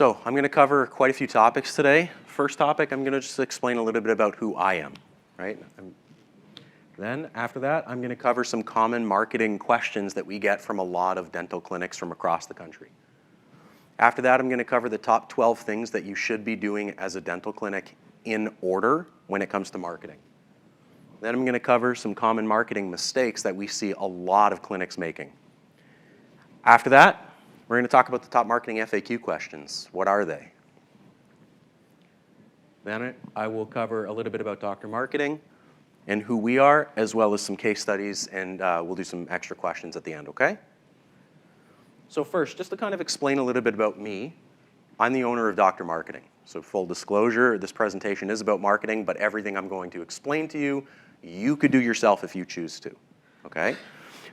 So I'm going to cover quite a few topics today. First topic, I'm going to just explain a little bit about who I am, right? Then after that, I'm going to cover some common marketing questions that we get from a lot of dental clinics from across the country. After that, I'm going to cover the top 12 things that you should be doing as a dental clinic in order when it comes to marketing. Then I'm going to cover some common marketing mistakes that we see a lot of clinics making. After that, we're going to talk about the top marketing FAQ questions. What are they? Then I will cover a little bit about doctor marketing and who we are, as well as some case studies, and we'll do some extra questions at the end, okay? So first, just to kind of explain a little bit about me, I'm the owner of Doctor Marketing. So full disclosure, this presentation is about marketing, but everything I'm going to explain to you, you could do yourself if you choose to, okay?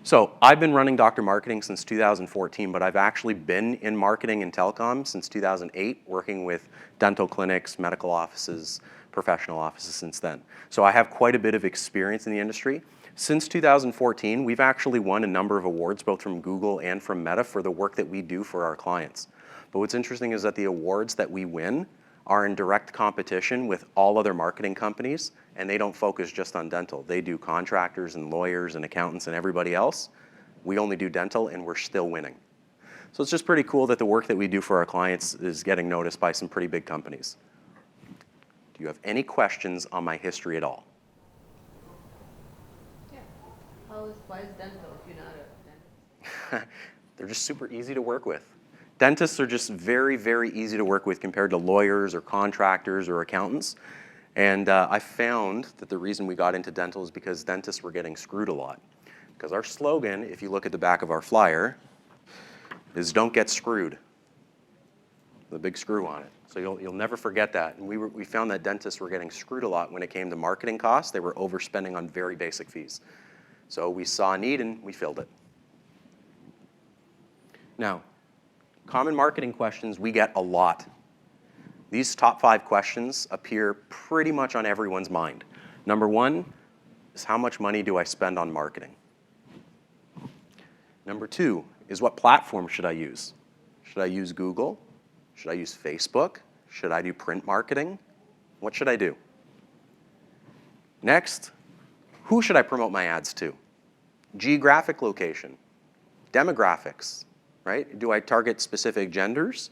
So I've been running Doctor Marketing since 2014, but I've actually been in marketing and telecom since 2008, working with dental clinics, medical offices, professional offices since then. So I have quite a bit of experience in the industry. Since 2014, we've actually won a number of awards, both from Google and from Meta, for the work that we do for our clients. But what's interesting is that the awards that we win are in direct competition with all other marketing companies, and they don't focus just on dental. They do contractors and lawyers and accountants and everybody else. We only do dental, and we're still winning. So it's just pretty cool that the work that we do for our clients is getting noticed by some pretty big companies. Do you have any questions on my history at all? Yeah. Why is dental if you're not a dentist? They're just super easy to work with. Dentists are just very, very easy to work with compared to lawyers or contractors or accountants. And I found that the reason we got into dental is because dentists were getting screwed a lot. Because our slogan, if you look at the back of our flyer, is "Don't get screwed." The big screw on it. So you'll never forget that. And we found that dentists were getting screwed a lot when it came to marketing costs. They were overspending on very basic fees. So we saw a need and we filled it. Now, common marketing questions we get a lot. These top 5 questions appear pretty much on everyone's mind. Number 1 is, how much money do I spend on marketing? Number 2 is, what platform should I use? Should I use Google? Should I use Facebook? Should I do print marketing? What should I do? Next, who should I promote my ads to? Geographic location, demographics, right? Do I target specific genders,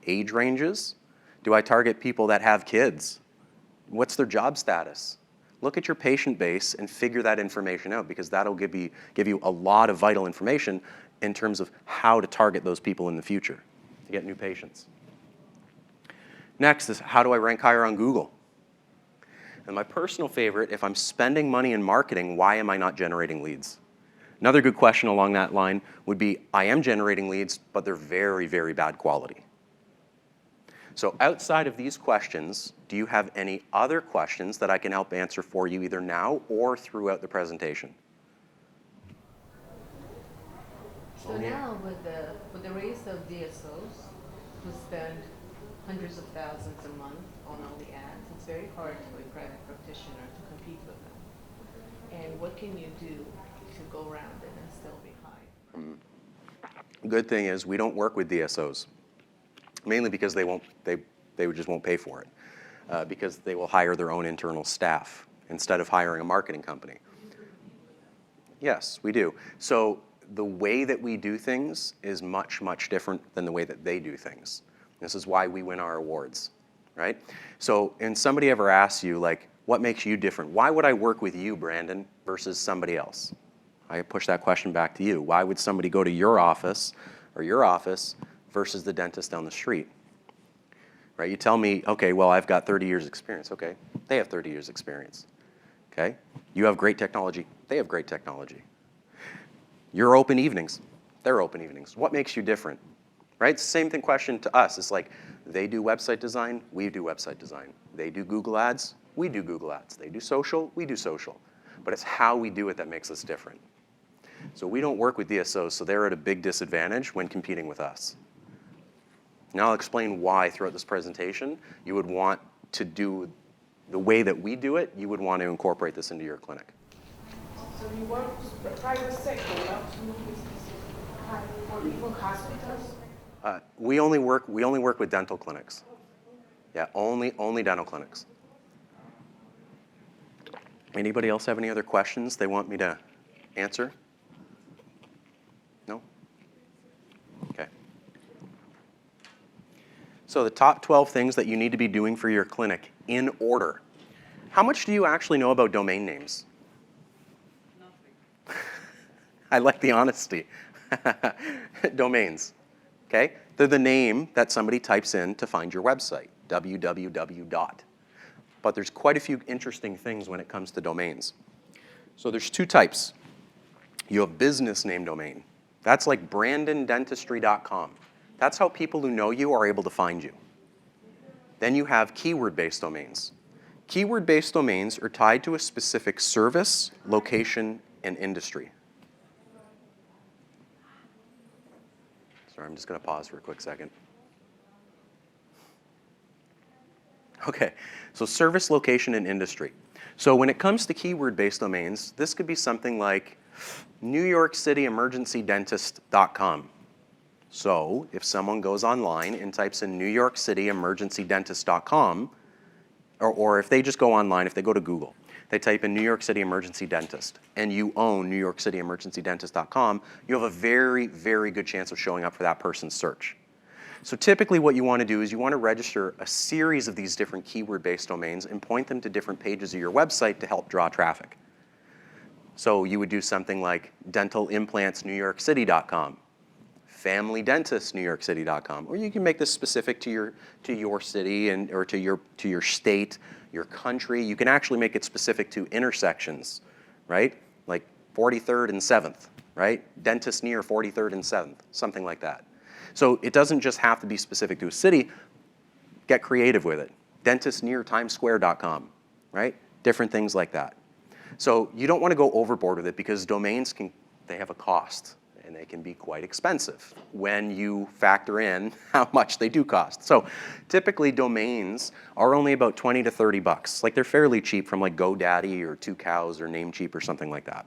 age ranges? Do I target people that have kids? What's their job status? Look at your patient base and figure that information out, because that'll give you a lot of vital information in terms of how to target those people in the future to get new patients. Next is, how do I rank higher on Google? And my personal favorite, if I'm spending money in marketing, why am I not generating leads? Another good question along that line would be, I am generating leads, but they're very, very bad quality. So outside of these questions, do you have any other questions that I can help answer for you either now or throughout the presentation? So now with the race of DSOs who spend hundreds of thousands a month on all the ads, it's very hard for a private practitioner to compete with them. And what can you do to go around it and still be high? Good thing is we don't work with DSOs, mainly because they just won't pay for it, because they will hire their own internal staff instead of hiring a marketing company. Yes, we do. So the way that we do things is much, much different than the way that they do things. This is why we win our awards, right? So, and somebody ever asks you, like, what makes you different? Why would I work with you, Brandon, versus somebody else? I push that question back to you. Why would somebody go to your office versus the dentist down the street? Right? You tell me, okay, well, I've got 30 years experience. Okay, they have 30 years experience. Okay? You have great technology. They have great technology. You're open evenings. They're open evenings. What makes you different? Right? Same thing question to us. It's like, they do website design, we do website design. They do Google Ads, we do Google Ads. They do social, we do social. But it's how we do it that makes us different. So we don't work with DSOs, so they're at a big disadvantage when competing with us. Now I'll explain why throughout this presentation you would want to do the way that we do it, you would want to incorporate this into your clinic. So you work with private sector, not with hospitals? We only work with dental clinics. Yeah, only dental clinics. Anybody else have any other questions they want me to answer? No? Okay. So the top 12 things that you need to be doing for your clinic in order. How much do you actually know about domain names? Nothing. I like the honesty. Domains, okay? They're the name that somebody types in to find your website, www. But there's quite a few interesting things when it comes to domains. So there's two types. You have business name domain. That's like brandondentistry.com. That's how people who know you are able to find you. Then you have keyword-based domains. Keyword-based domains are tied to a specific service, location, and industry. Sorry, I'm just going to pause for a quick second. Okay, so service, location, and industry. So when it comes to keyword-based domains, this could be something like NewYorkCityEmergencyDentist.com. So if someone goes online and types in NewYorkCityEmergencyDentist.com, or if they just go online, if they go to Google, they type in New York City Emergency Dentist, and you own NewYorkCityEmergencyDentist.com, you have a very, very good chance of showing up for that person's search. So typically what you want to do is you want to register a series of these different keyword-based domains and point them to different pages of your website to help draw traffic. So you would do something like DentalImplantsNewYorkCity.com, FamilyDentistNewYorkCity.com, or you can make this specific to your city or to your state, your country. You can actually make it specific to intersections, right? Like 43rd and 7th, right? Dentist near 43rd and 7th, something like that. So it doesn't just have to be specific to a city. Get creative with it. DentistNearTimesSquare.com, right? Different things like that. So you don't want to go overboard with it because domains they have a cost and they can be quite expensive when you factor in how much they do cost. So typically domains are only about 20 to 30 bucks. Like they're fairly cheap from like GoDaddy or 2Cows or Namecheap or something like that.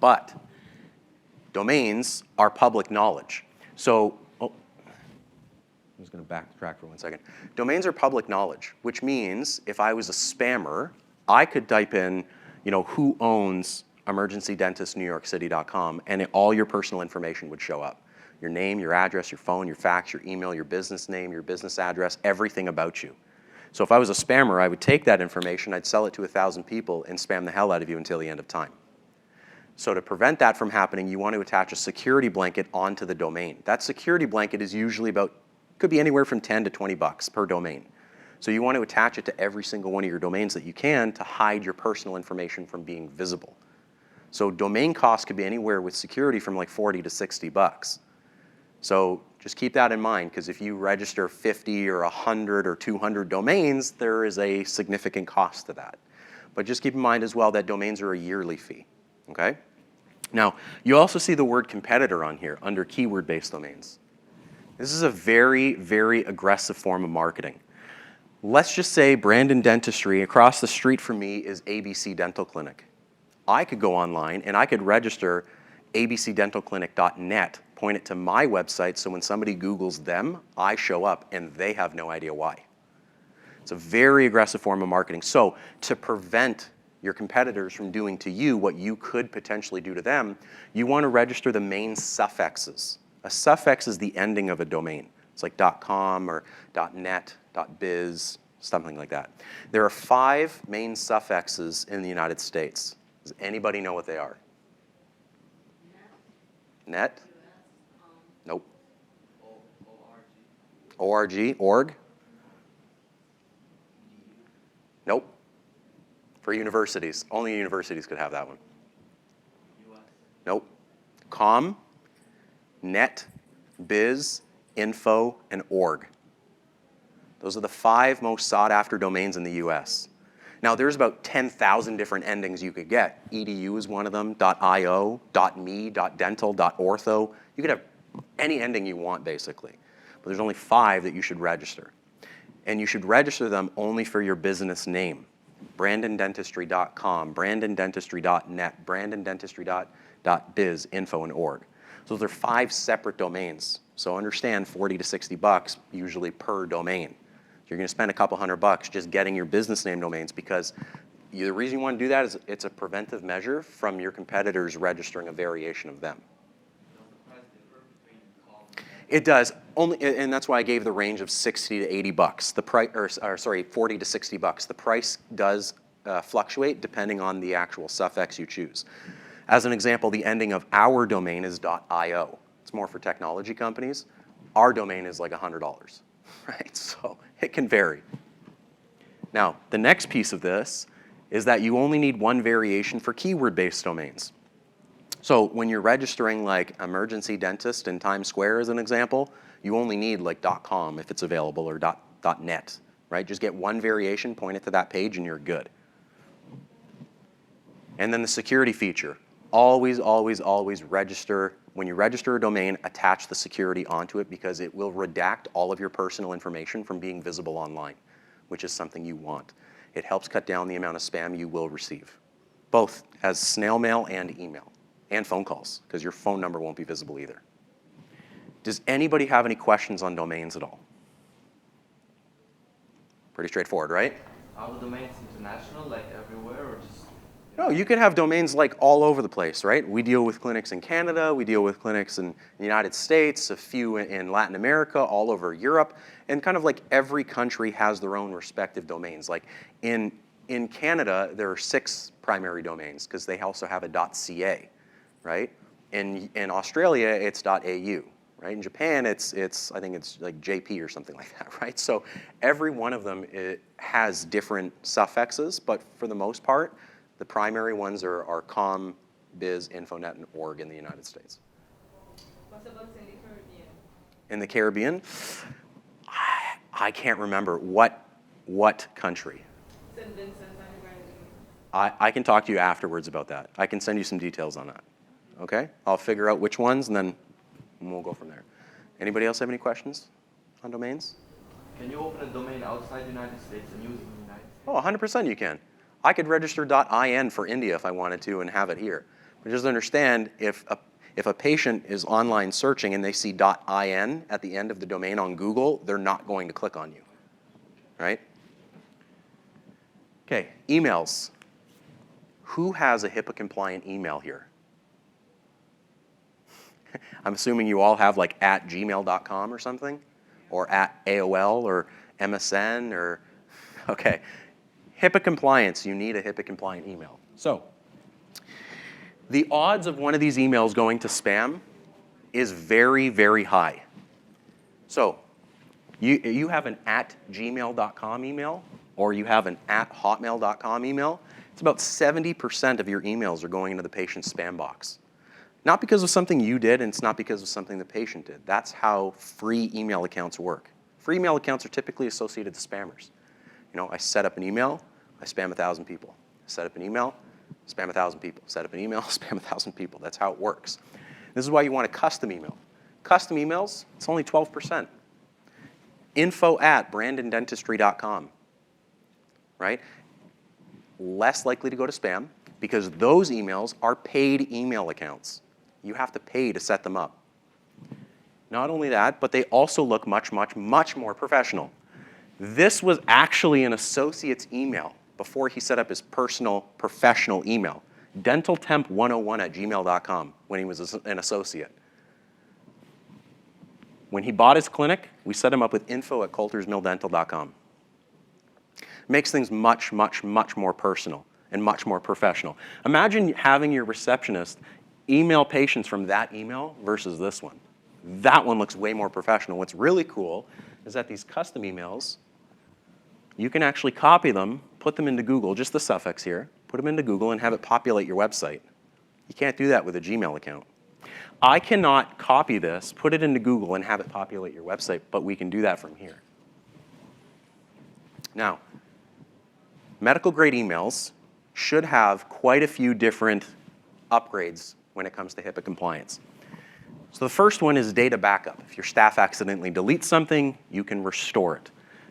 But domains are public knowledge. So, I'm just going to backtrack for 1 second. Domains are public knowledge, which means if I was a spammer, I could type in, who owns emergencydentistnewyorkcity.com, and all your personal information would show up. Your name, your address, your phone, your fax, your email, your business name, your business address, everything about you. So if I was a spammer, I would take that information, I'd sell it to 1,000 people and spam the hell out of you until the end of time. So to prevent that from happening, you want to attach a security blanket onto the domain. That security blanket is usually could be anywhere from 10 to 20 bucks per domain. So you want to attach it to every single one of your domains that you can to hide your personal information from being visible. So domain costs could be anywhere with security from like 40 to 60 bucks. So just keep that in mind, because if you register 50 or 100 or 200 domains, there is a significant cost to that. But just keep in mind as well that domains are a yearly fee, okay? Now, you also see the word competitor on here under keyword-based domains. This is a very, very aggressive form of marketing. Let's just say Brandon Dentistry, across the street from me is ABC Dental Clinic. I could go online and I could register abcdentalclinic.net, point it to my website, so when somebody Googles them, I show up and they have no idea why. It's a very aggressive form of marketing. So to prevent your competitors from doing to you what you could potentially do to them, you want to register the main suffixes. A suffix is the ending of a domain. It's like .com or .net, .biz, something like that. There are 5 main suffixes in the United States. Does anybody know what they are? Net? Nope. ORG? Org? Nope. For universities. Only universities could have that one. Nope. Com, net, biz, info, and org. Those are the 5 most sought after domains in the US. Now there's about 10,000 different endings you could get. .edu is one of them, .io, .me, .dental, .ortho. You could have any ending you want basically. But there's only 5 that you should register. And you should register them only for your business name. BrandonDentistry.com, BrandonDentistry.net, BrandonDentistry.biz, info, and org. So they're 5 separate domains. So understand $40 to $60 usually per domain. You're going to spend a couple $100 just getting your business name domains because the reason you want to do that is it's a preventive measure from your competitors registering a variation of them. It does, and that's why I gave the range of $60 to $80. The price, or sorry, $40 to $60. The price does fluctuate depending on the actual suffix you choose. As an example, the ending of our domain is .io. It's more for technology companies. Our domain is like $100, right? So it can vary. Now, the next piece of this is that you only need one variation for keyword-based domains. So when you're registering like emergency dentist in Times Square as an example, you only need like .com if it's available or .net, right? Just get one variation, point it to that page, and you're good. And then the security feature. Always, always, always register. When you register a domain, attach the security onto it because it will redact all of your personal information from being visible online, which is something you want. It helps cut down the amount of spam you will receive, both as snail mail and email, and phone calls, because your phone number won't be visible either. Does anybody have any questions on domains at all? Pretty straightforward, right? Are the domains international, like everywhere, or just? No, you can have domains like all over the place, right? We deal with clinics in Canada, we deal with clinics in the United States, a few in Latin America, all over Europe, and kind of like every country has their own respective domains. Like in Canada, there are 6 primary domains because they also have a .ca, right? In Australia, it's .au, right? In Japan, I think it's like JP or something like that, right? So every one of them has different suffixes, but for the most part, the primary ones are com, biz, infonet, and org in the United States. What about in the Caribbean? In the Caribbean, I can't remember what country. St. Vincent and the Grenadines. I can talk to you afterwards about that. I can send you some details on that. Okay? I'll figure out which ones, and then we'll go from there. Anybody else have any questions on domains? Can you open a domain outside the United States and use it in the United States? Oh, 100% you can. I could register .in for India if I wanted to and have it here. But just understand, if a patient is online searching and they see .in at the end of the domain on Google, they're not going to click on you, right? Okay, emails. Who has a HIPAA-compliant email here? I'm assuming you all have like @gmail.com or something, or @AOL or MSN or, okay. HIPAA compliance, you need a HIPAA compliant email. So the odds of one of these emails going to spam is very, very high. So you have an @gmail.com email or you have an @hotmail.com email, it's about 70% of your emails are going into the patient's spam box. Not because of something you did, and it's not because of something the patient did. That's how free email accounts work. Free email accounts are typically associated to spammers. You know, I set up an email, I spam 1,000 people. Set up an email, spam 1,000 people. Set up an email, spam 1,000 people. That's how it works. This is why you want a custom email. Custom emails, it's only 12%. info@brandondentistry.com, right? Less likely to go to spam because those emails are paid email accounts. You have to pay to set them up. Not only that, but they also look much, much, much more professional. This was actually an associate's email before he set up his personal professional email. dentaltemp101@gmail.com when he was an associate. When he bought his clinic, we set him up with info@coultersmilldental.com. Makes things much, much, much more personal and much more professional. Imagine having your receptionist email patients from that email versus this one. That one looks way more professional. What's really cool is that these custom emails, you can actually copy them, put them into Google, just the suffix here, put them into Google and have it populate your website. You can't do that with a Gmail account. I cannot copy this, put it into Google and have it populate your website, but we can do that from here. Now, medical grade emails should have quite a few different upgrades when it comes to HIPAA compliance. So the first one is data backup. If your staff accidentally deletes something, you can restore it.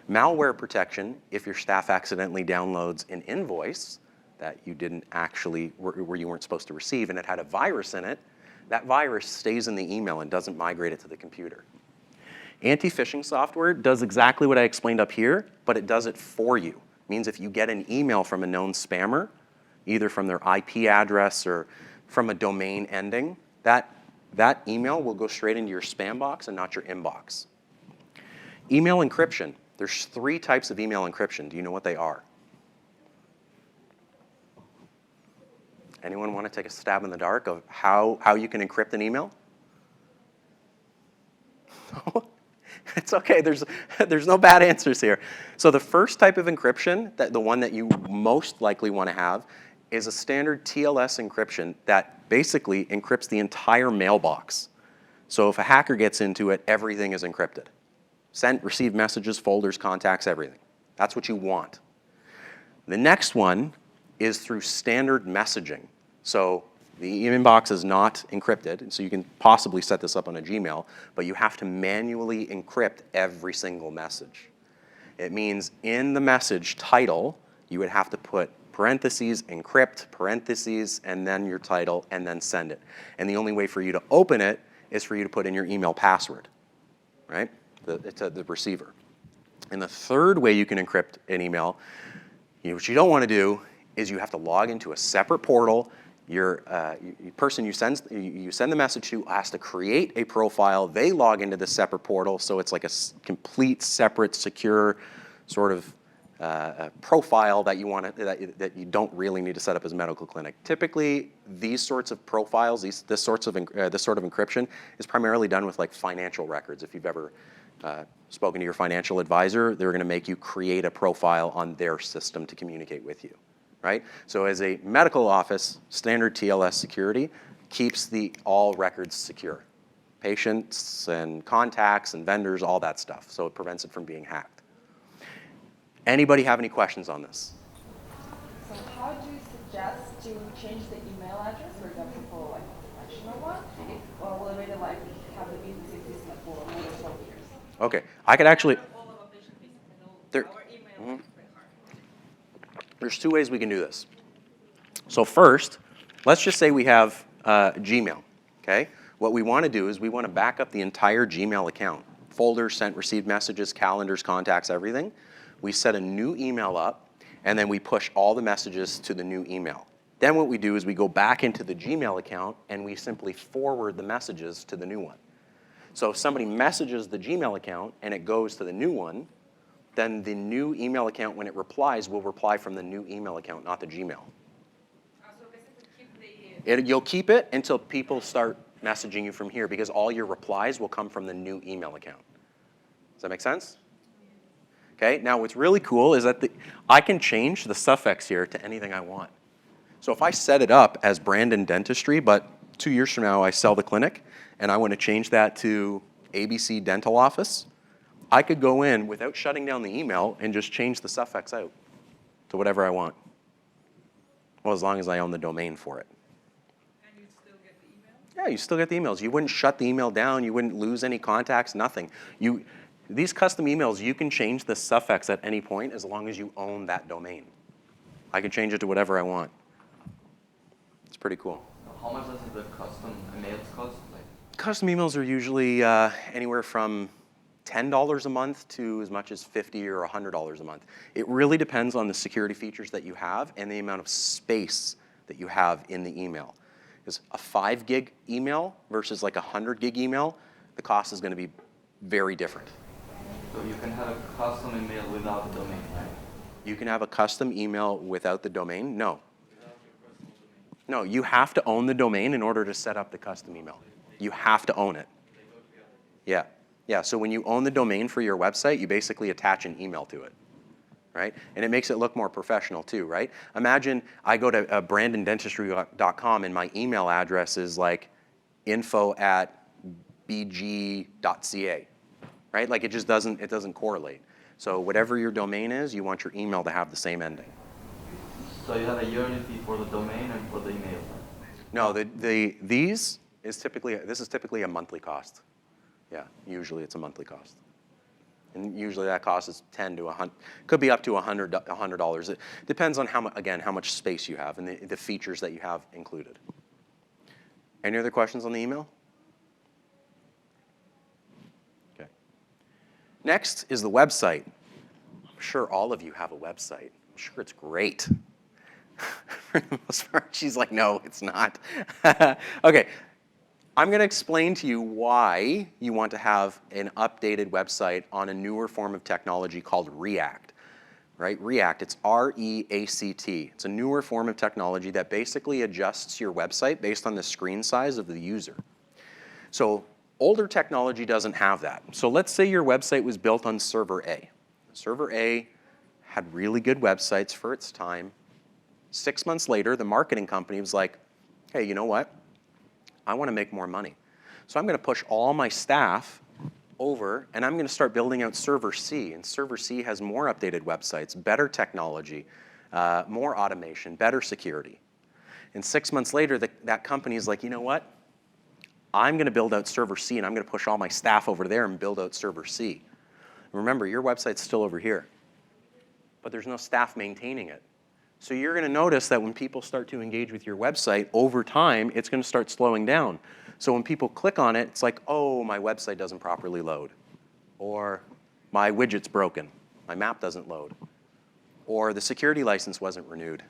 Malware protection, if your staff accidentally downloads an invoice that you didn't actually, where you weren't supposed to receive and it had a virus in it, that virus stays in the email and doesn't migrate it to the computer. Anti-phishing software does exactly what I explained up here, but it does it for you. It means if you get an email from a known spammer, either from their IP address or from a domain ending, that email will go straight into your spam box and not your inbox. Email encryption. There's 3 types of email encryption. Do you know what they are? Anyone want to take a stab in the dark of how you can encrypt an email? It's okay, there's no bad answers here. So the first type of encryption, the one that you most likely want to have, is a standard TLS encryption that basically encrypts the entire mailbox. So if a hacker gets into it, everything is encrypted. Sent, received messages, folders, contacts, everything. That's what you want. The next one is through standard messaging. So the inbox is not encrypted, and so you can possibly set this up on a Gmail, but you have to manually encrypt every single message. It means in the message title, you would have to put parentheses, encrypt, parentheses, and then your title, and then send it. And the only way for you to open it is for you to put in your email password, right? The receiver. And the third way you can encrypt an email, what you don't want to do is you have to log into a separate portal. Your person you send the message to has to create a profile. They log into this separate portal, so it's like a complete, separate, secure sort of profile that you want that you don't really need to set up as a medical clinic. Typically, these sorts of profiles, this sort of encryption is primarily done with like financial records. If you've ever spoken to your financial advisor, they're going to make you create a profile on their system to communicate with you. Right? So as a medical office, standard TLS security keeps all records secure. Patients and contacts and vendors, all that stuff. So it prevents it from being hacked. Anybody have any questions on this? So how do you suggest to change the email address, for example, for like a professional one? Or will it really like have the business exist like for more than 12 years? Okay, I could actually, there's 2 ways we can do this. So first, let's just say we have Gmail, okay? What we want to do is we want to back up the entire Gmail account. Folders, sent, received messages, calendars, contacts, everything. We set a new email up, and then we push all the messages to the new email. Then what we do is we go back into the Gmail account, and we simply forward the messages to the new one. So if somebody messages the Gmail account, and it goes to the new one, then the new email account, when it replies, will reply from the new email account, not the Gmail. You'll keep it until people start messaging you from here, because all your replies will come from the new email account. Does that make sense? Okay, now what's really cool is that I can change the suffix here to anything I want. So if I set it up as Brandon Dentistry, but 2 years from now I sell the clinic, and I want to change that to ABC Dental Office, I could go in without shutting down the email and just change the suffix out to whatever I want. Well, as long as I own the domain for it. And you'd still get the email? Yeah, you still get the emails. You wouldn't shut the email down. You wouldn't lose any contacts, nothing. These custom emails, you can change the suffix at any point as long as you own that domain. I can change it to whatever I want. It's pretty cool. How much does the custom emails cost? Custom emails are usually anywhere from $10 a month to as much as $50 or $100 a month. It really depends on the security features that you have and the amount of space that you have in the email. Because a 5 gig email versus like a 100 gig email, the cost is going to be very different. So you can have a custom email without the domain, right? You can have a custom email without the domain? No. No, you have to own the domain in order to set up the custom email. You have to own it. Yeah. Yeah, so when you own the domain for your website, you basically attach an email to it, right? And it makes it look more professional too, right? Imagine I go to brandondentistry.com and my email address is like info@bg.ca, right? Like it just doesn't correlate. So whatever your domain is, you want your email to have the same ending. So you have a yearly fee for the domain and for the email? No, this is typically a monthly cost. Yeah, usually it's a monthly cost. And usually that cost is $10 to $100, could be up to $100. It depends on how much space you have and the features that you have included. Any other questions on the email? Okay. Next is the website. I'm sure all of you have a website. I'm sure it's great. For the most part, she's like, no, it's not. Okay, I'm going to explain to you why you want to have an updated website on a newer form of technology called React. Right? React, it's R-E-A-C-T. It's a newer form of technology that basically adjusts your website based on the screen size of the user. So older technology doesn't have that. So let's say your website was built on Server A. Server A had really good websites for its time. 6 months later, the marketing company was like, hey, you know what? I want to make more money. So I'm going to push all my staff over, and I'm going to start building out Server C. And Server C has more updated websites, better technology, more automation, better security. And 6 months later, that company is like, you know what? I'm going to build out Server C, and I'm going to push all my staff over there and build out Server C. Remember, your website's still over here, but there's no staff maintaining it. So you're going to notice that when people start to engage with your website, over time, it's going to start slowing down. So when people click on it, it's like, oh, my website doesn't properly load. Or my widget's broken. My map doesn't load. Or the security license wasn't renewed.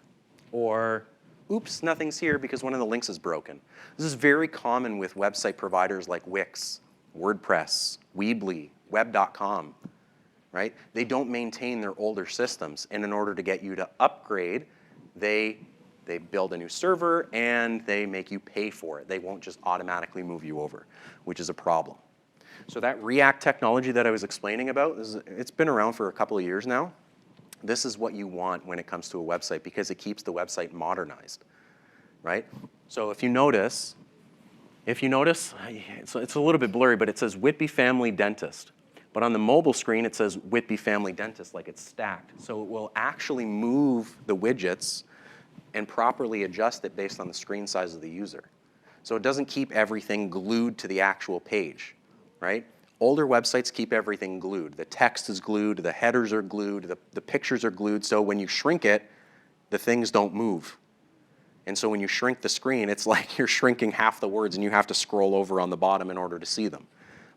Or, oops, nothing's here because one of the links is broken. This is very common with website providers like Wix, WordPress, Weebly, Web.com. Right? They don't maintain their older systems, and in order to get you to upgrade, they build a new server and they make you pay for it. They won't just automatically move you over, which is a problem. So that React technology that I was explaining about, it's been around for a couple of years now. This is what you want when it comes to a website because it keeps the website modernized, right? So if you notice, it's a little bit blurry, but it says Whitby Family Dentist. But on the mobile screen, it says Whitby Family Dentist, like it's stacked. So it will actually move the widgets and properly adjust it based on the screen size of the user. So it doesn't keep everything glued to the actual page, right? Older websites keep everything glued. The text is glued, the headers are glued, the pictures are glued, so when you shrink it, the things don't move. And so when you shrink the screen, it's like you're shrinking half the words and you have to scroll over on the bottom in order to see them.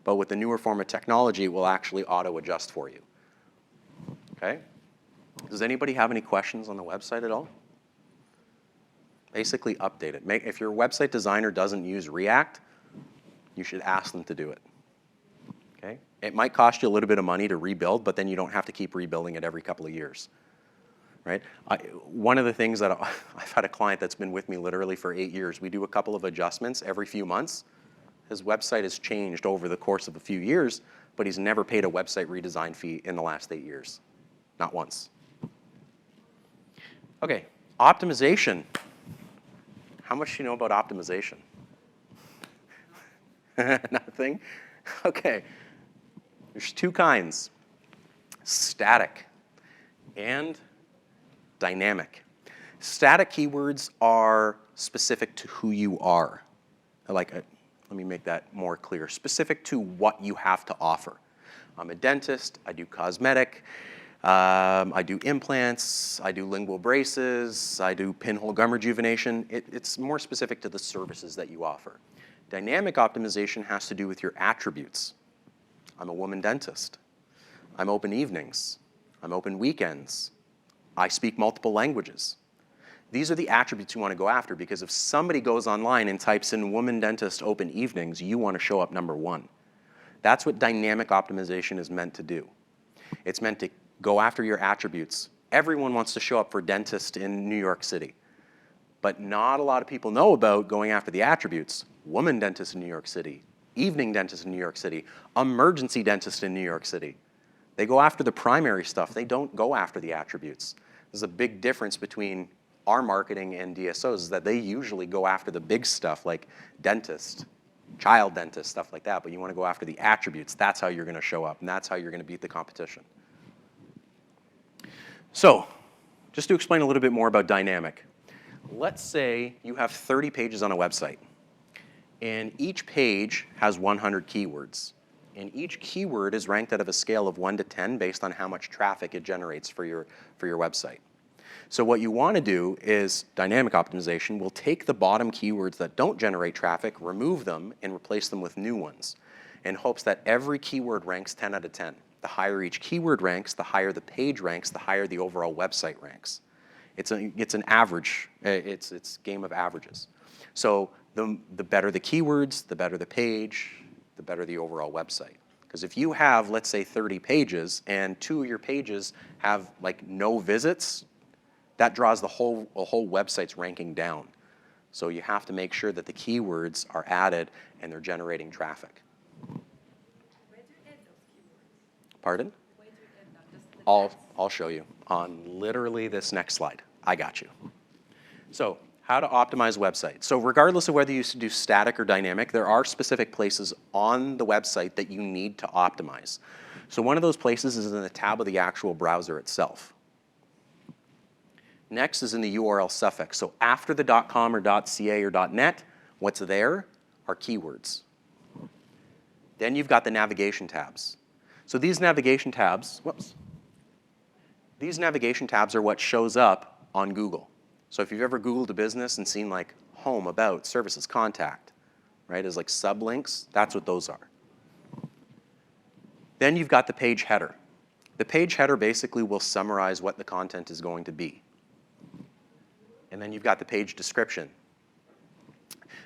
But with the newer form of technology, it will actually auto-adjust for you. Okay? Does anybody have any questions on the website at all? Basically update it. If your website designer doesn't use React, you should ask them to do it. Okay? It might cost you a little bit of money to rebuild, but then you don't have to keep rebuilding it every couple of years. Right? One of the things that I've had a client that's been with me literally for 8 years. We do a couple of adjustments every few months. His website has changed over the course of a few years, but he's never paid a website redesign fee in the last 8 years. Not once. Okay, optimization. How much do you know about optimization? Nothing? Okay. There's two kinds. Static and dynamic. Static keywords are specific to who you are. Let me make that more clear. Specific to what you have to offer. I'm a dentist. I do cosmetic. I do implants. I do lingual braces. I do pinhole gum rejuvenation. It's more specific to the services that you offer. Dynamic optimization has to do with your attributes. I'm a woman dentist. I'm open evenings. I'm open weekends. I speak multiple languages. These are the attributes you want to go after because if somebody goes online and types in woman dentist open evenings, you want to show up number one. That's what dynamic optimization is meant to do. It's meant to go after your attributes. Everyone wants to show up for dentist in New York City, but not a lot of people know about going after the attributes. Woman dentist in New York City, evening dentist in New York City, emergency dentist in New York City. They go after the primary stuff. They don't go after the attributes. There's a big difference between our marketing and DSOs is that they usually go after the big stuff like dentist, child dentist, stuff like that, but you want to go after the attributes. That's how you're going to show up, and that's how you're going to beat the competition. So, just to explain a little bit more about dynamic. Let's say you have 30 pages on a website, and each page has 100 keywords. And each keyword is ranked out of a scale of 1 to 10 based on how much traffic it generates for your website. So what you want to do is dynamic optimization will take the bottom keywords that don't generate traffic, remove them, and replace them with new ones in hopes that every keyword ranks 10 out of 10. The higher each keyword ranks, the higher the page ranks, the higher the overall website ranks. It's an average. It's a game of averages. So the better the keywords, the better the page, the better the overall website. Because if you have, let's say, 30 pages and 2 of your pages have like no visits, that draws the whole website's ranking down. So you have to make sure that the keywords are added and they're generating traffic. Where do you add those keywords? Pardon? Where do you add them? Just the text? I'll show you on literally this next slide. I got you. So how to optimize websites. So regardless of whether you do static or dynamic, there are specific places on the website that you need to optimize. So one of those places is in the tab of the actual browser itself. Next is in the URL suffix. So after the .com or .ca or .net, what's there are keywords. Then you've got the navigation tabs. So these navigation tabs, these navigation tabs are what shows up on Google. So if you've ever Googled a business and seen like home, about, services, contact, right, as like sublinks, that's what those are. Then you've got the page header. The page header basically will summarize what the content is going to be. And then you've got the page description.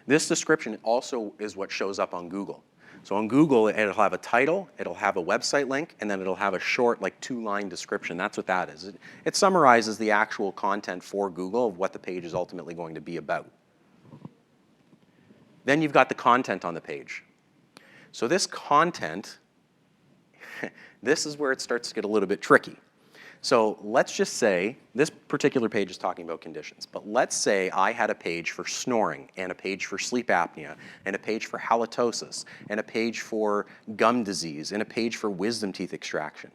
This description also is what shows up on Google. So on Google, it'll have a title, it'll have a website link, and then it'll have a short, like 2-line description. That's what that is. It summarizes the actual content for Google of what the page is ultimately going to be about. Then you've got the content on the page. So this content, this is where it starts to get a little bit tricky. So let's just say, this particular page is talking about conditions, but let's say I had a page for snoring, and a page for sleep apnea, and a page for halitosis, and a page for gum disease, and a page for wisdom teeth extraction.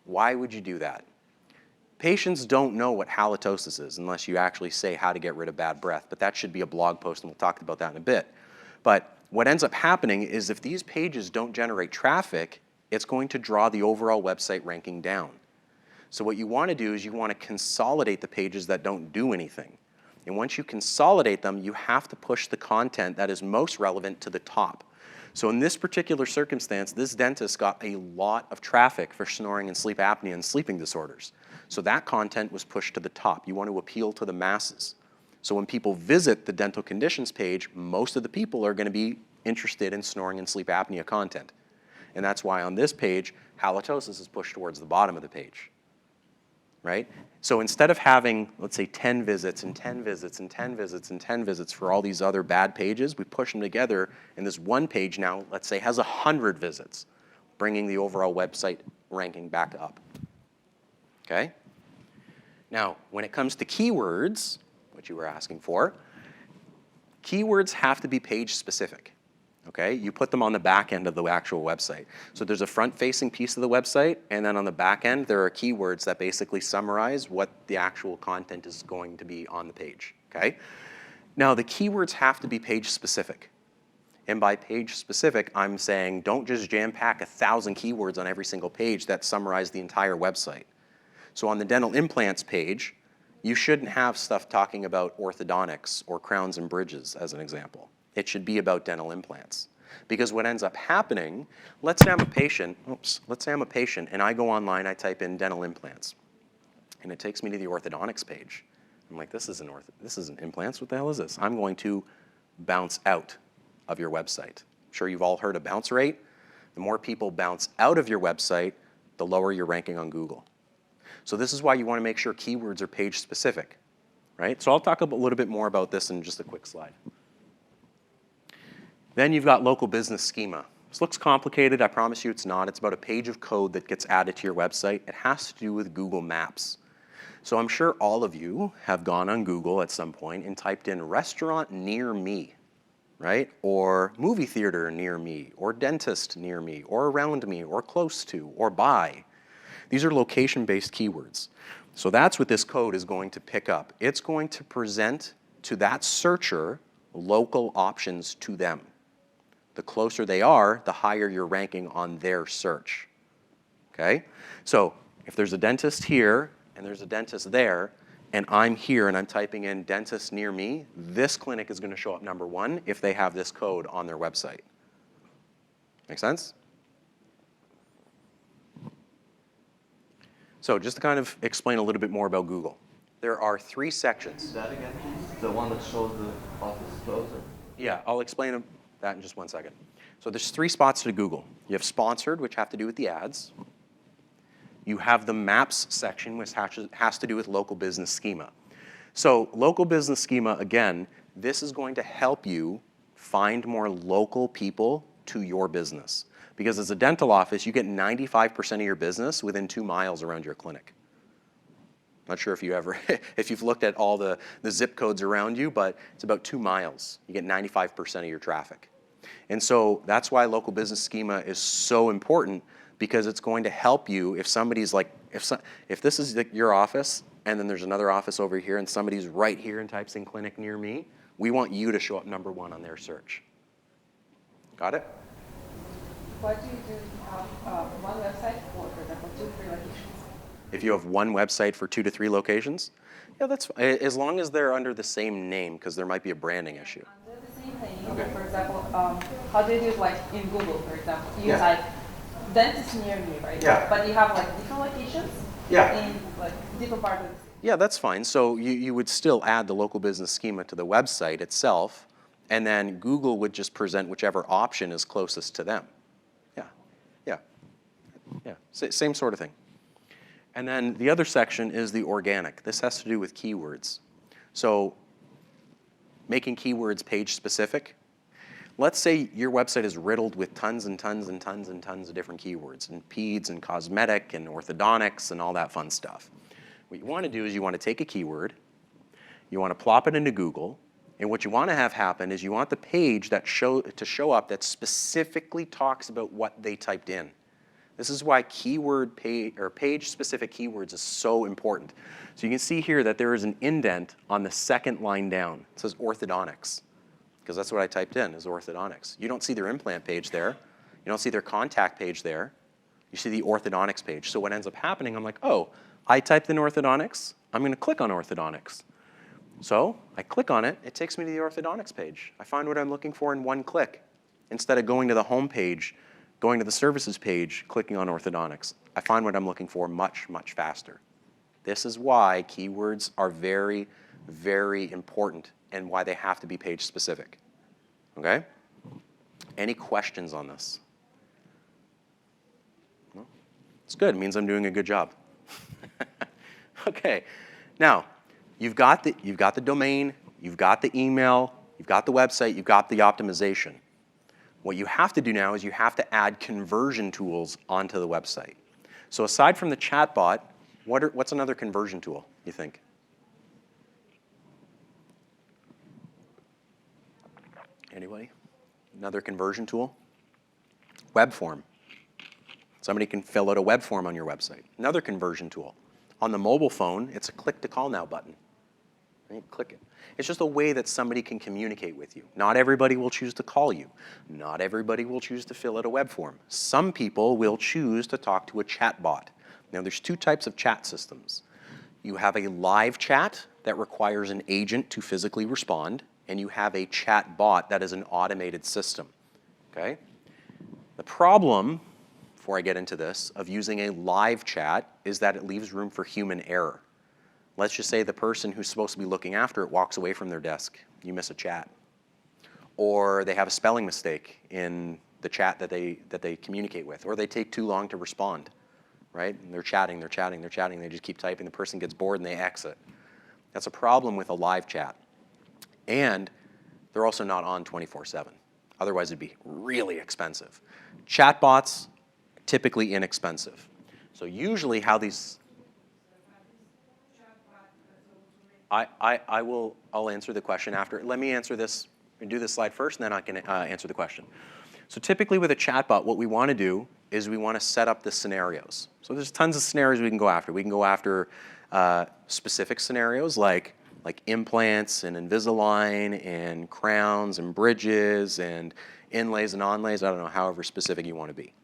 Why would you do that? Patients don't know what halitosis is unless you actually say how to get rid of bad breath, but that should be a blog post, and we'll talk about that in a bit. But what ends up happening is if these pages don't generate traffic, it's going to draw the overall website ranking down. So what you want to do is you want to consolidate the pages that don't do anything. And once you consolidate them, you have to push the content that is most relevant to the top. So in this particular circumstance, this dentist got a lot of traffic for snoring and sleep apnea and sleeping disorders. So that content was pushed to the top. You want to appeal to the masses. So when people visit the dental conditions page, most of the people are going to be interested in snoring and sleep apnea content. And that's why on this page, halitosis is pushed towards the bottom of the page. Right? So instead of having, let's say, 10 visits and 10 visits and 10 visits and 10 visits for all these other bad pages, we push them together, and this one page now, let's say, has 100 visits, bringing the overall website ranking back up. Okay? Now, when it comes to keywords, what you were asking for, keywords have to be page specific. Okay? You put them on the back end of the actual website. So there's a front-facing piece of the website, and then on the back end, there are keywords that basically summarize what the actual content is going to be on the page. Okay? Now, the keywords have to be page specific. And by page specific, I'm saying don't just jam-pack 1,000 keywords on every single page that summarize the entire website. So on the dental implants page, you shouldn't have stuff talking about orthodontics or crowns and bridges, as an example. It should be about dental implants. Because what ends up happening, let's say I'm a patient and I go online, I type in dental implants, and it takes me to the orthodontics page. I'm like, this isn't implants, what the hell is this? I'm going to bounce out of your website. I'm sure you've all heard of bounce rate. The more people bounce out of your website, the lower your ranking on Google. So this is why you want to make sure keywords are page specific, right? So I'll talk a little bit more about this in just a quick slide. Then you've got local business schema. This looks complicated. I promise you it's not. It's about a page of code that gets added to your website. It has to do with Google Maps. So I'm sure all of you have gone on Google at some point and typed in restaurant near me, right? Or movie theater near me, or dentist near me, or around me, or close to, or by. These are location-based keywords. So that's what this code is going to pick up. It's going to present to that searcher local options to them. The closer they are, the higher you're ranking on their search. Okay? So if there's a dentist here and there's a dentist there, and I'm here and I'm typing in dentist near me, this clinic is going to show up number 1 if they have this code on their website. Make sense? So just to kind of explain a little bit more about Google. There are 3 sections. That again, please. The one that shows the office closer. Yeah, I'll explain that in just 1 second. So there's 3 spots to Google. You have sponsored, which have to do with the ads. You have the maps section, which has to do with local business schema. So local business schema, again, this is going to help you find more local people to your business. Because as a dental office, you get 95% of your business within 2 miles around your clinic. Not sure if if you've looked at all the zip codes around you, but it's about 2 miles. You get 95% of your traffic. And so that's why local business schema is so important, because it's going to help you if somebody's like, if this is your office and then there's another office over here and somebody's right here and types in clinic near me, we want you to show up number 1 on their search. Got it? What do you do if you have one website for example, 2, 3 locations? If you have one website for 2 to 3 locations, yeah, that's as long as they're under the same name, because there might be a branding issue. Under the same name, Okay. for example, how do you do it like in Google, for example? You Yeah. type dentist near me, right? Yeah. But you have like different locations Yeah. in like different parts of the city. Yeah, that's fine. So you would still add the local business schema to the website itself, and then Google would just present whichever option is closest to them. Yeah, yeah, yeah, same sort of thing. And then the other section is the organic. This has to do with keywords. So making keywords page specific. Let's say your website is riddled with tons and tons and tons and tons of different keywords, and peds and cosmetic and orthodontics and all that fun stuff. What you want to do is you want to take a keyword, you want to plop it into Google, and what you want to have happen is you want the page to show up that specifically talks about what they typed in. This is why page-specific keywords is so important. So you can see here that there is an indent on the 2nd line down. It says orthodontics, because that's what I typed in, is orthodontics. You don't see their implant page there. You don't see their contact page there. You see the orthodontics page. So what ends up happening, I'm like, oh, I typed in orthodontics. I'm going to click on orthodontics. So I click on it. It takes me to the orthodontics page. I find what I'm looking for in 1 click. Instead of going to the home page, going to the services page, clicking on orthodontics, I find what I'm looking for much, much faster. This is why keywords are very, very important and why they have to be page specific. Okay? Any questions on this? No? It's good. It means I'm doing a good job. Okay. Now, you've got the domain, you've got the email, you've got the website, you've got the optimization. What you have to do now is you have to add conversion tools onto the website. So aside from the chatbot, what's another conversion tool, you think? Anybody? Another conversion tool? Web form. Somebody can fill out a web form on your website. Another conversion tool. On the mobile phone, it's a click to call now button. Right? Click it. It's just a way that somebody can communicate with you. Not everybody will choose to call you. Not everybody will choose to fill out a web form. Some people will choose to talk to a chat bot. Now, there's 2 types of chat systems. You have a live chat that requires an agent to physically respond, and you have a chat bot that is an automated system. Okay? The problem, before I get into this, of using a live chat is that it leaves room for human error. Let's just say the person who's supposed to be looking after it walks away from their desk. You miss a chat. Or they have a spelling mistake in the chat that they communicate with. Or they take too long to respond, right? And they're chatting, they just keep typing. The person gets bored and they exit. That's a problem with a live chat. And they're also not on 24/7. Otherwise, it'd be really expensive. Chatbots, typically inexpensive. So usually how these... I'll answer the question after. Let me answer this and do this slide first, and then I can answer the question. So typically with a chatbot, what we want to do is we want to set up the scenarios. So there's tons of scenarios we can go after. We can go after specific scenarios like implants and Invisalign and crowns and bridges and inlays and onlays. I don't know, however specific you want to be.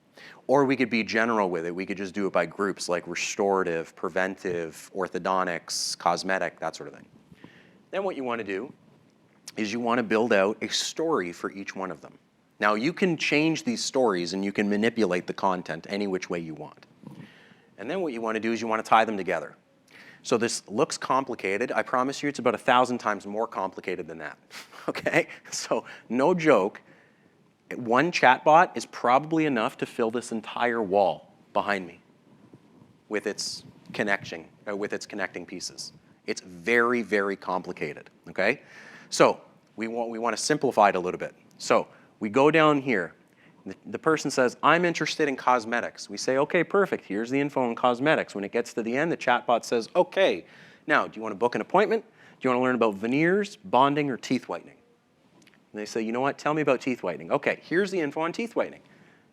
Or we could be general with it. We could just do it by groups like restorative, preventive, orthodontics, cosmetic, that sort of thing. Then what you want to do is you want to build out a story for each one of them. Now you can change these stories and you can manipulate the content any which way you want. And then what you want to do is you want to tie them together. So this looks complicated. I promise you it's about 1,000 times more complicated than that, okay? So no joke, one chatbot is probably enough to fill this entire wall behind me with its connecting pieces. It's very, very complicated, okay? So we want to simplify it a little bit. So we go down here. The person says, I'm interested in cosmetics. We say, okay, perfect. Here's the info on cosmetics. When it gets to the end, the chatbot says, okay, now, do you want to book an appointment? Do you want to learn about veneers, bonding, or teeth whitening? And they say, you know what, tell me about teeth whitening. Okay, here's the info on teeth whitening.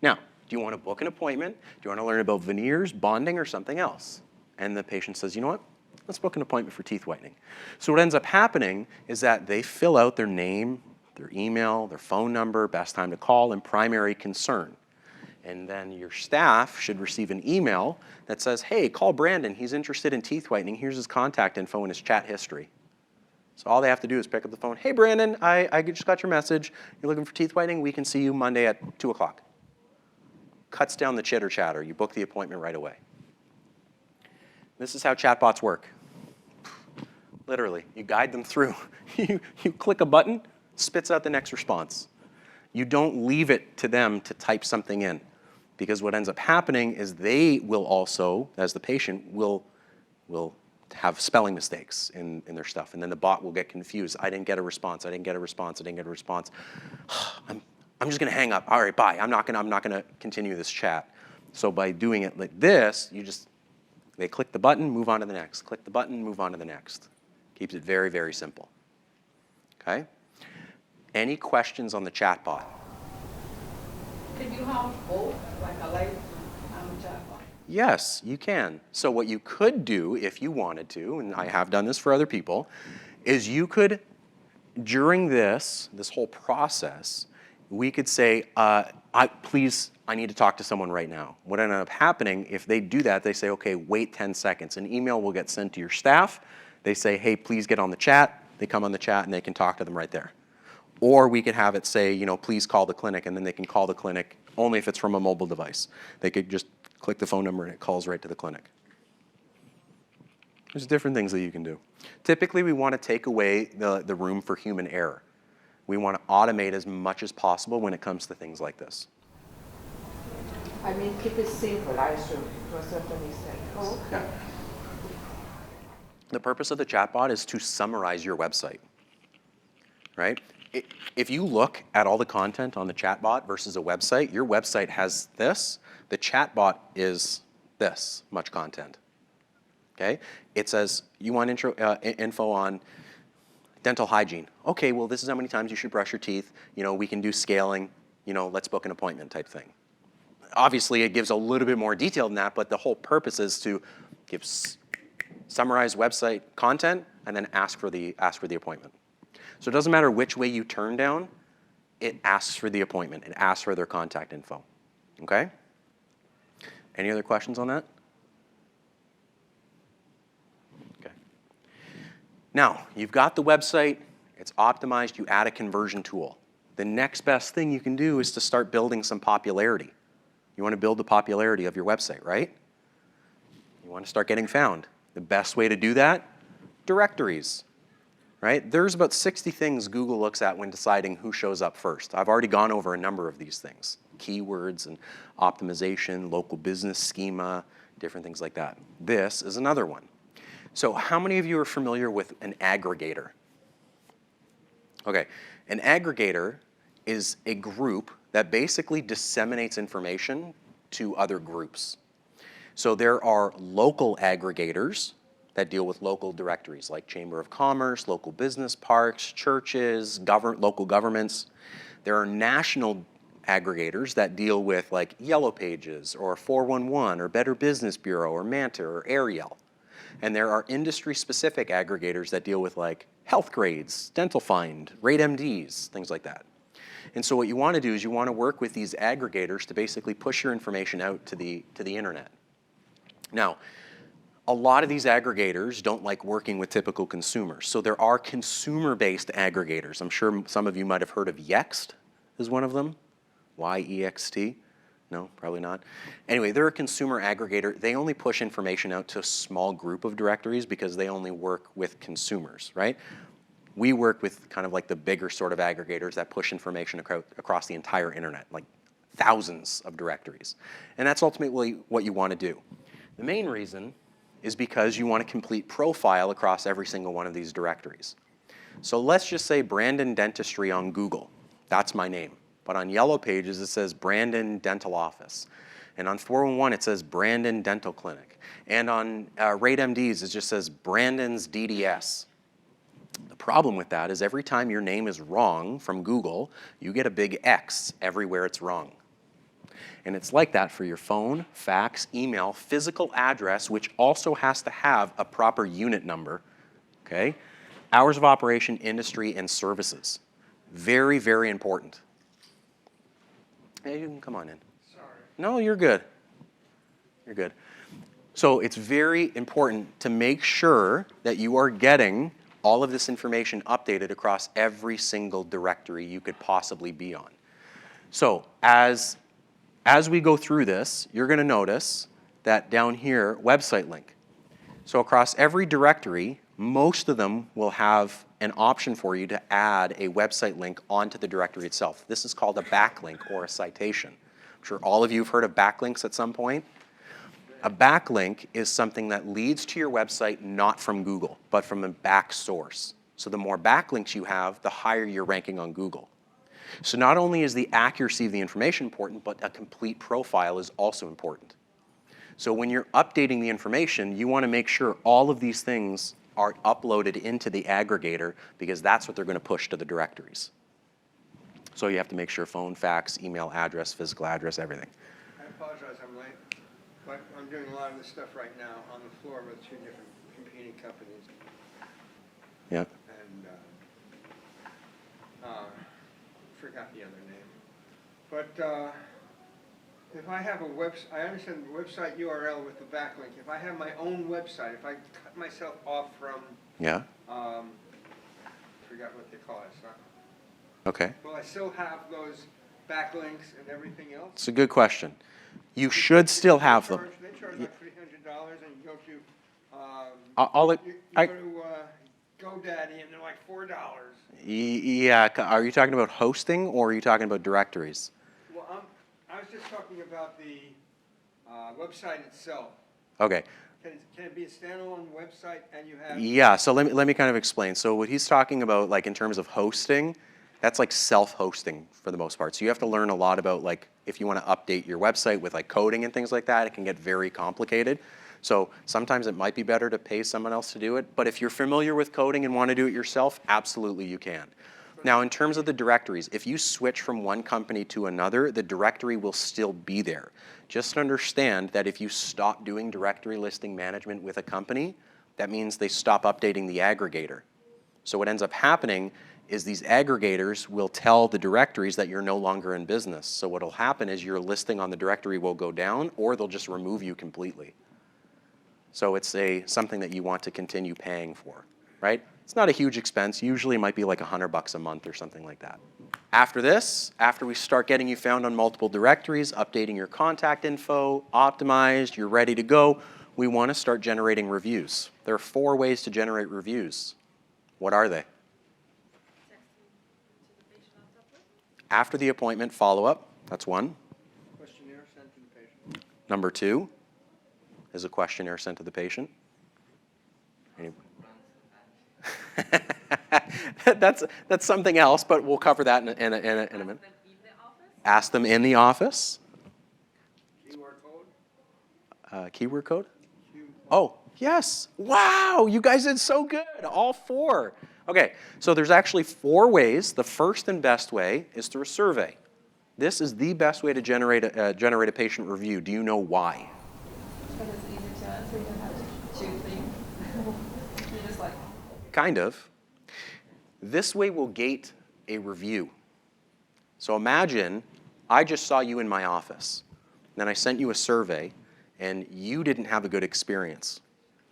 Now, do you want to book an appointment? Do you want to learn about veneers, bonding, or something else? And the patient says, you know what, let's book an appointment for teeth whitening. So what ends up happening is that they fill out their name, their email, their phone number, best time to call, and primary concern. And then your staff should receive an email that says, hey, call Brandon. He's interested in teeth whitening. Here's his contact info and his chat history. So all they have to do is pick up the phone. Hey, Brandon, I just got your message. You're looking for teeth whitening? We can see you Monday at 2 o'clock. Cuts down the chitter chatter. You book the appointment right away. This is how chatbots work. Literally, you guide them through. You click a button, spits out the next response. You don't leave it to them to type something in, because what ends up happening is they will also, as the patient, will have spelling mistakes in their stuff, and then the bot will get confused. I didn't get a response. I didn't get a response. I didn't get a response. I'm just going to hang up. All right, bye. I'm not going to continue this chat. So by doing it like this, they click the button, move on to the next. Click the button, move on to the next. Keeps it very, very simple. Okay? Any questions on the chatbot? Can you have both, like a live and a chatbot? Yes, you can. So what you could do if you wanted to, and I have done this for other people, is you could, during this whole process, we could say, please, I need to talk to someone right now. What ended up happening, if they do that, they say, okay, wait 10 seconds. An email will get sent to your staff. They say, hey, please get on the chat. They come on the chat and they can talk to them right there. Or we could have it say, please call the clinic, and then they can call the clinic only if it's from a mobile device. They could just click the phone number and it calls right to the clinic. There's different things that you can do. Typically, we want to take away the room for human error. We want to automate as much as possible when it comes to things like this. I mean, keep it simple, I assume, to a certain extent. Oh, okay. The purpose of the chatbot is to summarize your website, right? If you look at all the content on the chatbot versus a website, your website has this. The chatbot is this much content, okay? It says, you want info on dental hygiene. Okay, well, this is how many times you should brush your teeth. We can do scaling. Let's book an appointment type thing. Obviously, it gives a little bit more detail than that, but the whole purpose is to give summarized website content and then ask for the appointment. So it doesn't matter which way you turn down, it asks for the appointment. It asks for their contact info, okay? Any other questions on that? Okay. Now, you've got the website, it's optimized, you add a conversion tool. The next best thing you can do is to start building some popularity. You want to build the popularity of your website, right? You want to start getting found. The best way to do that? Directories. Right? There's about 60 things Google looks at when deciding who shows up first. I've already gone over a number of these things. Keywords and optimization, local business schema, different things like that. This is another one. So how many of you are familiar with an aggregator? Okay, an aggregator is a group that basically disseminates information to other groups. So there are local aggregators that deal with local directories like Chamber of Commerce, local business parks, churches, local governments. There are national aggregators that deal with like Yellow Pages or 411 or Better Business Bureau or Manta or Ariel. And there are industry-specific aggregators that deal with like health grades, dental find, rate MDs, things like that. And so what you want to do is you want to work with these aggregators to basically push your information out to the internet. Now, a lot of these aggregators don't like working with typical consumers. So there are consumer-based aggregators. I'm sure some of you might have heard of Yext is one of them. Y-E-X-T. No, probably not. Anyway, they're a consumer aggregator. They only push information out to a small group of directories because they only work with consumers, right? We work with kind of like the bigger sort of aggregators that push information across the entire internet, like thousands of directories. And that's ultimately what you want to do. The main reason is because you want a complete profile across every single one of these directories. So let's just say Brandon Dentistry on Google. That's my name. But on Yellow Pages, it says Brandon Dental Office. And on 411, it says Brandon Dental Clinic. And on RateMDs, it just says Brandon's DDS. The problem with that is every time your name is wrong from Google, you get a big X everywhere it's wrong. And it's like that for your phone, fax, email, physical address, which also has to have a proper unit number, okay? Hours of operation, industry, and services. Very, very important. Hey, you can come on in. Sorry. No, you're good. You're good. So it's very important to make sure that you are getting all of this information updated across every single directory you could possibly be on. So as we go through this, you're going to notice that down here, website link. So across every directory, most of them will have an option for you to add a website link onto the directory itself. This is called a backlink or a citation. I'm sure all of you have heard of backlinks at some point. A backlink is something that leads to your website not from Google, but from a back source. So the more backlinks you have, the higher you're ranking on Google. So not only is the accuracy of the information important, but a complete profile is also important. So when you're updating the information, you want to make sure all of these things are uploaded into the aggregator because that's what they're going to push to the directories. So you have to make sure phone, fax, email address, physical address, everything. I apologize, I'm late, but I'm doing a lot of this stuff right now on the floor with two different competing companies. Yeah. And forgot the other name. But if I have a website, I understand the website URL with the backlink. If I have my own website, if I cut myself off from, Yeah. forgot what they call it, so Okay. will I still have those backlinks and everything else? It's a good question. You should still have them. They charge like $300, and you go to, you I- go to GoDaddy, and they're like $4. Yeah. Are you talking about hosting or are you talking about directories? Well, I was just talking about the website itself. Okay. Can it be a standalone website and you have? Yeah, so let me kind of explain. So what he's talking about, like in terms of hosting, that's like self-hosting for the most part. So you have to learn a lot about, like, if you want to update your website with like coding and things like that, it can get very complicated. So sometimes it might be better to pay someone else to do it. But if you're familiar with coding and want to do it yourself, absolutely you can. Now, in terms of the directories, if you switch from one company to another, the directory will still be there. Just understand that if you stop doing directory listing management with a company, that means they stop updating the aggregator. So what ends up happening is these aggregators will tell the directories that you're no longer in business. So what will happen is your listing on the directory will go down, or they'll just remove you completely. So it's something that you want to continue paying for, right? It's not a huge expense. Usually it might be like $100 a month or something like that. After this, after we start getting you found on multiple directories, updating your contact info, optimized, you're ready to go, we want to start generating reviews. There are 4 ways to generate reviews. What are they? After the appointment, follow-up. That's one. Questionnaire sent to the patient. Number 2 is a questionnaire sent to the patient. Anyone? That's something else, but we'll cover that in a minute. Ask them in the office. QR code? Keyword code? Oh, yes. Wow, you guys did so good. All 4. Okay, so there's actually 4 ways. The first and best way is through a survey. This is the best way to generate a patient review. Do you know why? Because it's easy to answer. You don't have to choose things. You just like. Kind of. This way will gate a review. So imagine I just saw you in my office. Then I sent you a survey, and you didn't have a good experience.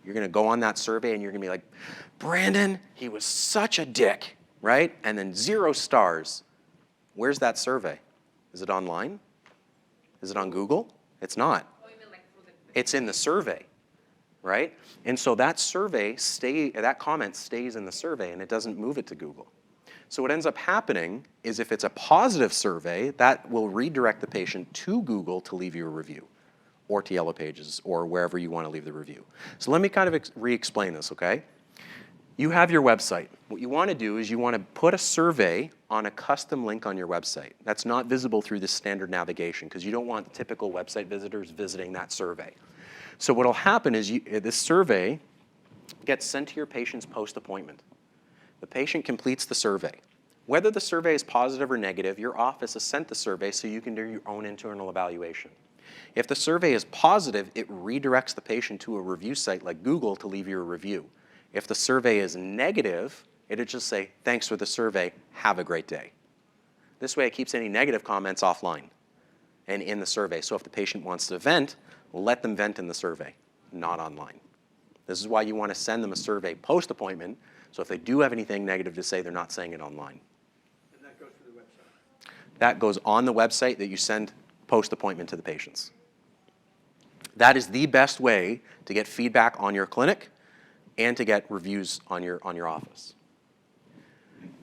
You're going to go on that survey, and you're going to be like, Brandon, he was such a dick, right? And then 0 stars. Where's that survey? Is it online? Is it on Google? It's not. It's in the survey, right? And so that survey, that comment stays in the survey, and it doesn't move it to Google. So what ends up happening is if it's a positive survey, that will redirect the patient to Google to leave you a review, or to Yellow Pages, or wherever you want to leave the review. So let me kind of re-explain this, okay? You have your website. What you want to do is you want to put a survey on a custom link on your website. That's not visible through the standard navigation, because you don't want the typical website visitors visiting that survey. So what will happen is this survey gets sent to your patient's post-appointment. The patient completes the survey. Whether the survey is positive or negative, your office has sent the survey so you can do your own internal evaluation. If the survey is positive, it redirects the patient to a review site like Google to leave you a review. If the survey is negative, it'll just say, thanks for the survey, have a great day. This way it keeps any negative comments offline and in the survey. So if the patient wants to vent, let them vent in the survey, not online. This is why you want to send them a survey post-appointment, so if they do have anything negative to say, they're not saying it online. And that goes to the website? That goes on the website that you send post-appointment to the patients. That is the best way to get feedback on your clinic and to get reviews on your office.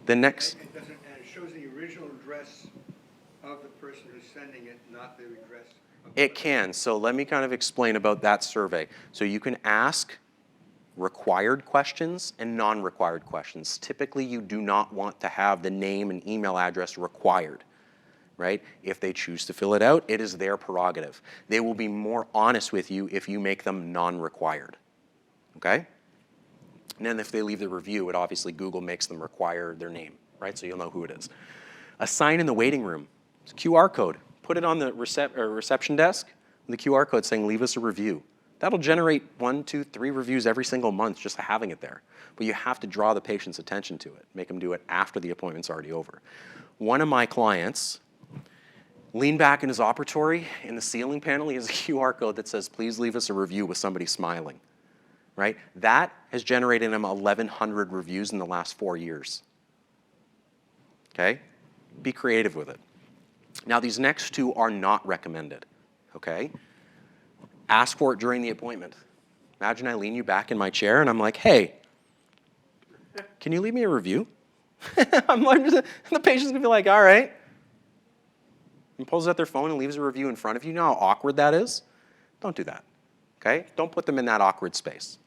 The next... And it shows the original address of the person who's sending it, not the address of the It can. So let me kind of explain about that survey. So you can ask required questions and non-required questions. Typically, you do not want to have the name and email address required, right? If they choose to fill it out, it is their prerogative. They will be more honest with you if you make them non-required, okay? And then if they leave the review, it obviously Google makes them require their name, right? So you'll know who it is. A sign in the waiting room. It's a QR code. Put it on the reception desk, the QR code saying, leave us a review. That'll generate 1, 2, 3 reviews every single month just having it there. But you have to draw the patient's attention to it, make them do it after the appointment's already over. One of my clients leaned back in his operatory. In the ceiling panel, he has a QR code that says, please leave us a review with somebody smiling, right? That has generated him 1,100 reviews in the last 4 years, okay? Be creative with it. Now, these next 2 are not recommended, okay? Ask for it during the appointment. Imagine I lean you back in my chair and I'm like, hey, can you leave me a review? The patient's gonna be like, all right. And pulls out their phone and leaves a review in front of you. You know how awkward that is? Don't do that, okay? Don't put them in that awkward space.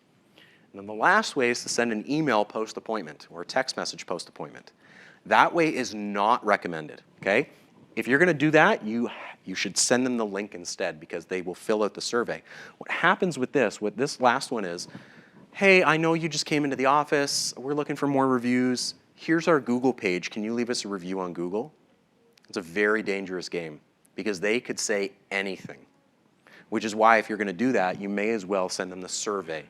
And then the last way is to send an email post-appointment or a text message post-appointment. That way is not recommended, okay? If you're gonna do that, you should send them the link instead because they will fill out the survey. What happens with this, what this last one is, hey, I know you just came into the office, we're looking for more reviews, here's our Google page, can you leave us a review on Google? It's a very dangerous game because they could say anything, which is why if you're gonna do that, you may as well send them the survey.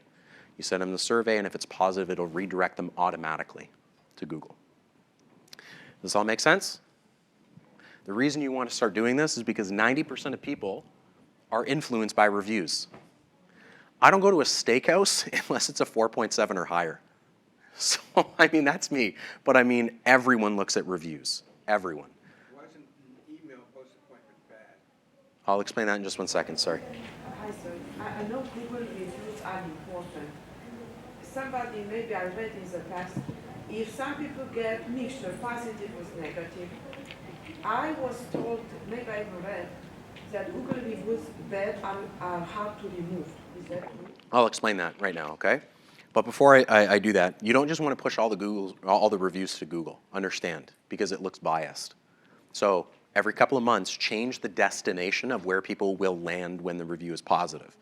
You send them the survey and if it's positive, it'll redirect them automatically to Google. Does this all make sense? The reason you want to start doing this is because 90% of people are influenced by reviews. I don't go to a steakhouse unless it's a 4.7 or higher. So, I mean, that's me. But I mean, everyone looks at reviews. Everyone. Why isn't an email post-appointment bad? I'll explain that in just 1 second, sorry. Hi, sir. I know Google reviews are important. Somebody, maybe I read in the past, if some people get mixture, positive with negative, I was told, maybe I even read, that Google reviews bad are hard to remove. Is that true? I'll explain that right now, okay? But before I do that, you don't just want to push all the reviews to Google, understand, because it looks biased. So every couple of months, change the destination of where people will land when the review is positive.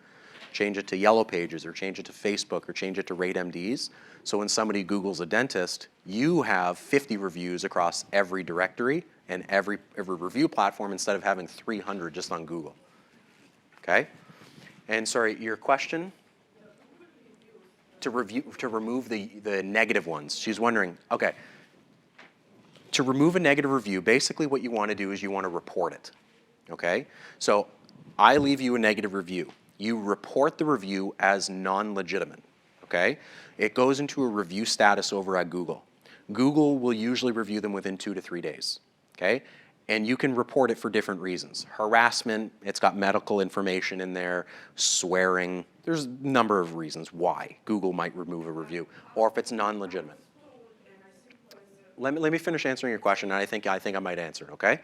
Change it to Yellow Pages, or change it to Facebook, or change it to RateMDs. So when somebody Googles a dentist, you have 50 reviews across every directory and every review platform instead of having 300 just on Google. Okay? And sorry, your question? To remove the negative ones. She's wondering, okay, to remove a negative review, basically what you want to do is you want to report it, okay? So I leave you a negative review. You report the review as non-legitimate, okay? It goes into a review status over at Google. Google will usually review them within 2 to 3 days, okay? And you can report it for different reasons. Harassment, it's got medical information in there, swearing. There's a number of reasons why Google might remove a review, or if it's non-legitimate. Let me finish answering your question, and I think I might answer it, okay?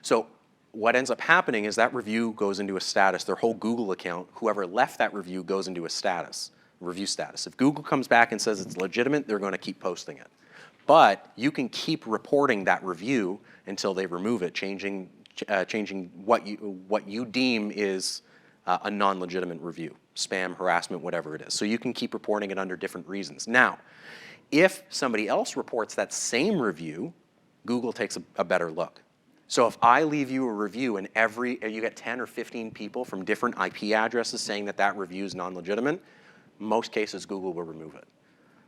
So what ends up happening is that review goes into a status. Their whole Google account, whoever left that review goes into a status, review status. If Google comes back and says it's legitimate, they're going to keep posting it. But you can keep reporting that review until they remove it, changing what you deem is a non-legitimate review, spam, harassment, whatever it is. So you can keep reporting it under different reasons. Now, if somebody else reports that same review, Google takes a better look. So if I leave you a review and you get 10 or 15 people from different IP addresses saying that review is non-legitimate, most cases Google will remove it.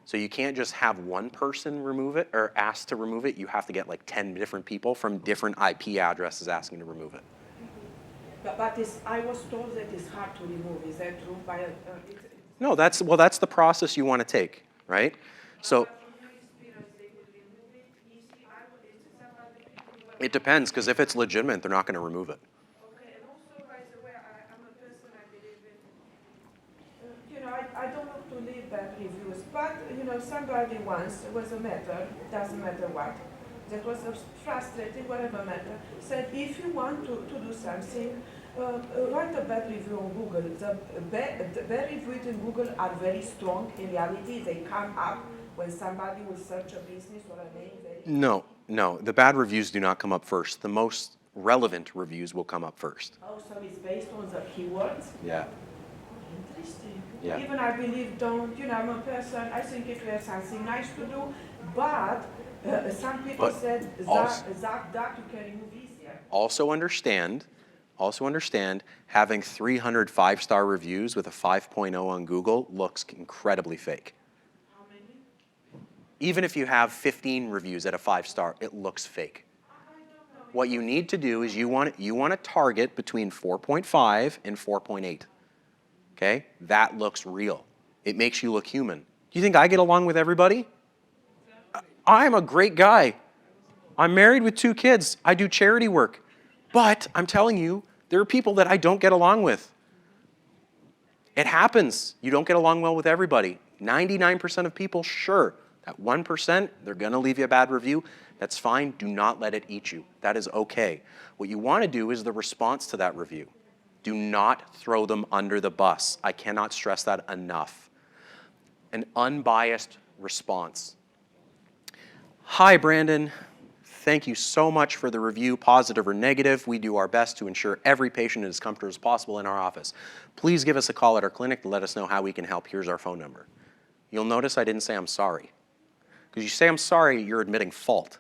So you can't just have one person remove it or ask to remove it. You have to get like 10 different people from different IP addresses asking to remove it. But I was told that it's hard to remove. Is that true? No, that's the process you want to take, right? So it depends, because if it's legitimate, they're not going to remove it. Okay, and also, by the way, I'm a person, I believe in, I don't want to leave bad reviews, but, somebody once, it was a matter, doesn't matter what, that was frustrating, whatever matter, said if you want to do something, write a bad review on Google. The bad reviews in Google are very strong. In reality, they come up when somebody will search a business or a name. No, the bad reviews do not come up first. The most relevant reviews will come up first. Oh, so it's based on the keywords? Yeah. Interesting. Yeah. Even I believe I'm a person, I think if you have something nice to do, but some people But said that you can remove easier. Also understand, having 300 5-star reviews with a 5.0 on Google looks incredibly fake. How many? Even if you have 15 reviews at a 5-star, it looks fake. What you need to do is you want to target between 4.5 and 4.8. Okay? That looks real. It makes you look human. Do you think I get along with everybody? I'm a great guy. I'm married with 2 kids. I do charity work. But I'm telling you, there are people that I don't get along with. It happens. You don't get along well with everybody. 99% of people, sure. That 1%, they're going to leave you a bad review. That's fine. Do not let it eat you. That is okay. What you want to do is the response to that review. Do not throw them under the bus. I cannot stress that enough. An unbiased response. Hi, Brandon. Thank you so much for the review, positive or negative. We do our best to ensure every patient is as comfortable as possible in our office. Please give us a call at our clinic to let us know how we can help. Here's our phone number. You'll notice I didn't say I'm sorry. Because you say I'm sorry, you're admitting fault.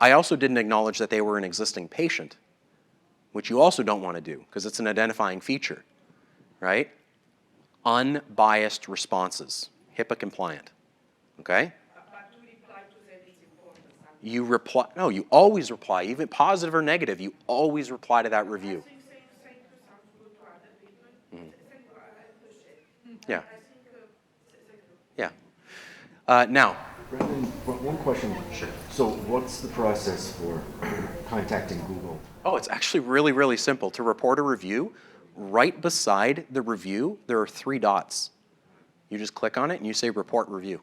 I also didn't acknowledge that they were an existing patient, which you also don't want to do because it's an identifying feature, right? Unbiased responses, HIPAA compliant, okay? But to reply to them is important. You reply, no, you always reply, even positive or negative, you always reply to that review. I think saying thank you sounds good to other people. Thank you, I appreciate it. Yeah. I think, thank you. Yeah. Now, Brandon, one question. Sure. So what's the process for contacting Google? oh, it's actually really, really simple. To report a review, right beside the review, there are 3 dots. You just click on it and you say report review.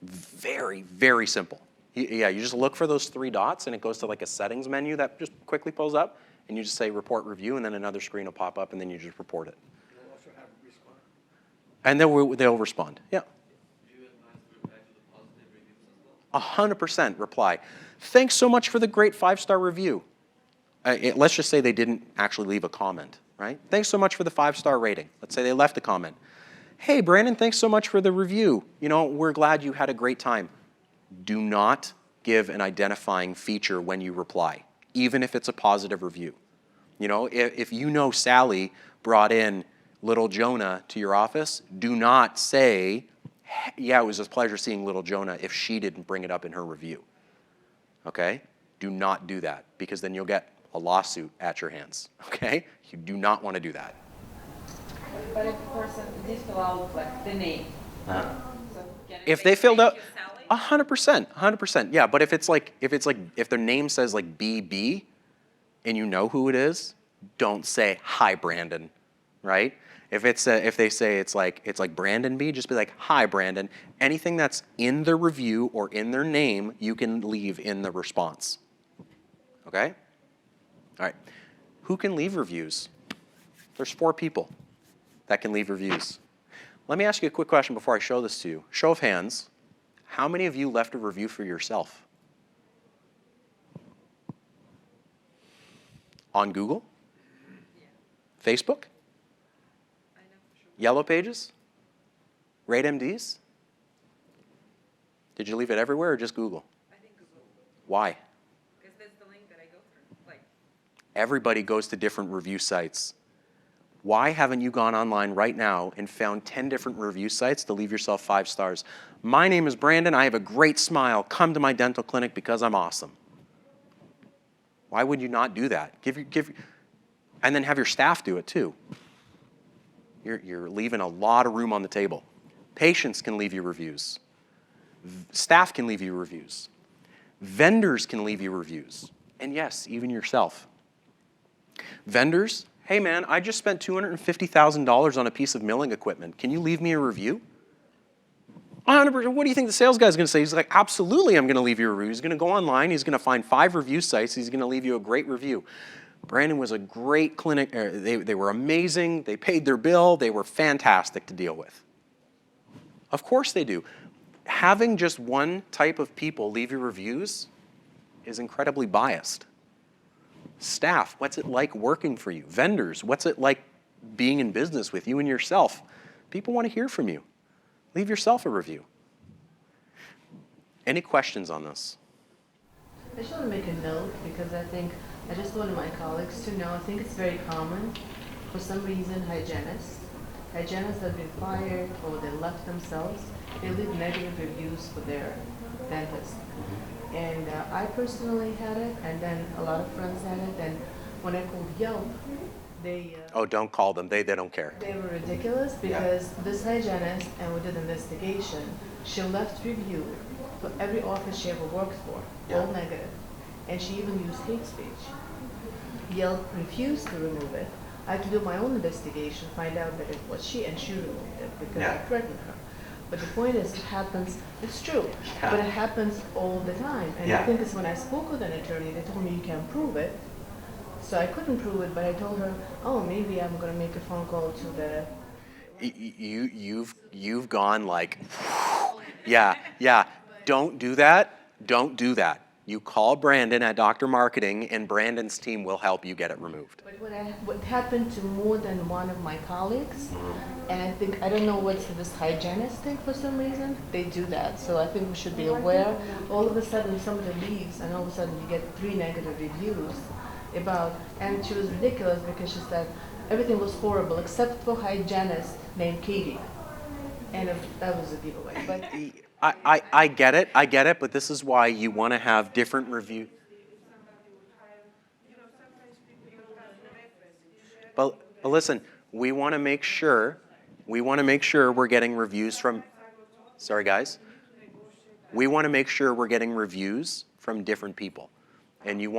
Very, very simple. Yeah, you just look for those 3 dots and it goes to like a settings menu that just quickly pulls up and you just say report review and then another screen will pop up and then you just report it. You'll also have it respond. And they'll respond, yeah. 100% reply. Thanks so much for the great 5-star review. Let's just say they didn't actually leave a comment, right? Thanks so much for the 5-star rating. Let's say they left a comment. Hey, Brandon, thanks so much for the review. We're glad you had a great time. Do not give an identifying feature when you reply, even if it's a positive review. If Sally brought in little Jonah to your office, do not say, yeah, it was a pleasure seeing little Jonah if she didn't bring it up in her review. okay? Do not do that, because then you'll get a lawsuit at your hands, okay? You do not want to do that. But if the person did fill out like the name, so can it If say they filled out, thank you, Sally? 100%, yeah. But if their name says like BB, and you know who it is, don't say hi Brandon, right? If they say it's like Brandon B, just be like hi Brandon. Anything that's in the review or in their name, you can leave in the response. Okay? All right. Who can leave reviews? There's 4 people that can leave reviews. Let me ask you a quick question before I show this to you. Show of hands. How many of you left a review for yourself? On Google? Facebook? Yellow Pages? Rate MDs? Did you leave it everywhere or just Google? I think Google, Why? because that's the link that I go through. Like, Everybody goes to different review sites. Why haven't you gone online right now and found 10 different review sites to leave yourself 5 stars? My name is Brandon. I have a great smile. Come to my dental clinic because I'm awesome. Why would you not do that? And then have your staff do it too. You're leaving a lot of room on the table. Patients can leave you reviews. Staff can leave you reviews. Vendors can leave you reviews. And yes, even yourself. Vendors, hey man, I just spent $250,000 on a piece of milling equipment. Can you leave me a review? 100%. What do you think the sales guy's going to say? He's like, absolutely, I'm going to leave you a review. He's going to go online. He's going to find 5 review sites. He's going to leave you a great review. Brandon was a great clinic. They were amazing. They paid their bill. They were fantastic to deal with. Of course they do. Having just one type of people leave you reviews is incredibly biased. Staff, what's it like working for you? Vendors, what's it like being in business with you and yourself? People want to hear from you. Leave yourself a review. Any questions on this? I just want to make a note because I just wanted my colleagues to know, I think it's very common for some reason hygienists have been fired or they left themselves, they leave negative reviews for their dentist. And I personally had it, and then a lot of friends had it, and when I called Yelp, they Oh, don't call them. They don't care. they were ridiculous because this hygienist, and we did an investigation, she left review for every office she ever worked for, all negative. And she even used hate speech. Yelp refused to remove it. I had to do my own investigation, find out that it was she, and she removed it because I threatened her. But the point is, it happens, it's true, but it happens all the time. And I think it's when I spoke with an attorney, they told me you can't prove it. So I couldn't prove it, but I told her, oh, maybe I'm going to make a phone call to the... You've gone like, yeah. Don't do that. Don't do that. You call Brandon at Dr. Marketing, and Brandon's team will help you get it removed. But what happened to more than one of my colleagues, and I don't know what's this hygienist thing for some reason, they do that. So I think we should be aware. All of a sudden somebody leaves, and all of a sudden you get 3 negative reviews about, and she was ridiculous because she said everything was horrible except for hygienist named Katie. And that was a giveaway. But I get it, but this is why you want to have different review. But listen, we want to make sure we're getting reviews from, sorry guys, we want to make sure we're getting reviews from different people. And you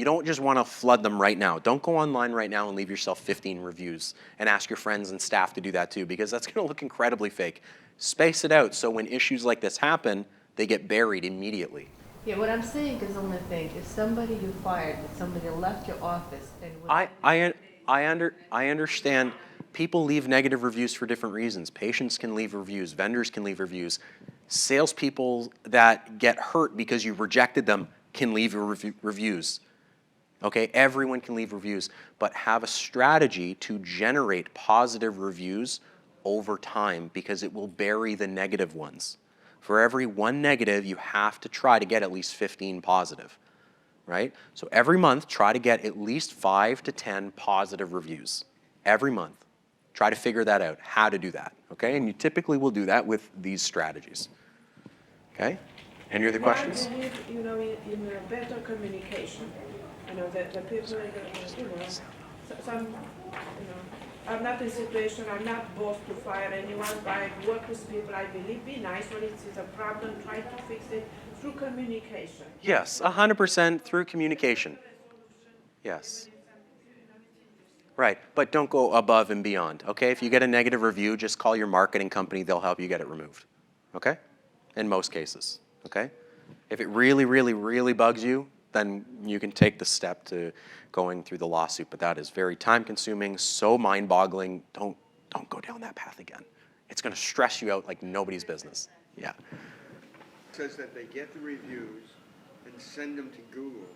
don't just want to flood them right now. Don't go online right now and leave yourself 15 reviews and ask your friends and staff to do that too, because that's going to look incredibly fake. Space it out so when issues like this happen, they get buried immediately. yeah, what I'm saying is only thing, if somebody you fired, if somebody left your office and I understand people leave negative reviews for different reasons. Patients can leave reviews, vendors can leave reviews. Salespeople that get hurt because you rejected them can leave reviews. Okay, everyone can leave reviews, but have a strategy to generate positive reviews over time because it will bury the negative ones. For every 1 negative, you have to try to get at least 15 positive, right? So every month, try to get at least 5 to 10 positive reviews. Every month. Try to figure that out, how to do that, okay? And you typically will do that with these strategies, okay? Any other questions? I believe, in a better communication. The people, some, I'm not in a situation, I'm not boss to fire anyone, but I work with people, I believe, be nice when it is a problem, try to fix it through communication. Yes, 100% through communication. Yes. Right, but don't go above and beyond, okay? If you get a negative review, just call your marketing company, they'll help you get it removed, okay? In most cases, okay? If it really, really, really bugs you, then you can take the step to going through the lawsuit, but that is very time-consuming, so mind-boggling. Don't go down that path again. It's gonna stress you out like nobody's business, yeah. It says that they get the reviews and send them to Google.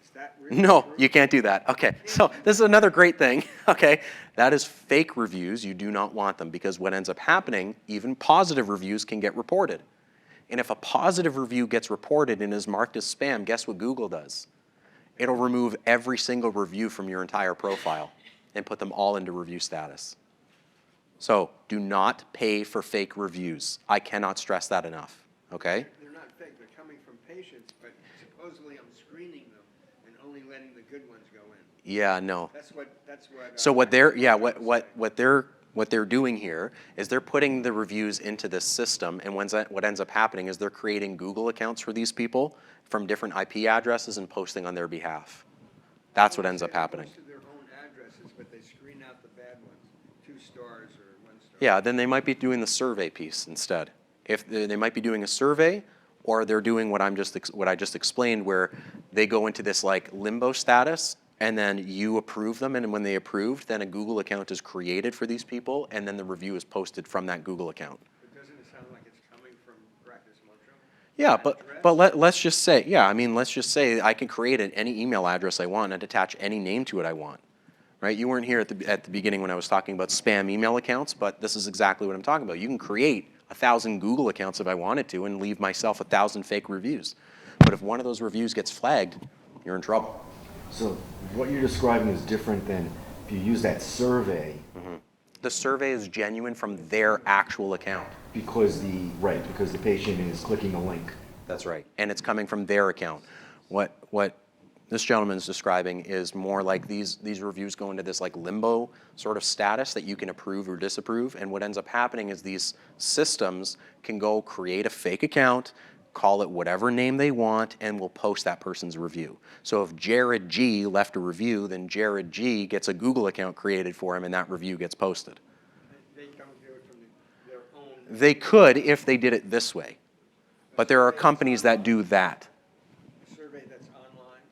Is that really No, true? you can't do that. Okay, so this is another great thing, okay? That is fake reviews. You do not want them because what ends up happening, even positive reviews can get reported. And if a positive review gets reported and is marked as spam, guess what Google does? It'll remove every single review from your entire profile and put them all into review status. So do not pay for fake reviews. I cannot stress that enough, okay? They're not fake, they're coming from patients, but supposedly I'm screening them and only letting the good ones go in. Yeah, no. That's what. So what they're doing here is they're putting the reviews into this system, and what ends up happening is they're creating Google accounts for these people from different IP addresses and posting on their behalf. That's what ends up happening. They post their own addresses, but they screen out the bad ones, 2 stars or 1 star. Yeah, then they might be doing the survey piece instead. If they might be doing a survey, or they're doing what I just explained, where they go into this like limbo status, and then you approve them, and when they approved, then a Google account is created for these people, and then the review is posted from that Google account. But doesn't it sound like it's coming from Practice Mojo? Yeah, Address? but let's just say, yeah, I mean, let's just say I can create any email address I want and attach any name to it I want, right? You weren't here at the beginning when I was talking about spam email accounts, but this is exactly what I'm talking about. You can create 1,000 Google accounts if I wanted to and leave myself 1,000 fake reviews. But if one of those reviews gets flagged, you're in trouble. So what you're describing is different than if you use that survey. The survey is genuine from their actual account. Because the patient is clicking a link. That's right. And it's coming from their account. What this gentleman is describing is more like these reviews go into this like limbo sort of status that you can approve or disapprove. And what ends up happening is these systems can go create a fake account, call it whatever name they want, and will post that person's review. So if Jared G left a review, then Jared G gets a Google account created for him and that review gets posted. They don't do it from their own. They could if they did it this way. But there are companies that do that. A survey that's online,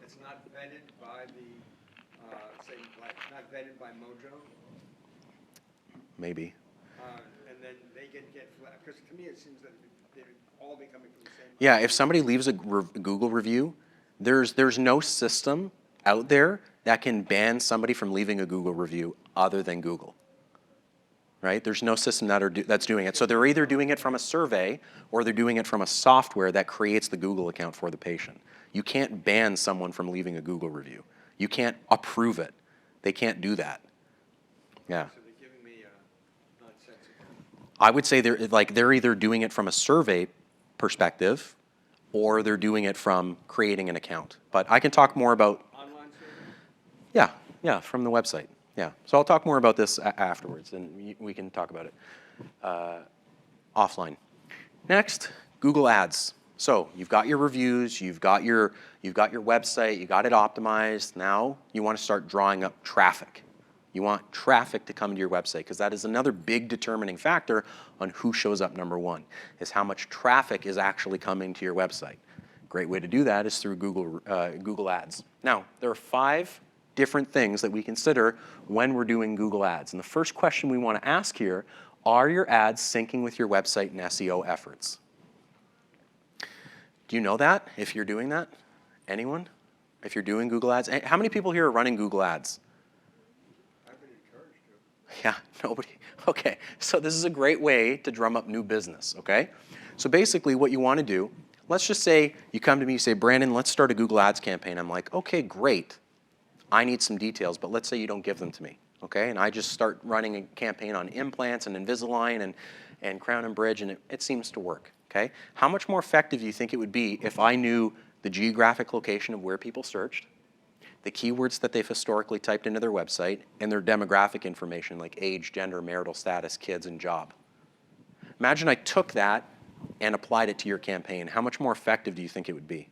it's not vetted by not vetted by Mojo, Maybe. and then they get flagged. Because to me, it seems that they're all be coming from the same. Yeah, if somebody leaves a Google review, there's no system out there that can ban somebody from leaving a Google review other than Google. Right? There's no system that's doing it. So they're either doing it from a survey or they're doing it from a software that creates the Google account for the patient. You can't ban someone from leaving a Google review. You can't approve it. They can't do that. Yeah. So they're giving me nonsensical. I would say they're either doing it from a survey perspective or they're doing it from creating an account. But I can talk more about, Online survey? yeah, from the website. Yeah, so I'll talk more about this afterwards, and we can talk about it offline. Next, Google Ads. So you've got your reviews, you've got your website, you got it optimized. Now you want to start drawing up traffic. You want traffic to come to your website because that is another big determining factor on who shows up number one, is how much traffic is actually coming to your website. Great way to do that is through Google Ads. Now, there are 5 different things that we consider when we're doing Google Ads. And the first question we want to ask here, are your ads syncing with your website and SEO efforts? Do you know that, if you're doing that? Anyone? If you're doing Google Ads? How many people here are running Google Ads? I've been encouraged to. Yeah, nobody. Okay, so this is a great way to drum up new business, okay? So basically what you want to do, let's just say you come to me, you say, Brandon, let's start a Google Ads campaign. I'm like, okay, great. I need some details, but let's say you don't give them to me, okay? And I just start running a campaign on implants and Invisalign and Crown and Bridge, and it seems to work, Okay? How much more effective do you think it would be if I knew the geographic location of where people searched, the keywords that they've historically typed into their website, and their demographic information like age, gender, marital status, kids, and job? Imagine I took that and applied it to your campaign. How much more effective do you think it would be?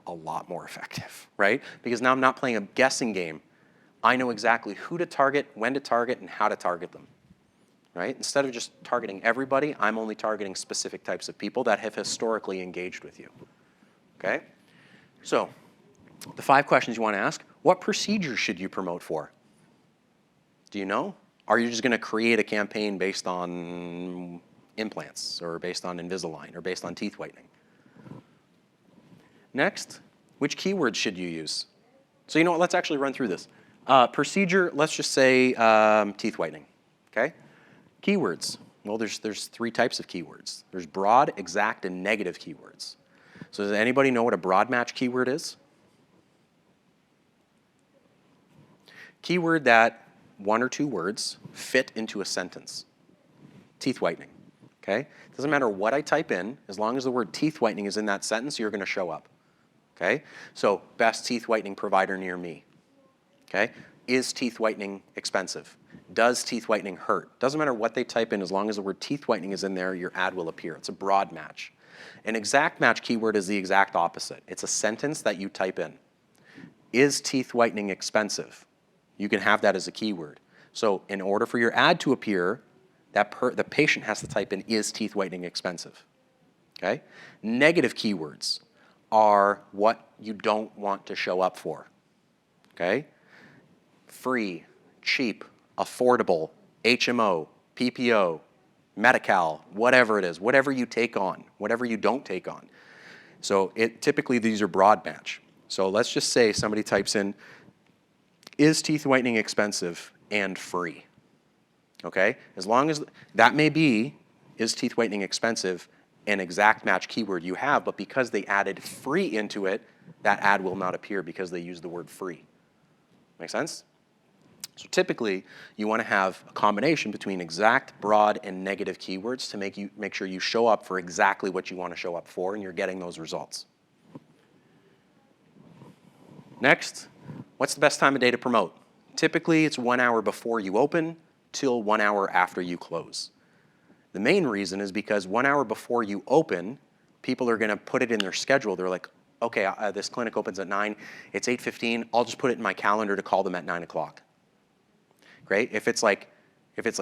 A lot more effective, right? Because now I'm not playing a guessing game. I know exactly who to target, when to target, and how to target them, right? Instead of just targeting everybody, I'm only targeting specific types of people that have historically engaged with you, okay? So, the 5 questions you want to ask: what procedures should you promote for? Do you know? Are you just going to create a campaign based on implants, or based on Invisalign, or based on teeth whitening? Next, which keywords should you use? So you know what, let's actually run through this. Procedure, let's just say teeth whitening, okay? Keywords, well there's 3 types of keywords. There's broad, exact, and negative keywords. So does anybody know what a broad match keyword is? Keyword that 1 or 2 words fit into a sentence. Teeth whitening, okay? Doesn't matter what I type in, as long as the word teeth whitening is in that sentence, you're gonna show up, okay? So, best teeth whitening provider near me, okay? Is teeth whitening expensive? Does teeth whitening hurt? Doesn't matter what they type in, as long as the word teeth whitening is in there, your ad will appear. It's a broad match. An exact match keyword is the exact opposite. It's a sentence that you type in. Is teeth whitening expensive? You can have that as a keyword. So in order for your ad to appear, the patient has to type in, is teeth whitening expensive? Okay? Negative keywords are what you don't want to show up for. Okay? Free, cheap, affordable, HMO, PPO, Medi-Cal, whatever it is, whatever you take on, whatever you don't take on. So typically these are broad match. So let's just say somebody types in, is teeth whitening expensive and free? Okay? As long as that may be, is teeth whitening expensive, an exact match keyword you have, but because they added free into it, that ad will not appear because they use the word free. Make sense? So typically, you want to have a combination between exact, broad, and negative keywords to make sure you show up for exactly what you want to show up for and you're getting those results. Next, what's the best time of day to promote? Typically, it's 1 hour before you open till 1 hour after you close. The main reason is because 1 hour before you open, people are going to put it in their schedule. They're like, okay, this clinic opens at 9, it's 8:15, I'll just put it in my calendar to call them at 9 o'clock. Great. If it's like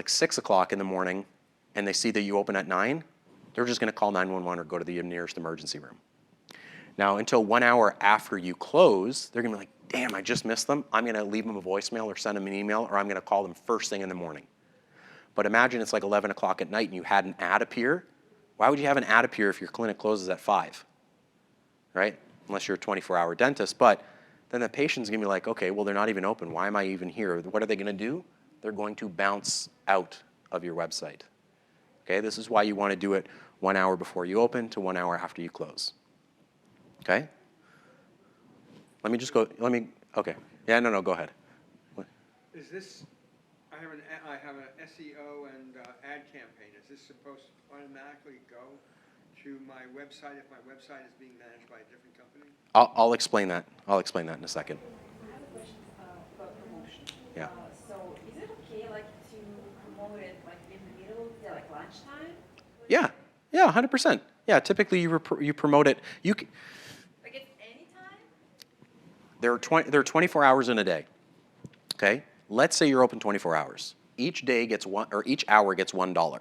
6 o'clock in the morning and they see that you open at 9, they're just going to call 911 or go to the nearest emergency room. Now, until 1 hour after you close, they're going to be like, damn, I just missed them. I'm going to leave them a voicemail or send them an email, or I'm going to call them first thing in the morning. But imagine it's like 11 o'clock at night and you had an ad appear. Why would you have an ad appear if your clinic closes at 5? Right? Unless you're a 24-hour dentist. But then the patient's going to be like, okay, well, they're not even open. Why am I even here? What are they going to do? They're going to bounce out of your website. Okay, this is why you want to do it 1 hour before you open to 1 hour after you close. Okay? Okay. Yeah, no, go ahead. Is this, I have an SEO and ad campaign. Is this supposed to automatically go to my website if my website is being managed by a different company? I'll explain that. I'll explain that in a second. I have a question about promotion. Yeah. So is it okay, like, to promote it like in the middle, yeah, like lunchtime? Yeah, 100%. Yeah, typically you promote it. Like it's any time? There are 24 hours in a day. Okay? Let's say you're open 24 hours. Each day gets each hour gets $1.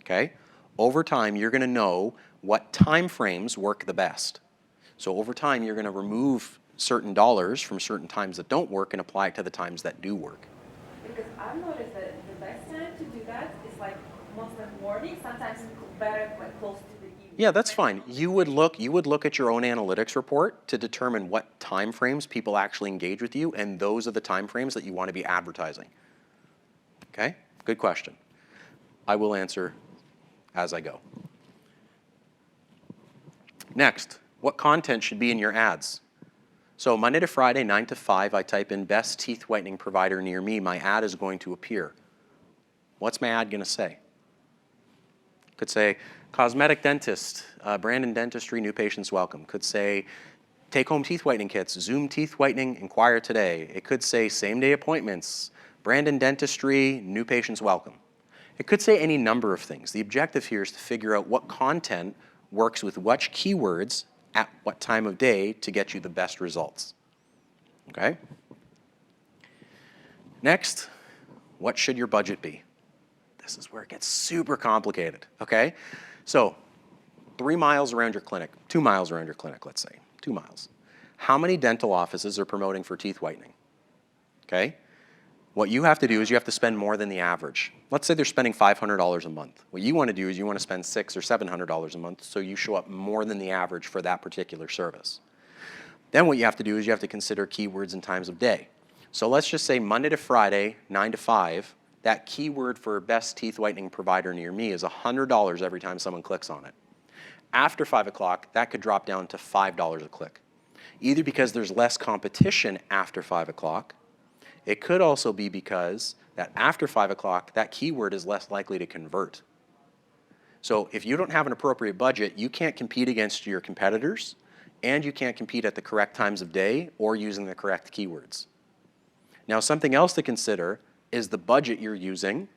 Okay? Over time, you're going to know what time frames work the best. So over time, you're going to remove certain dollars from certain times that don't work and apply it to the times that do work. Because I've noticed that the best time to do that is like most of the morning, sometimes better like close to the evening. Yeah, that's fine. You would look at your own analytics report to determine what time frames people actually engage with you, and those are the time frames that you want to be advertising. Okay? Good question. I will answer as I go. Next, what content should be in your ads? So Monday to Friday, 9 to 5, I type in best teeth whitening provider near me. My ad is going to appear. What's my ad going to say? Could say Cosmetic dentist, Brandon Dentistry, new patients welcome. Could say take-home teeth whitening kits, Zoom teeth whitening, inquire today. It could say same-day appointments, Brandon Dentistry, new patients welcome. It could say any number of things. The objective here is to figure out what content works with which keywords at what time of day to get you the best results. Okay? Next, what should your budget be? This is where it gets super complicated, okay? So, 3 miles around your clinic, 2 miles around your clinic, let's say, 2 miles. How many dental offices are promoting for teeth whitening? Okay? What you have to do is you have to spend more than the average. Let's say they're spending $500 a month. What you want to do is you want to spend $600 or $700 a month, so you show up more than the average for that particular service. Then what you have to do is you have to consider keywords and times of day. So let's just say Monday to Friday, 9 to 5, that keyword for best teeth whitening provider near me is $100 every time someone clicks on it. After 5 o'clock, that could drop down to $5 a click. Either because there's less competition after 5 o'clock, it could also be because that after 5 o'clock, that keyword is less likely to convert. So if you don't have an appropriate budget, you can't compete against your competitors, and you can't compete at the correct times of day or using the correct keywords. Now, something else to consider is the budget you're using.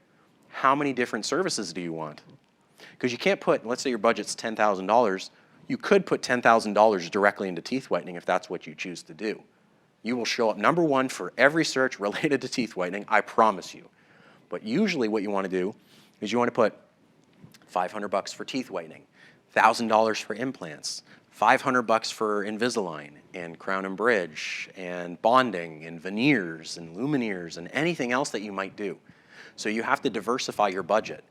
How many different services do you want? Because you can't put, let's say your budget's $10,000, you could put $10,000 directly into teeth whitening if that's what you choose to do. You will show up number one for every search related to teeth whitening, I promise you. But usually what you want to do is you want to put $500 for teeth whitening, $1,000 for implants, $500 for Invisalign and crown and bridge and bonding and veneers and lumineers and anything else that you might do. So you have to diversify your budget.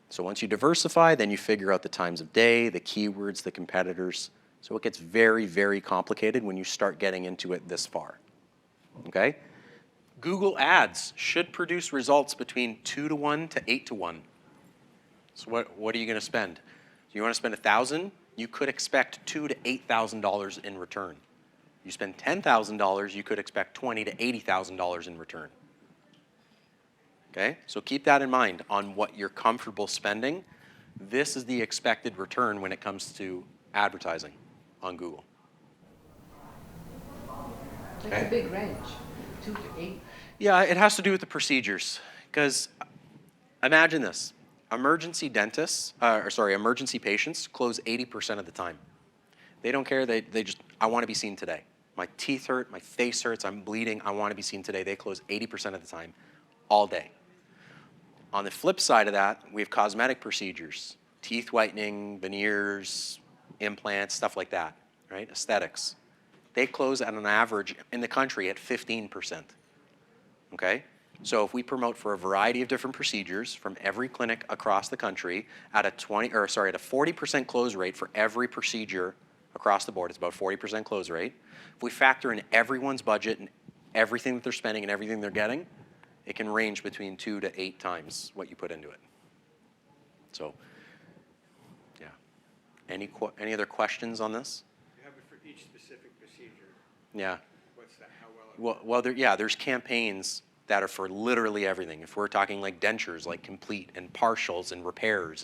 So once you diversify, then you figure out the times of day, the keywords, the competitors. So it gets very, very complicated when you start getting into it this far. Okay? Google Ads should produce results between 2 to 1 to 8 to 1. So what are you going to spend? Do you want to spend $1,000? You could expect $2,000 to $8,000 in return. You spend $10,000, you could expect $20,000 to $80,000 in return. Okay? So keep that in mind on what you're comfortable spending. This is the expected return when it comes to advertising on Google. That's a big range, 2 to 8. Yeah, it has to do with the procedures. Because imagine this. Emergency patients close 80% of the time. They don't care, they just, I want to be seen today. My teeth hurt, my face hurts, I'm bleeding, I want to be seen today. They close 80% of the time, all day. On the flip side of that, we have cosmetic procedures, teeth whitening, veneers, implants, stuff like that, right? Aesthetics. They close at an average in the country at 15%, okay? So if we promote for a variety of different procedures from every clinic across the country at a 40% close rate for every procedure across the board, it's about 40% close rate. If we factor in everyone's budget and everything that they're spending and everything they're getting, it can range between 2 to 8 times what you put into it. So, yeah. Any other questions on this? You have it for each specific procedure. Yeah. What's that? How well? Well, there's campaigns that are for literally everything. If we're talking like dentures, like complete and partials and repairs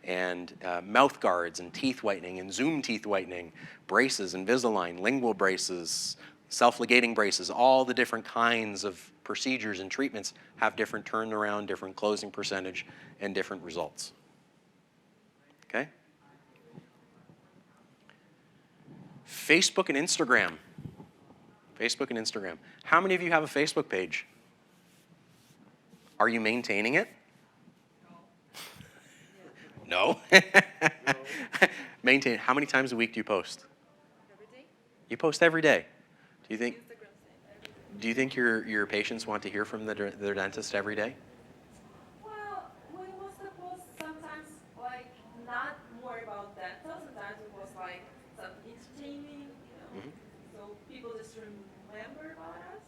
and mouth guards and teeth whitening and Zoom teeth whitening, braces, Invisalign, lingual braces, self-ligating braces, all the different kinds of procedures and treatments have different turnaround, different closing percentage, and different results. Okay? Facebook and Instagram. Facebook and Instagram. How many of you have a Facebook page? Are you maintaining it? No. No? Maintain. How many times a week do you post? Every day? You post every day. Do you think? Instagram same. Do you think your patients want to hear from their dentist every day? Well, we was the post sometimes like not more about dental. Sometimes it was like some entertaining, you know. Mhm. So people just remember about us.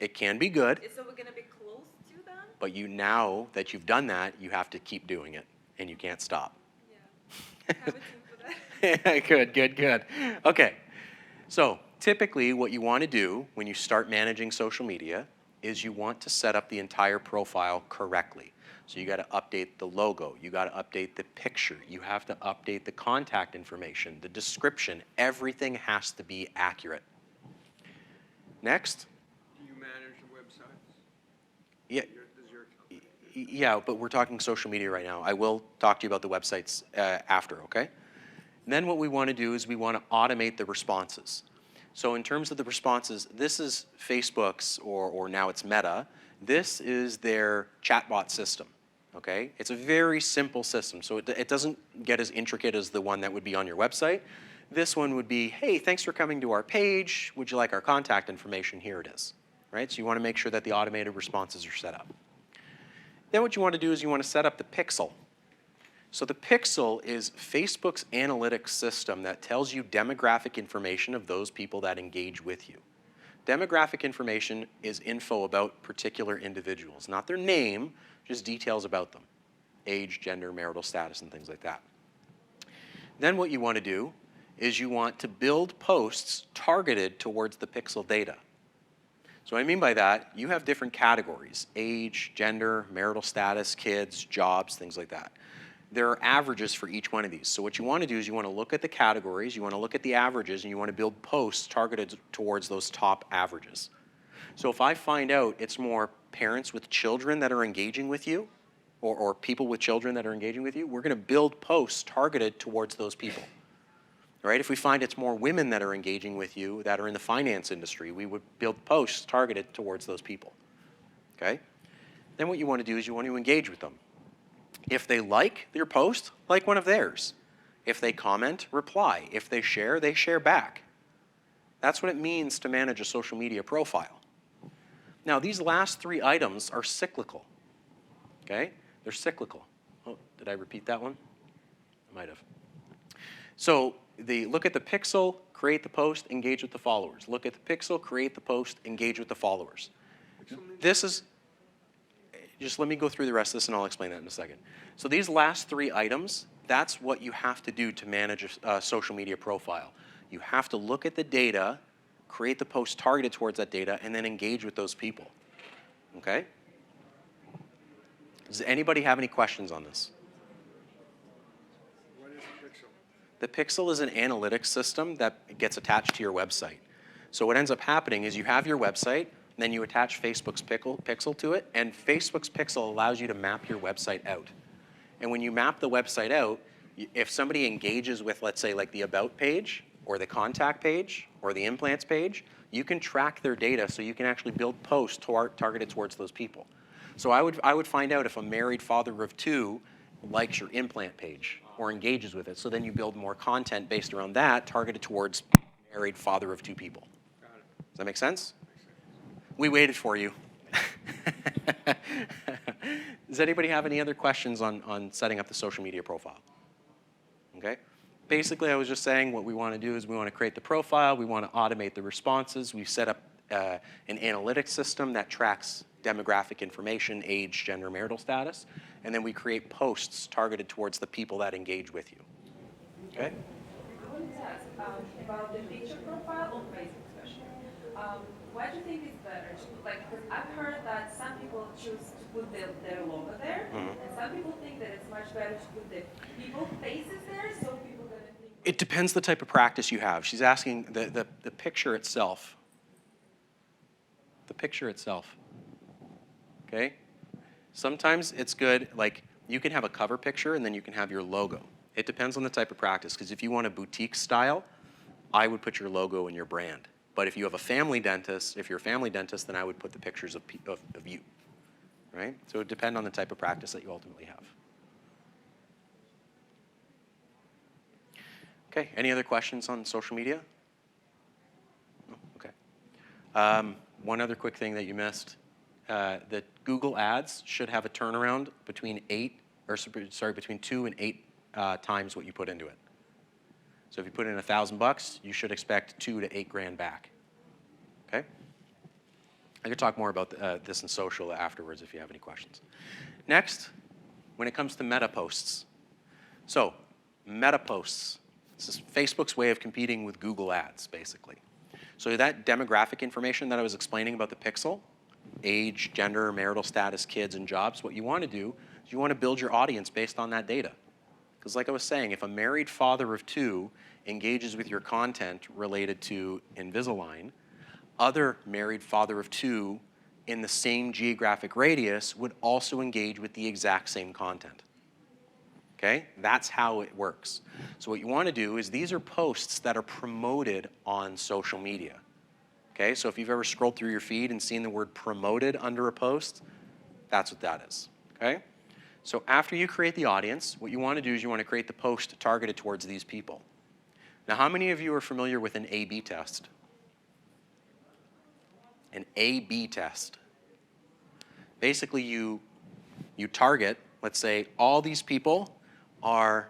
It can be good, So we're gonna be close to them. but now that you've done that, you have to keep doing it, and you can't stop. Yeah. Have a team for that. Good. Okay, so typically what you want to do when you start managing social media is you want to set up the entire profile correctly. So you got to update the logo, you got to update the picture, you have to update the contact information, the description, everything has to be accurate. Next. Do you manage the websites? Yeah, Does your company? yeah, but we're talking social media right now. I will talk to you about the websites after, okay? And then what we want to do is we want to automate the responses. So in terms of the responses, this is Facebook's, or now it's Meta. This is their chatbot system, okay? It's a very simple system, so it doesn't get as intricate as the one that would be on your website. This one would be, hey, thanks for coming to our page. Would you like our contact information? Here it is, right? So you want to make sure that the automated responses are set up. Then what you want to do is you want to set up the pixel. So the pixel is Facebook's analytics system that tells you demographic information of those people that engage with you. Demographic information is info about particular individuals, not their name, just details about them. Age, gender, marital status, and things like that. Then what you want to do is you want to build posts targeted towards the pixel data. So what I mean by that, you have different categories: age, gender, marital status, kids, jobs, things like that. There are averages for each one of these. So what you want to do is you want to look at the categories, you want to look at the averages, and you want to build posts targeted towards those top averages. So if I find out it's more parents with children that are engaging with you, or people with children that are engaging with you, we're going to build posts targeted towards those people. Right? If we find it's more women that are engaging with you that are in the finance industry, we would build posts targeted towards those people. Okay? Then what you want to do is you want to engage with them. If they like your post, like one of theirs. If they comment, reply. If they share back. That's what it means to manage a social media profile. Now, these last three items are cyclical. Okay? They're cyclical. Oh, did I repeat that one? I might have. So, look at the pixel, create the post, engage with the followers. Look at the pixel, create the post, engage with the followers. This is, just let me go through the rest of this and I'll explain that in a second. So these last three items, that's what you have to do to manage a social media profile. You have to look at the data, create the post targeted towards that data, and then engage with those people. Okay? Does anybody have any questions on this? What is a pixel? The pixel is an analytics system that gets attached to your website. So what ends up happening is you have your website, then you attach Facebook's pixel to it, and Facebook's pixel allows you to map your website out. And when you map the website out, if somebody engages with, let's say, like the About page, or the Contact page, or the Implants page, you can track their data so you can actually build posts targeted towards those people. So I would find out if a married father of two likes your implant page or engages with it, so then you build more content based around that, targeted towards married father of two people. Got it. Does that make sense? We waited for you. Does anybody have any other questions on setting up the social media profile? Okay. Basically, I was just saying what we want to do is we want to create the profile, we want to automate the responses, we set up an analytics system that tracks demographic information, age, gender, marital status, and then we create posts targeted towards the people that engage with you. Okay? I wanted to ask about the picture profile on Facebook especially. What do you think is better? Because I've heard that some people choose to put their logo there, and some people think that it's much better to put the people faces there, so people gonna think. It depends the type of practice you have. She's asking the picture itself. The picture itself. Okay? Sometimes it's good, like you can have a cover picture and then you can have your logo. It depends on the type of practice, because if you want a boutique style, I would put your logo and your brand. But if you have a family dentist, if you're a family dentist, then I would put the pictures of you, right? So it would depend on the type of practice that you ultimately have. Okay, any other questions on social media? No? Okay. One other quick thing that you missed, that Google Ads should have a turnaround between between 2 and 8 times what you put into it. So if you put in $1,000, you should expect 2 to 8 grand back. Okay? I could talk more about this in social afterwards if you have any questions. Next, when it comes to meta posts. So, meta posts. This is Facebook's way of competing with Google Ads, basically. So that demographic information that I was explaining about the pixel, age, gender, marital status, kids, and jobs. What you want to do is you want to build your audience based on that data. Because like I was saying, if a married father of 2 engages with your content related to Invisalign, other married father of 2 in the same geographic radius would also engage with the exact same content. Okay? That's how it works. So what you want to do is these are posts that are promoted on social media. Okay? So if you've ever scrolled through your feed and seen the word promoted under a post, that's what that is. Okay? So after you create the audience, what you want to do is you want to create the post targeted towards these people. Now, how many of you are familiar with an A/B test? An A/B test. Basically, you target, let's say, all these people are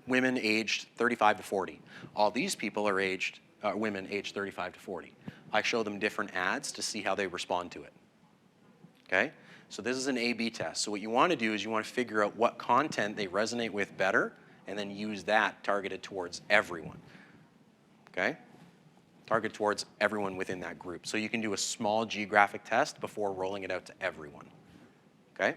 women aged 35 to 40. All these people are women aged 35 to 40. I show them different ads to see how they respond to it. Okay? So this is an A/B test. So what you want to do is you want to figure out what content they resonate with better and then use that targeted towards everyone. Okay? Target towards everyone within that group. So you can do a small geographic test before rolling it out to everyone. Okay?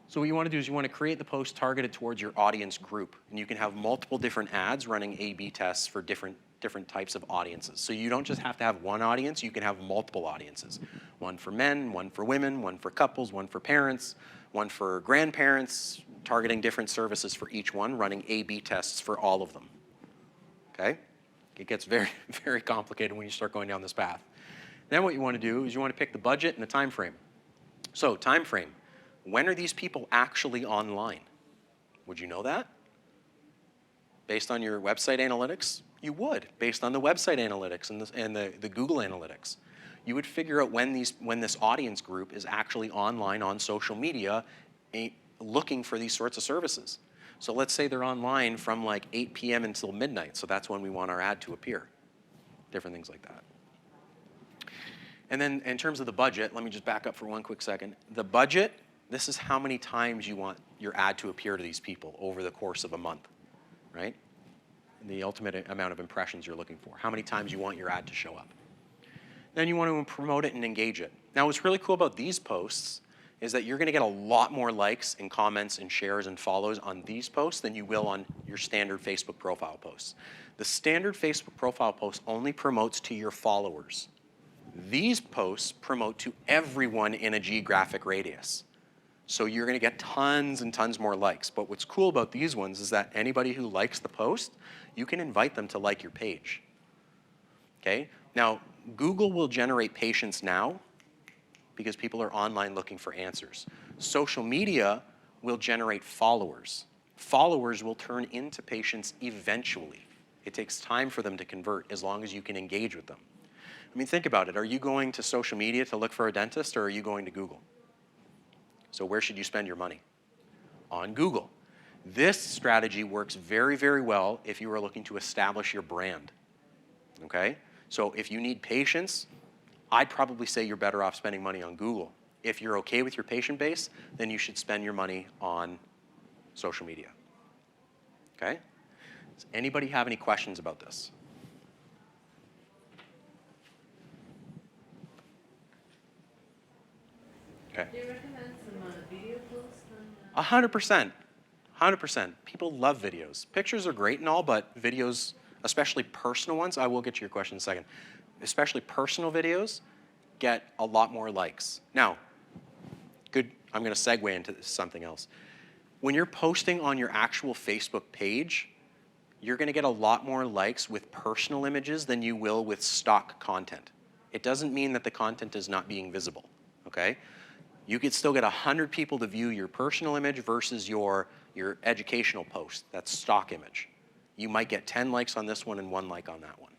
So what you want to do is you want to create the post targeted towards your audience group. And you can have multiple different ads running A/B tests for different types of audiences. So you don't just have to have one audience, you can have multiple audiences. One for men, one for women, one for couples, one for parents, one for grandparents, targeting different services for each one, running A/B tests for all of them. Okay? It gets very, very complicated when you start going down this path. Then what you want to do is you want to pick the budget and the time frame. So time frame. When are these people actually online? Would you know that? Based on your website analytics? You would, based on the website analytics and the Google analytics. You would figure out when this audience group is actually online on social media looking for these sorts of services. So let's say they're online from like 8 p.m. until midnight, so that's when we want our ad to appear. Different things like that. And then in terms of the budget, let me just back up for one quick second. The budget, this is how many times you want your ad to appear to these people over the course of a month, right? The ultimate amount of impressions you're looking for. How many times you want your ad to show up. Then you want to promote it and engage it. Now what's really cool about these posts is that you're going to get a lot more likes and comments and shares and follows on these posts than you will on your standard Facebook profile posts. The standard Facebook profile post only promotes to your followers. These posts promote to everyone in a geographic radius. So you're going to get tons and tons more likes. But what's cool about these ones is that anybody who likes the post, you can invite them to like your page. Okay? Now, Google will generate patients now because people are online looking for answers. Social media will generate followers. Followers will turn into patients eventually. It takes time for them to convert as long as you can engage with them. I mean, think about it. Are you going to social media to look for a dentist or are you going to Google? So where should you spend your money? On Google. This strategy works very, very well if you are looking to establish your brand. Okay? So if you need patients, I'd probably say you're better off spending money on Google. If you're okay with your patient base, then you should spend your money on social media. Okay? Does anybody have any questions about this? Okay. Do you recommend some video posts on 100%. 100%. People love videos. Pictures are great and all, but videos, especially personal ones, I will get to your question in a second, especially personal videos, get a lot more likes. Now, I'm going to segue into something else. When you're posting on your actual Facebook page, you're going to get a lot more likes with personal images than you will with stock content. It doesn't mean that the content is not being visible, okay? You could still get 100 people to view your personal image versus your educational post, that's stock image. You might get 10 likes on this one and 1 like on that one.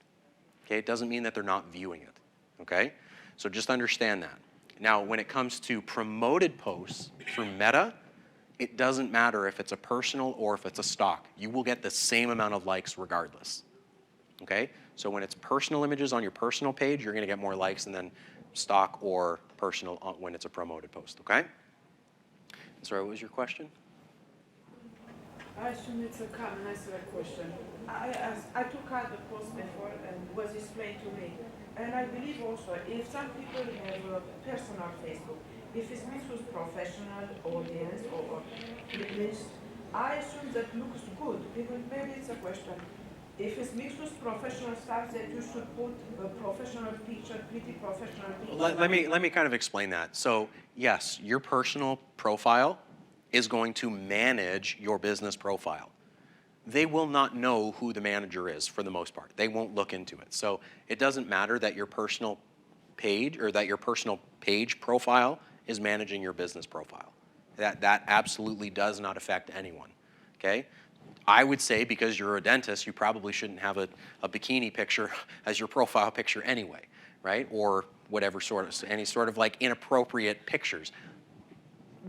Okay, it doesn't mean that they're not viewing it, okay? So just understand that. Now, when it comes to promoted posts through Meta, it doesn't matter if it's a personal or if it's a stock. You will get the same amount of likes regardless, okay? So when it's personal images on your personal page, you're gonna get more likes than then stock or personal when it's a promoted post, okay? Sorry, what was your question? I assume it's a common answer question. I took out the post before and was explained to me. And I believe also if some people have a personal Facebook, if it's mixed with professional audience or list, I assume that looks good. Even maybe it's a question. If it's mixed with professional stuff, that you should put a professional picture, pretty professional picture. Let me kind of explain that. So yes, your personal profile is going to manage your business profile. They will not know who the manager is for the most part. They won't look into it. So it doesn't matter that your personal page or that your personal page profile is managing your business profile. That absolutely does not affect anyone. Okay? I would say because you're a dentist, you probably shouldn't have a bikini picture as your profile picture anyway, right? Or whatever any sort of like inappropriate pictures.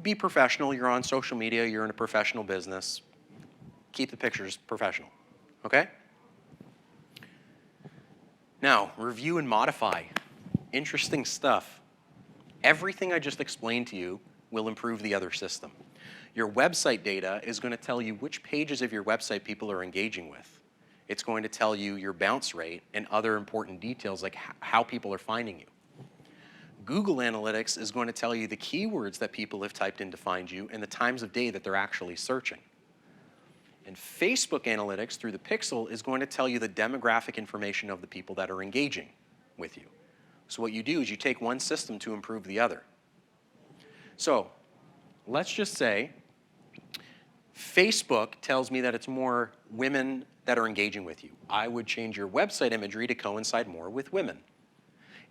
Be professional. You're on social media. You're in a professional business. Keep the pictures professional, okay? Now, review and modify. Interesting stuff. Everything I just explained to you will improve the other system. Your website data is going to tell you which pages of your website people are engaging with. It's going to tell you your bounce rate and other important details like how people are finding you. Google Analytics is going to tell you the keywords that people have typed in to find you and the times of day that they're actually searching. And Facebook Analytics through the Pixel is going to tell you the demographic information of the people that are engaging with you. So what you do is you take one system to improve the other. So let's just say Facebook tells me that it's more women that are engaging with you. I would change your website imagery to coincide more with women.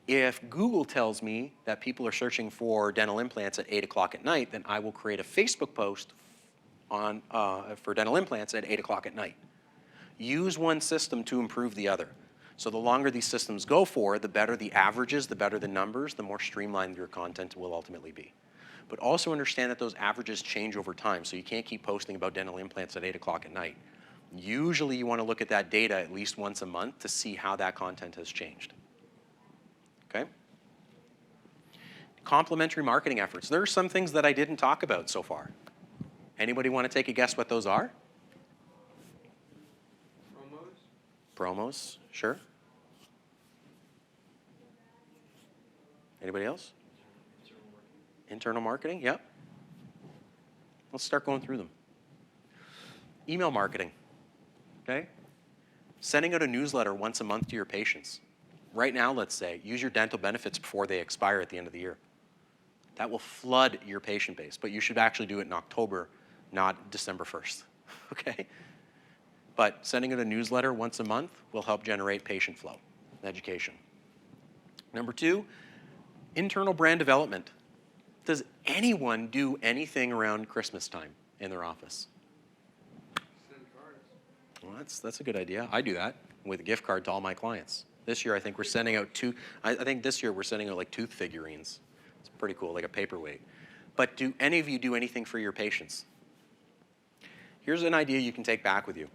If Google tells me that people are searching for dental implants at 8 o'clock at night, then I will create a Facebook post for dental implants at 8 o'clock at night. Use one system to improve the other. So the longer these systems go for, the better the averages, the better the numbers, the more streamlined your content will ultimately be. But also understand that those averages change over time, so you can't keep posting about dental implants at 8 o'clock at night. Usually you want to look at that data at least once a month to see how that content has changed. Okay? Complementary marketing efforts. There are some things that I didn't talk about so far. Anybody want to take a guess what those are? Promos, sure. Anybody else? Internal marketing, yep. Let's start going through them. Email marketing, okay? Sending out a newsletter once a month to your patients. Right now, let's say, use your dental benefits before they expire at the end of the year. That will flood your patient base, but you should actually do it in October, not December 1st, okay? But sending out a newsletter once a month will help generate patient flow and education. Number 2, internal brand development. Does anyone do anything around Christmas time in their office? Send cards. Well, that's a good idea. I do that with a gift card to all my clients. This year, I think we're sending out I think this year we're sending out like tooth figurines. It's pretty cool, like a paperweight. But do any of you do anything for your patients? Here's an idea you can take back with you.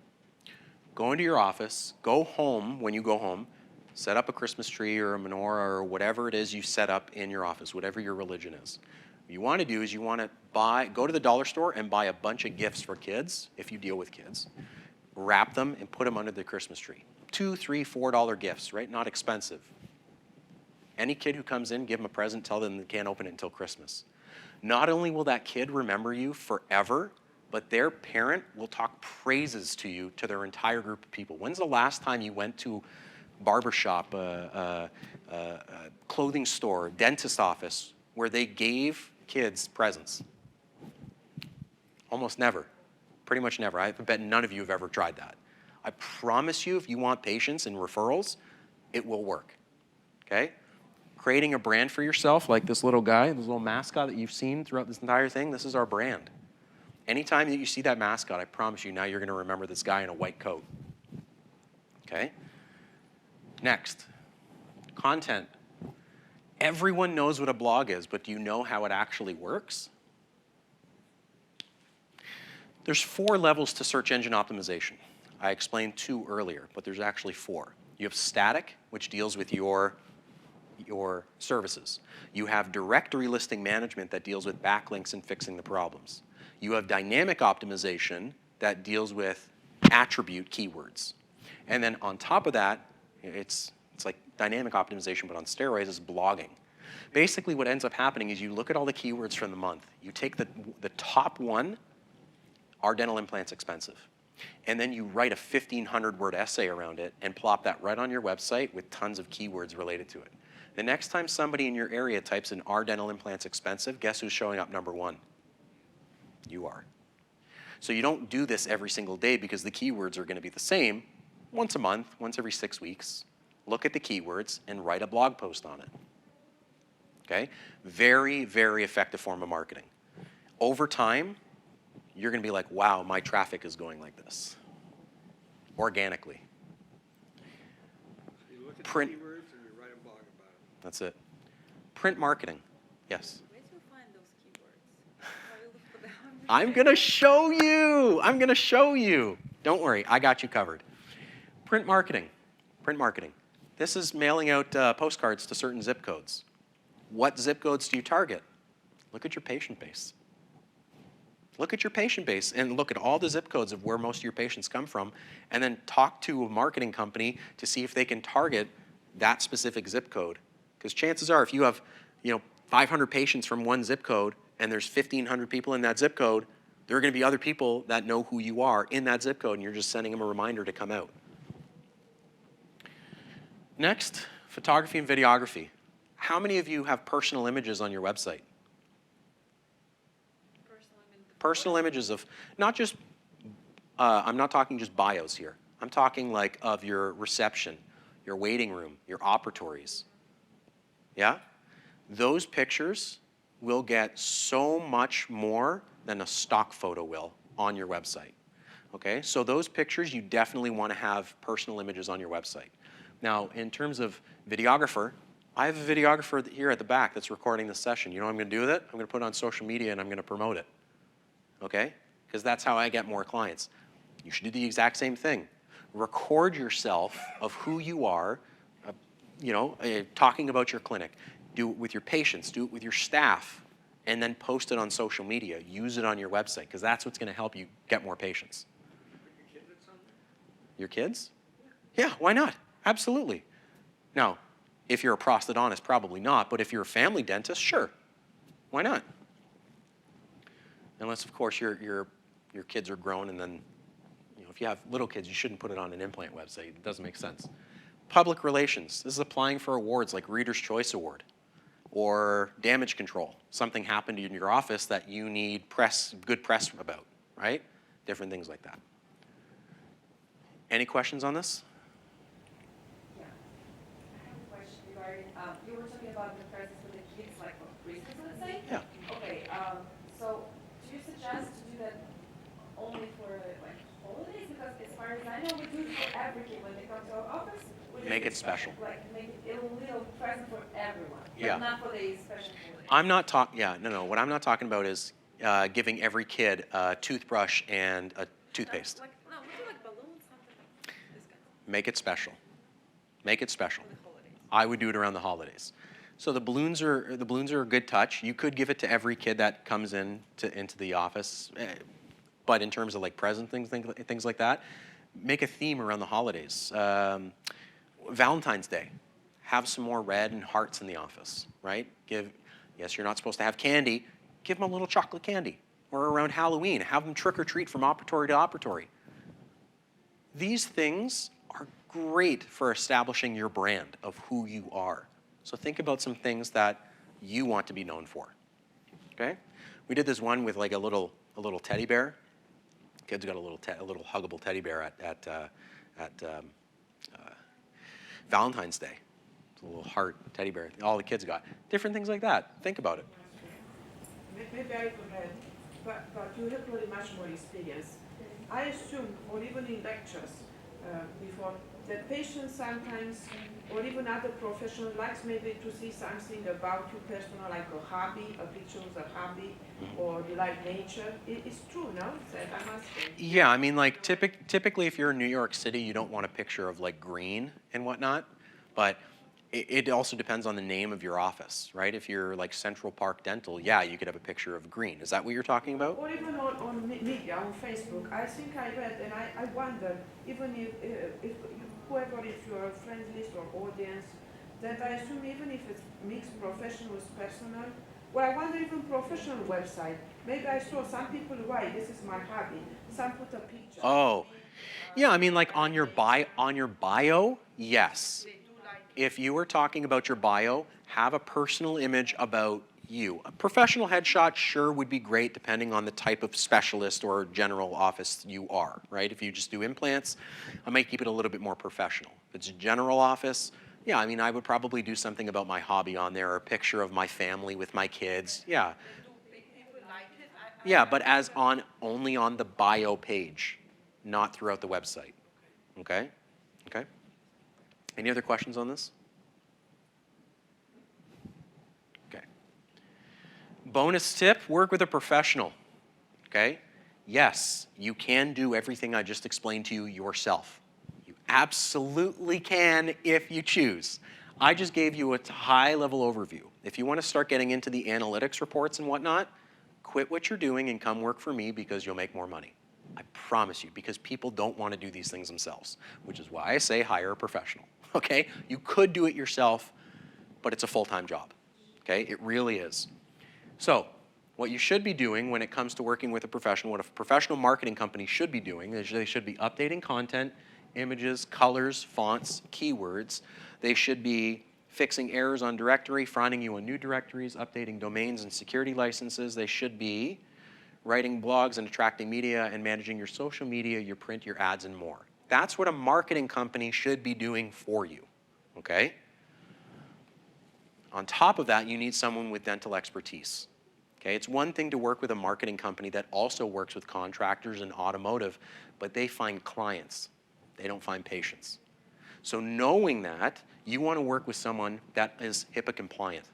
Go into your office, go home when you go home, set up a Christmas tree or a menorah or whatever it is you set up in your office, whatever your religion is. What you want to do is you want to go to the dollar store and buy a bunch of gifts for kids, if you deal with kids. Wrap them and put them under the Christmas tree. $2, $3, $4 gifts, right? Not expensive. Any kid who comes in, give them a present, tell them they can't open it until Christmas. Not only will that kid remember you forever, but their parent will talk praises to you to their entire group of people. When's the last time you went to a barbershop, a clothing store, dentist office, where they gave kids presents? Almost never. Pretty much never. I bet none of you have ever tried that. I promise you, if you want patients and referrals, it will work, okay? Creating a brand for yourself, like this little guy, this little mascot that you've seen throughout this entire thing, this is our brand. Anytime that you see that mascot, I promise you, now you're going to remember this guy in a white coat, okay? Next, content. Everyone knows what a blog is, but do you know how it actually works? There's 4 levels to search engine optimization. I explained 2 earlier, but there's actually 4. You have static, which deals with your services. You have directory listing management that deals with backlinks and fixing the problems. You have dynamic optimization that deals with attribute keywords. And then on top of that, it's like dynamic optimization, but on steroids is blogging. Basically what ends up happening is you look at all the keywords from the month. You take the top one, are dental implants expensive? And then you write a 1,500-word essay around it and plop that right on your website with tons of keywords related to it. The next time somebody in your area types in, are dental implants expensive, guess who's showing up number one? You are. So you don't do this every single day because the keywords are going to be the same. Once a month, once every 6 weeks, look at the keywords and write a blog post on it. Okay? Very, very effective form of marketing. Over time, you're going to be like, wow, my traffic is going like this. Organically. So you look at Print. the keywords and you write a blog about it. That's it. Print marketing. Yes? Where do you find those keywords? How you look for them? I'm going to show you. I'm going to show you. Don't worry. I got you covered. Print marketing. Print marketing. This is mailing out postcards to certain zip codes. What zip codes do you target? Look at your patient base. Look at your patient base and look at all the zip codes of where most of your patients come from, and then talk to a marketing company to see if they can target that specific zip code. Because chances are, if you have 500 patients from one zip code and there's 1,500 people in that zip code, there are going to be other people that know who you are in that zip code, and you're just sending them a reminder to come out. Next, photography and videography. How many of you have personal images on your website? Personal images of, not just, I'm not talking just bios here. I'm talking like of your reception, your waiting room, your operatories. Yeah? Those pictures will get so much more than a stock photo will on your website. Okay? So those pictures, you definitely want to have personal images on your website. Now, in terms of videographer, I have a videographer here at the back that's recording this session. You know what I'm going to do with it? I'm going to put it on social media and I'm going to promote it. Okay? Because that's how I get more clients. You should do the exact same thing. Record yourself of who you are, talking about your clinic. Do it with your patients, do it with your staff, and then post it on social media. Use it on your website, because that's what's going to help you get more patients. Put your kids on there? Your kids? Yeah, why not? Absolutely. Now, if you're a prosthodontist, probably not, but if you're a family dentist, sure. Why not? Unless, of course, your kids are grown, and then, if you have little kids, you shouldn't put it on an implant website. It doesn't make sense. Public relations. This is applying for awards like Reader's Choice Award or damage control. Something happened in your office that you need good press about, right? Different things like that. Any questions on this? Yeah. I have a question regarding, you were talking about the presents for the kids, like for Christmas, let's say? Yeah. Okay, so do you suggest to do that only for like holidays? Because as far as I know, we do it for every kid when they come to our office. We just Make it special. Like make it a little present for everyone, but Yeah. not for the special holidays. I'm not talking, no. What I'm not talking about is giving every kid a toothbrush and a toothpaste. No, we do like balloons, something like this kind Make it special. Make it special. for the holidays. I would do it around the holidays. So the balloons are a good touch. You could give it to every kid that comes into the office, but in terms of like present things like that, make a theme around the holidays. Valentine's Day, have some more red and hearts in the office, right? Yes, you're not supposed to have candy. Give them a little chocolate candy. Or around Halloween, have them trick or treat from operatory to operatory. These things are great for establishing your brand of who you are. So think about some things that you want to be known for. Okay? We did this one with like a little teddy bear. Kids got a little huggable teddy bear at Valentine's Day. It's a little heart teddy bear. All the kids got different things like that. Think about it. Maybe I could add, but you have pretty much more experience. I assume, or even in lectures before, that patients sometimes, or even other professionals, likes maybe to see something about you personal, like a hobby, a picture of a hobby, or you like nature. It's true, no? That I must say. Yeah, I mean, like typically, if you're in New York City, you don't want a picture of like green and whatnot. But It also depends on the name of your office, right? If you're like Central Park Dental, yeah, you could have a picture of green. Is that what you're talking about? Or even on media, on Facebook. I think I read, and I wonder, even if whoever is your friends list or audience, that I assume even if it's mixed professional with personal, well, I wonder even professional website. Maybe I saw some people write, this is my hobby. Some put a picture. Oh, yeah, I mean, like on your bio, yes. If you were talking about your bio, have a personal image about you. A professional headshot sure would be great depending on the type of specialist or general office you are, right? If you just do implants, I might keep it a little bit more professional. If it's a general office, yeah, I mean, I would probably do something about my hobby on there, or a picture of my family with my kids, yeah. Yeah, but as on only on the bio page, not throughout the website. Okay? Okay? Any other questions on this? Okay. Bonus tip, work with a professional. Okay? Yes, you can do everything I just explained to you yourself. You absolutely can if you choose. I just gave you a high-level overview. If you want to start getting into the analytics reports and whatnot, quit what you're doing and come work for me because you'll make more money. I promise you, because people don't want to do these things themselves, which is why I say hire a professional, okay? You could do it yourself, but it's a full-time job, okay? It really is. So what you should be doing when it comes to working with a professional, what a professional marketing company should be doing is they should be updating content, images, colors, fonts, keywords. They should be fixing errors on directory, finding you on new directories, updating domains and security licenses. They should be writing blogs and attracting media and managing your social media, your print, your ads, and more. That's what a marketing company should be doing for you, okay? On top of that, you need someone with dental expertise. Okay, it's one thing to work with a marketing company that also works with contractors and automotive, but they find clients. They don't find patients. So knowing that, you want to work with someone that is HIPAA compliant.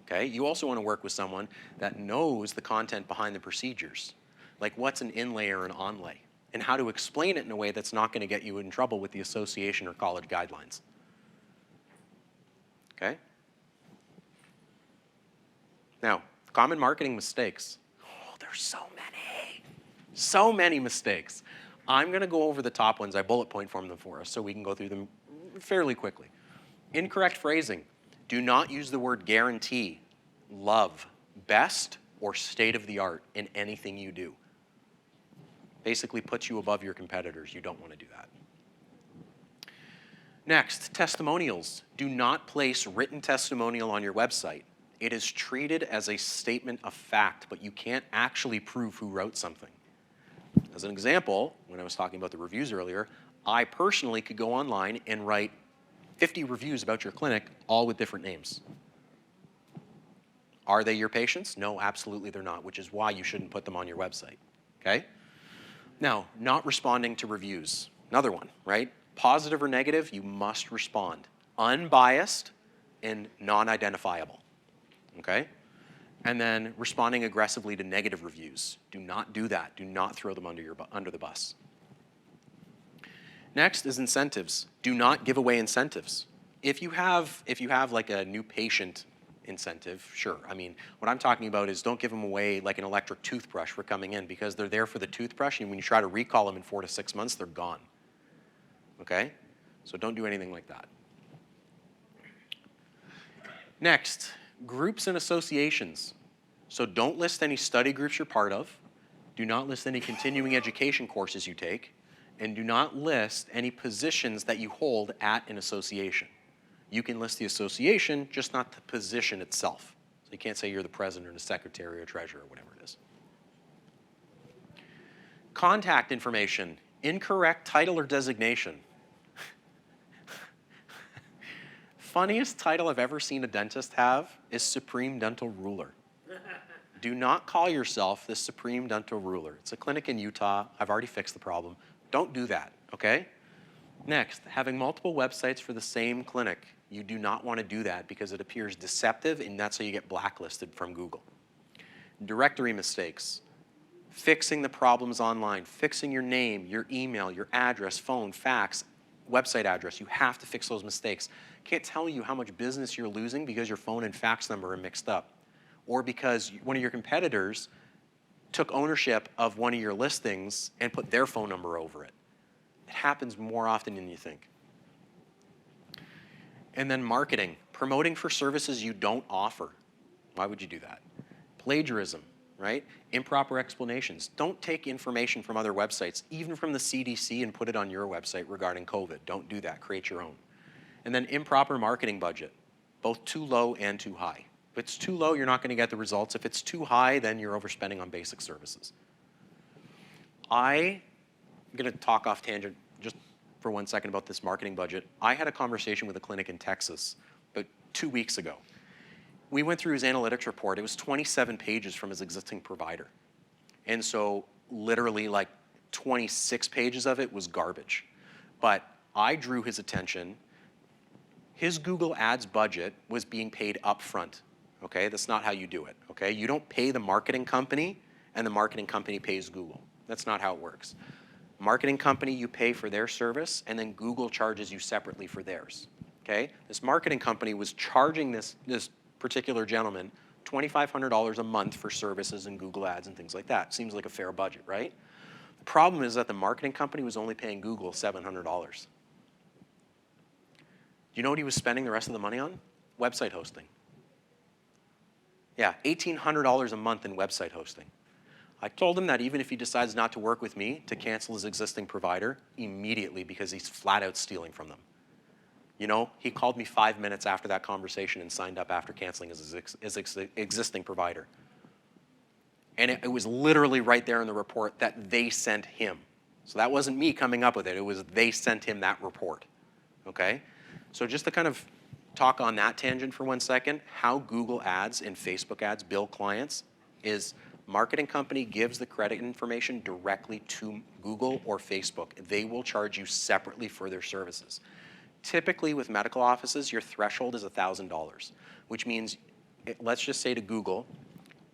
Okay, you also want to work with someone that knows the content behind the procedures, like what's an inlay or an onlay, and how to explain it in a way that's not going to get you in trouble with the association or college guidelines. Okay? Now, common marketing mistakes. Oh, there's so many mistakes. I'm going to go over the top ones. I bullet point form them for us so we can go through them fairly quickly. Incorrect phrasing. Do not use the word guarantee, love, best, or state of the art in anything you do. Basically puts you above your competitors. You don't want to do that. Next, testimonials. Do not place written testimonial on your website. It is treated as a statement of fact, but you can't actually prove who wrote something. As an example, when I was talking about the reviews earlier, I personally could go online and write 50 reviews about your clinic, all with different names. Are they your patients? No, absolutely they're not, which is why you shouldn't put them on your website, okay? Now, not responding to reviews. Another one, right? Positive or negative, you must respond. Unbiased and non-identifiable, okay? And then responding aggressively to negative reviews. Do not do that. Do not throw them under the bus. Next is incentives. Do not give away incentives. If you have like a new patient incentive, sure. I mean, what I'm talking about is don't give them away like an electric toothbrush for coming in because they're there for the toothbrush, and when you try to recall them in 4 to 6 months, they're gone. Okay? So don't do anything like that. Next, groups and associations. So don't list any study groups you're part of. Do not list any continuing education courses you take. And do not list any positions that you hold at an association. You can list the association, just not the position itself. So you can't say you're the president or the secretary or treasurer or whatever it is. Contact information, incorrect title or designation. Funniest title I've ever seen a dentist have is Supreme Dental Ruler. Do not call yourself the Supreme Dental Ruler. It's a clinic in Utah. I've already fixed the problem. Don't do that, okay? Next, having multiple websites for the same clinic. You do not want to do that because it appears deceptive, and that's how you get blacklisted from Google. Directory mistakes. Fixing the problems online. Fixing your name, your email, your address, phone, fax, website address. You have to fix those mistakes. Can't tell you how much business you're losing because your phone and fax number are mixed up, or because one of your competitors took ownership of one of your listings and put their phone number over it. It happens more often than you think. And then marketing, promoting for services you don't offer. Why would you do that? Plagiarism, right? Improper explanations. Don't take information from other websites, even from the CDC, and put it on your website regarding COVID. Don't do that. Create your own. And then improper marketing budget, both too low and too high. If it's too low, you're not going to get the results. If it's too high, then you're overspending on basic services. I'm going to talk off tangent just for 1 second about this marketing budget. I had a conversation with a clinic in Texas about 2 weeks ago. We went through his analytics report. It was 27 pages from his existing provider. And so literally like 26 pages of it was garbage. But I drew his attention. His Google Ads budget was being paid up front. Okay, that's not how you do it. Okay, you don't pay the marketing company and the marketing company pays Google. That's not how it works. Marketing company, you pay for their service, and then Google charges you separately for theirs. Okay, this marketing company was charging this particular gentleman $2,500 a month for services and Google Ads and things like that. Seems like a fair budget, right? The problem is that the marketing company was only paying Google $700. Do you know what he was spending the rest of the money on? Website hosting. Yeah, $1,800 a month in website hosting. I told him that even if he decides not to work with me, to cancel his existing provider immediately because he's flat out stealing from them. You know, he called me 5 minutes after that conversation and signed up after canceling his existing provider. And it was literally right there in the report that they sent him. So that wasn't me coming up with it. It was they sent him that report. Okay? So just to kind of talk on that tangent for 1 second, how Google Ads and Facebook Ads bill clients is marketing company gives the credit information directly to Google or Facebook. They will charge you separately for their services. Typically with medical offices, your threshold is $1,000, which means, let's just say to Google,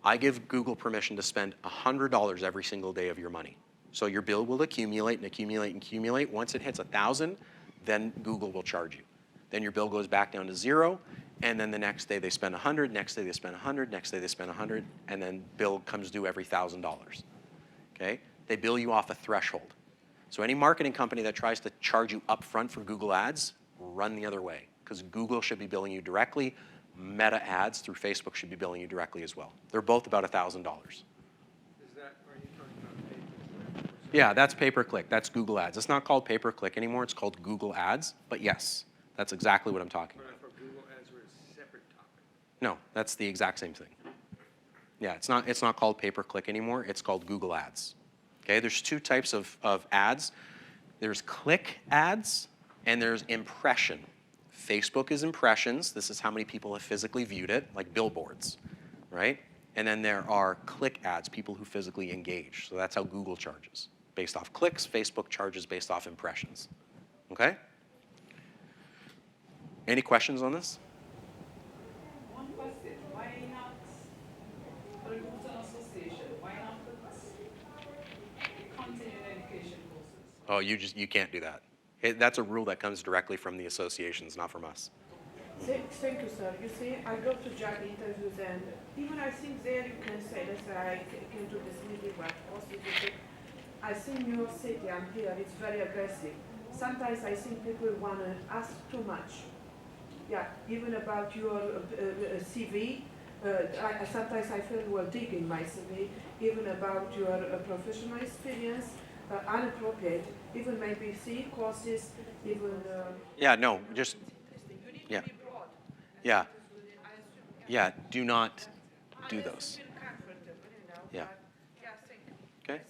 I give Google permission to spend $100 every single day of your money. So your bill will accumulate and accumulate and accumulate. Once it hits 1,000, then Google will charge you. Then your bill goes back down to 0, and then the next day they spend 100, next day they spend 100, next day they spend 100, and then bill comes due every $1,000. Okay? They bill you off a threshold. So any marketing company that tries to charge you upfront for Google Ads, run the other way, because Google should be billing you directly. Meta ads through Facebook should be billing you directly as well. They're both about $1,000. Is that, are you talking about pay-per-click? Yeah, that's pay-per-click. That's Google Ads. It's not called pay-per-click anymore. It's called Google Ads. But yes, that's exactly what I'm talking But about. I thought Google Ads were a separate topic. No, that's the exact same thing. Yeah, it's not called pay-per-click anymore. It's called Google Ads. Okay, there's two types of ads. There's click ads and there's impression. Facebook is impressions. This is how many people have physically viewed it, like billboards, right? And then there are click ads, people who physically engage. So that's how Google charges. Based off clicks, Facebook charges based off impressions. Okay? Any questions on this? One question, why not, for the Groups and Association, why not continuing education courses? Oh, you can't do that. That's a rule that comes directly from the associations, not from us. Thank you, sir. You see, I go to job interviews, and even I think there you can say, let's say I can do this really well. Also, I think New York City, I'm here, it's very aggressive. Sometimes I think people want to ask too much. Yeah, even about your CV. Sometimes I feel well digging my CV, even about your professional experience, inappropriate, even maybe C courses, even. Yeah, no, just, yeah. Yeah. Yeah, do not do those. Yeah. Okay.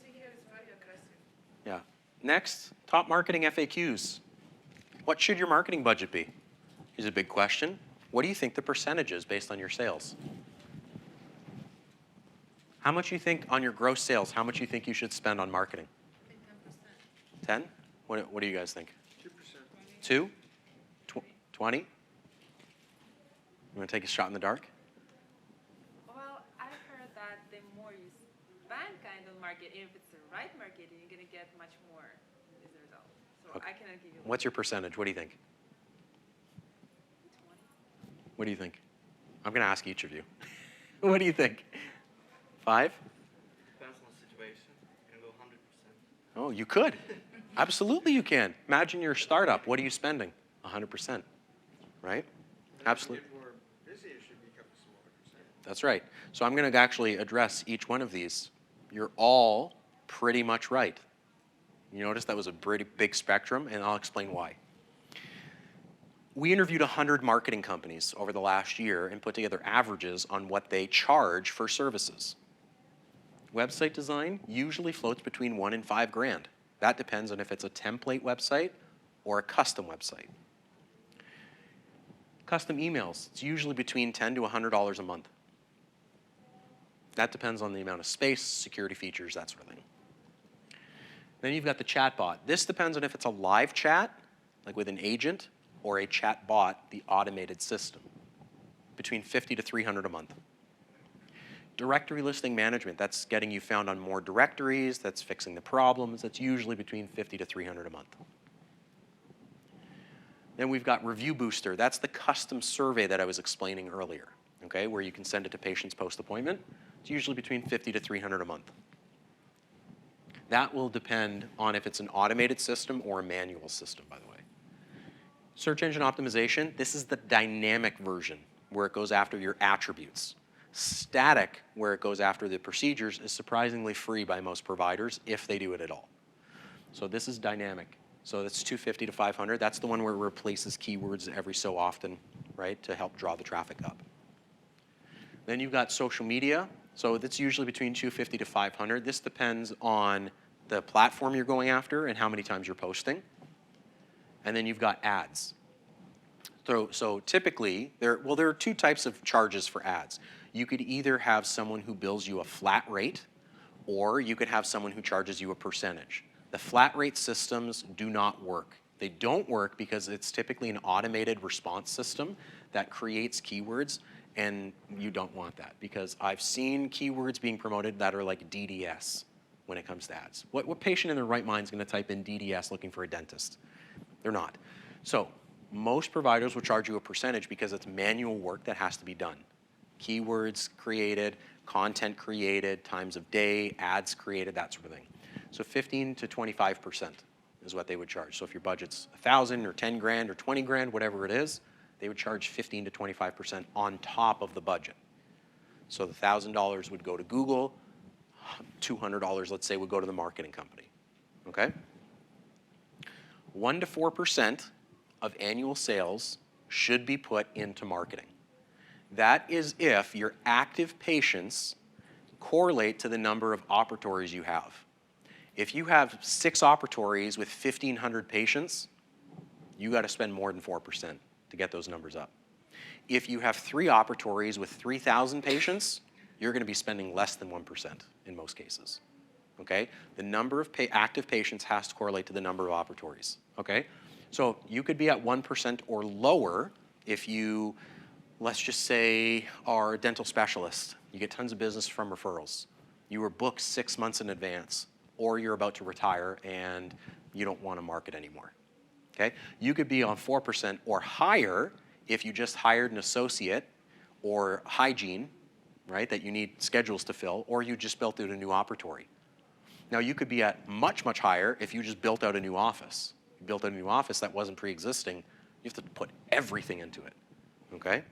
Yeah. Next, top marketing FAQs. What should your marketing budget be? Is a big question. What do you think the percentage is based on your sales? How much you think on your gross sales, how much you think you should spend on marketing? 10%. 10? What do you guys think? 2%. 2? 20? You want to take a shot in the dark? Well, I've heard that the more you spend kind of marketing, if it's the right marketing, you're going to get much more as a result. So I cannot give you. What's your percentage? What do you think? 20. What do you think? I'm going to ask each of you. What do you think? 5? Depends on the situation. You can go 100%. Oh, you could. Absolutely you can. Imagine you're a startup. What are you spending? 100%. Right? Absolutely. If we're busy, it should become a smaller percentage. That's right. So I'm going to actually address each one of these. You're all pretty much right. You notice that was a pretty big spectrum, and I'll explain why. We interviewed 100 marketing companies over the last year and put together averages on what they charge for services. Website design usually floats between $1,000 and $5,000. That depends on if it's a template website or a custom website. Custom emails, it's usually between $10 to $100 a month. That depends on the amount of space, security features, that sort of thing. Then you've got the chatbot. This depends on if it's a live chat, like with an agent, or a chatbot, the automated system, between $50 to $300 a month. Directory listing management, that's getting you found on more directories, that's fixing the problems, that's usually between $50 to $300 a month. Then we've got Review Booster. That's the custom survey that I was explaining earlier, okay, where you can send it to patients post-appointment. It's usually between $50 to $300 a month. That will depend on if it's an automated system or a manual system, by the way. Search engine optimization, this is the dynamic version where it goes after your attributes. Static, where it goes after the procedures, is surprisingly free by most providers if they do it at all. So this is dynamic. So that's $250 to $500. That's the one where it replaces keywords every so often, right, to help draw the traffic up. Then you've got social media. So that's usually between $250 to $500. This depends on the platform you're going after and how many times you're posting. And then you've got ads. So typically, there are two types of charges for ads. You could either have someone who bills you a flat rate, or you could have someone who charges you a percentage. The flat rate systems do not work. They don't work because it's typically an automated response system that creates keywords, and you don't want that because I've seen keywords being promoted that are like DDS when it comes to ads. What patient in their right mind is going to type in DDS looking for a dentist? They're not. So most providers will charge you a percentage because it's manual work that has to be done. Keywords created, content created, times of day, ads created, that sort of thing. So 15 to 25% is what they would charge. So if your budget's $1,000 or 10 grand or 20 grand, whatever it is, they would charge 15 to 25% on top of the budget. So the $1,000 would go to Google, $200, let's say, would go to the marketing company, okay? 1 to 4% of annual sales should be put into marketing. That is if your active patients correlate to the number of operatories you have. If you have 6 operatories with 1,500 patients, you got to spend more than 4% to get those numbers up. If you have 3 operatories with 3,000 patients, you're going to be spending less than 1% in most cases. Okay? The number of active patients has to correlate to the number of operatories. Okay? So you could be at 1% or lower if you, let's just say, are a dental specialist. You get tons of business from referrals. You were booked 6 months in advance, or you're about to retire and you don't want to market anymore. Okay? You could be on 4% or higher if you just hired an associate or hygiene, right, that you need schedules to fill, or you just built out a new operatory. Now you could be at much, much higher if you just built out a new office. You built out a new office that wasn't pre-existing, you have to put everything into it. Okay?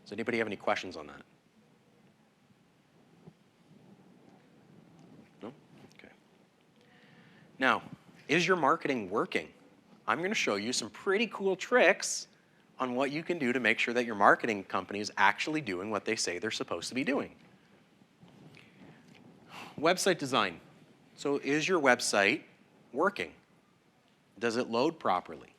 Does anybody have any questions on that? No? Okay. Now, is your marketing working? I'm going to show you some pretty cool tricks on what you can do to make sure that your marketing company is actually doing what they say they're supposed to be doing. Website design. So is your website working? Does it load properly?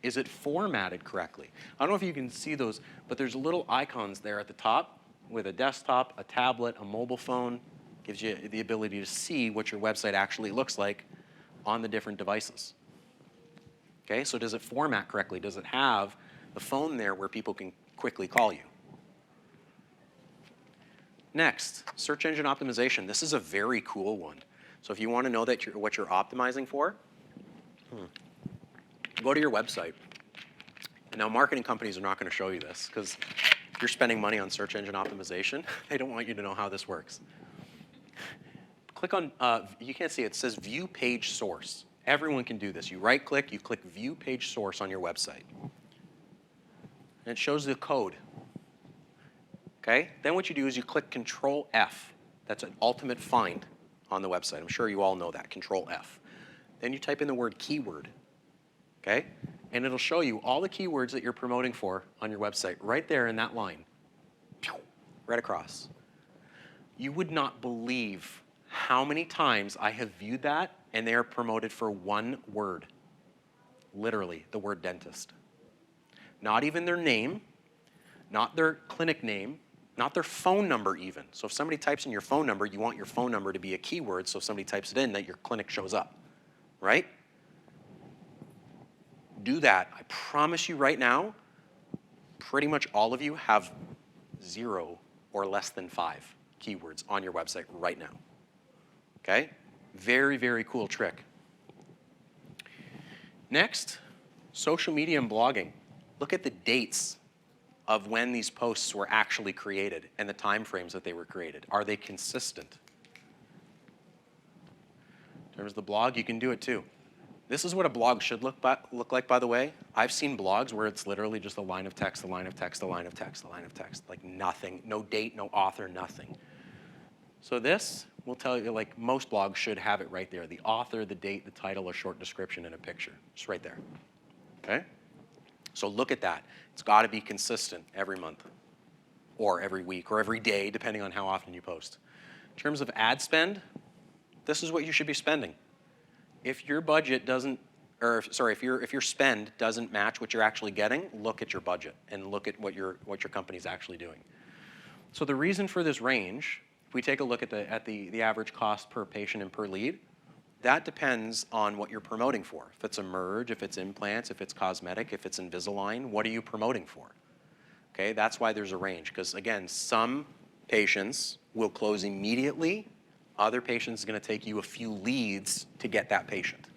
Is it formatted correctly? I don't know if you can see those, but there's little icons there at the top with a desktop, a tablet, a mobile phone. Gives you the ability to see what your website actually looks like on the different devices. Okay, so does it format correctly? Does it have the phone there where people can quickly call you? Next, search engine optimization. This is a very cool one. So if you want to know that what you're optimizing for, Go to your website. And now marketing companies are not going to show you this because if you're spending money on search engine optimization, they don't want you to know how this works. Click on, you can't see it, it says view page source. Everyone can do this. You right click, you click view page source on your website. And it shows the code. Okay? Then what you do is you click Control F. That's an ultimate find on the website. I'm sure you all know that, Control F. Then you type in the word keyword. Okay? And it'll show you all the keywords that you're promoting for on your website right there in that line. Right across. You would not believe how many times I have viewed that and they are promoted for one word. Literally, the word dentist. Not even their name, not their clinic name, not their phone number even. So if somebody types in your phone number, you want your phone number to be a keyword so if somebody types it in that your clinic shows up, right? Do that. I promise you right now, pretty much all of you have 0 or less than 5 keywords on your website right now. Okay? Very, very cool trick. Next, social media and blogging. Look at the dates of when these posts were actually created and the time frames that they were created. Are they consistent? In terms of the blog, you can do it too. This is what a blog should look like, by the way. I've seen blogs where it's literally just a line of text, a line of text, a line of text, a line of text. Like nothing, no date, no author, nothing. So this will tell you, like most blogs should have it right there. The author, the date, the title, a short description, and a picture. Just right there. Okay? So look at that. It's got to be consistent every month or every week or every day, depending on how often you post. In terms of ad spend, this is what you should be spending. If your budget doesn't, or sorry, if your spend doesn't match what you're actually getting, look at your budget and look at what your company's actually doing. So the reason for this range, if we take a look at the average cost per patient and per lead, that depends on what you're promoting for. If it's a merge, if it's implants, if it's cosmetic, if it's Invisalign, what are you promoting for? Okay, that's why there's a range. Because again, some patients will close immediately. Other patients is going to take you a few leads to get that patient.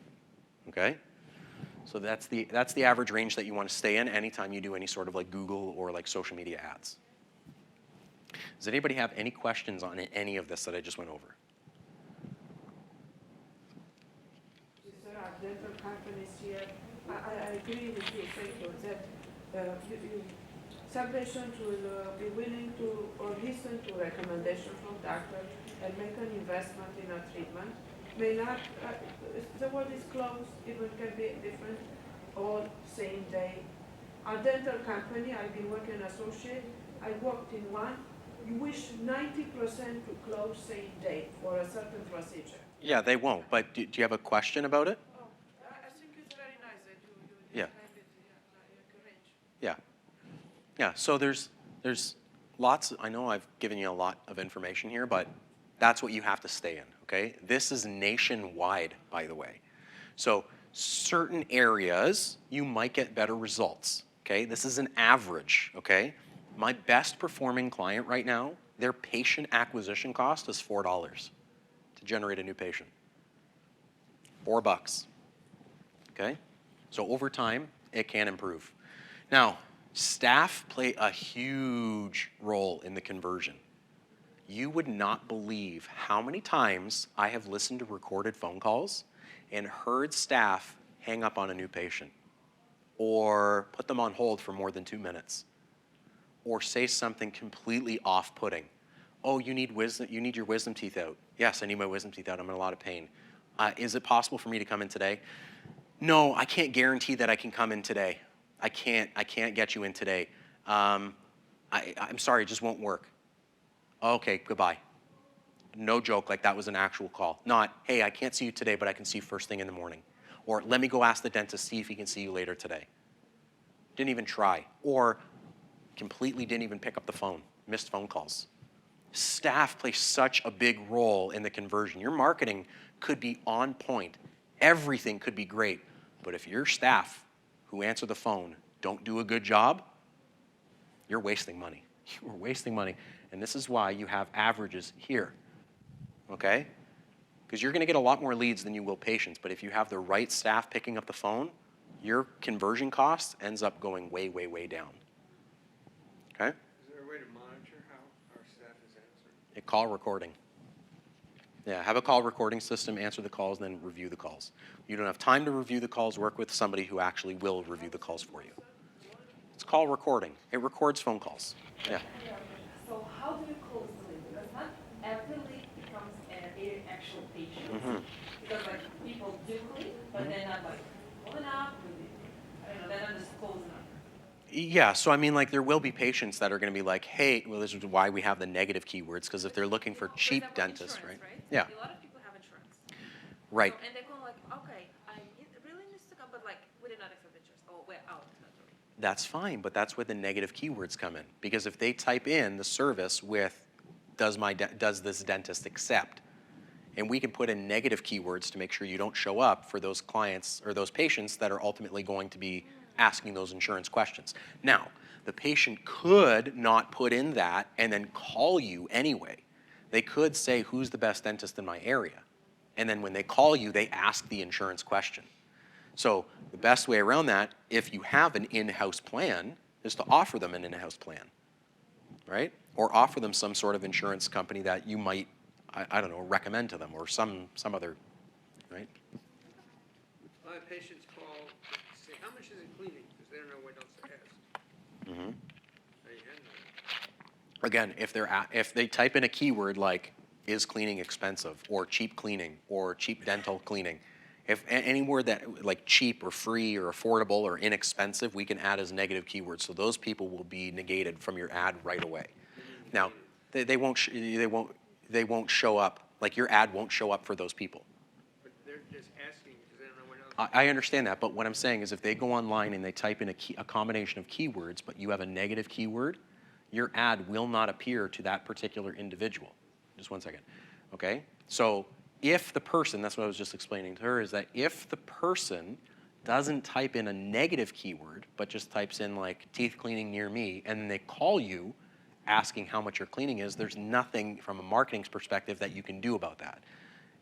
Okay? So that's the average range that you want to stay in anytime you do any sort of like Google or like social media ads. Does anybody have any questions on any of this that I just went over? There are dental companies here. I agree with you, thank you, that some patients will be willing to or listen to recommendations from doctor and make an investment in a treatment. May not, the world is closed, even can be different, all same day. A dental company, I've been working associate, I worked in one, you wish 90% to close same day for a certain procedure. Yeah, they won't. But do you have a question about it? Oh, I think it's very nice that you Yeah. describe it, like a range. Yeah. Yeah, so there's lots, I know I've given you a lot of information here, but that's what you have to stay in, okay? This is nationwide, by the way. So certain areas, you might get better results, okay? This is an average, okay? My best performing client right now, their patient acquisition cost is $4 to generate a new patient. $4, okay? So over time, it can improve. Now, staff play a huge role in the conversion. You would not believe how many times I have listened to recorded phone calls and heard staff hang up on a new patient or put them on hold for more than 2 minutes or say something completely off-putting. Oh, you need your wisdom teeth out. Yes, I need my wisdom teeth out. I'm in a lot of pain. Is it possible for me to come in today? No, I can't guarantee that I can come in today. I can't get you in today. I'm sorry, it just won't work. Okay, goodbye. No joke, like that was an actual call. Not, hey, I can't see you today, but I can see you first thing in the morning. Or let me go ask the dentist, see if he can see you later today. Didn't even try. Or completely didn't even pick up the phone, missed phone calls. Staff play such a big role in the conversion. Your marketing could be on point. Everything could be great. But if your staff who answer the phone don't do a good job, you're wasting money. You're wasting money. And this is why you have averages here, okay? Because you're going to get a lot more leads than you will patients, but if you have the right staff picking up the phone, your conversion cost ends up going way, way, way down. Okay? Is there a way to monitor how our staff is answering? A call recording. Yeah, have a call recording system, answer the calls, then review the calls. You don't have time to review the calls, work with somebody who actually will review the calls for you. It's call recording. It records phone calls. Yeah. So how do you close the lead? Because not every lead becomes an actual patient. Mm-hmm. Because like people do lead, but they're not like calling up, I don't know, they're not just closing up. Yeah, so I mean, like, there will be patients that are going to be like, hey, well, this is why we have the negative keywords, because if they're looking for cheap dentists, right? Yeah. A lot of people have insurance. Right. So, and they go like, okay, really needs to come, but like, we did not accept insurance. Oh, we're out. That's fine, but that's where the negative keywords come in. Because if they type in the service with, does this dentist accept? And we can put in negative keywords to make sure you don't show up for those clients or those patients that are ultimately going to be asking those insurance questions. Now, the patient could not put in that and then call you anyway. They could say, who's the best dentist in my area? And then when they call you, they ask the insurance question. So the best way around that, if you have an in-house plan, is to offer them an in-house plan, right? Or offer them some sort of insurance company that you might, I don't know, recommend to them, or some other, right? A lot of patients call, say, how much is it cleaning? Because they don't know what else to ask. Mm-hmm. How you handle it? Again, if they type in a keyword like, is cleaning expensive, or cheap cleaning, or cheap dental cleaning, if any word that like cheap or free or affordable or inexpensive, we can add as negative keywords. So those people will be negated from your ad right away. Now, they won't show up, like your ad won't show up for those people. But they're just asking because they don't know what else. I understand that, but what I'm saying is if they go online and they type in a combination of keywords, but you have a negative keyword, your ad will not appear to that particular individual. Just one second, okay? So if the person, that's what I was just explaining to her, is that if the person doesn't type in a negative keyword, but just types in like teeth cleaning near me, and then they call you asking how much your cleaning is, there's nothing from a marketing perspective that you can do about that.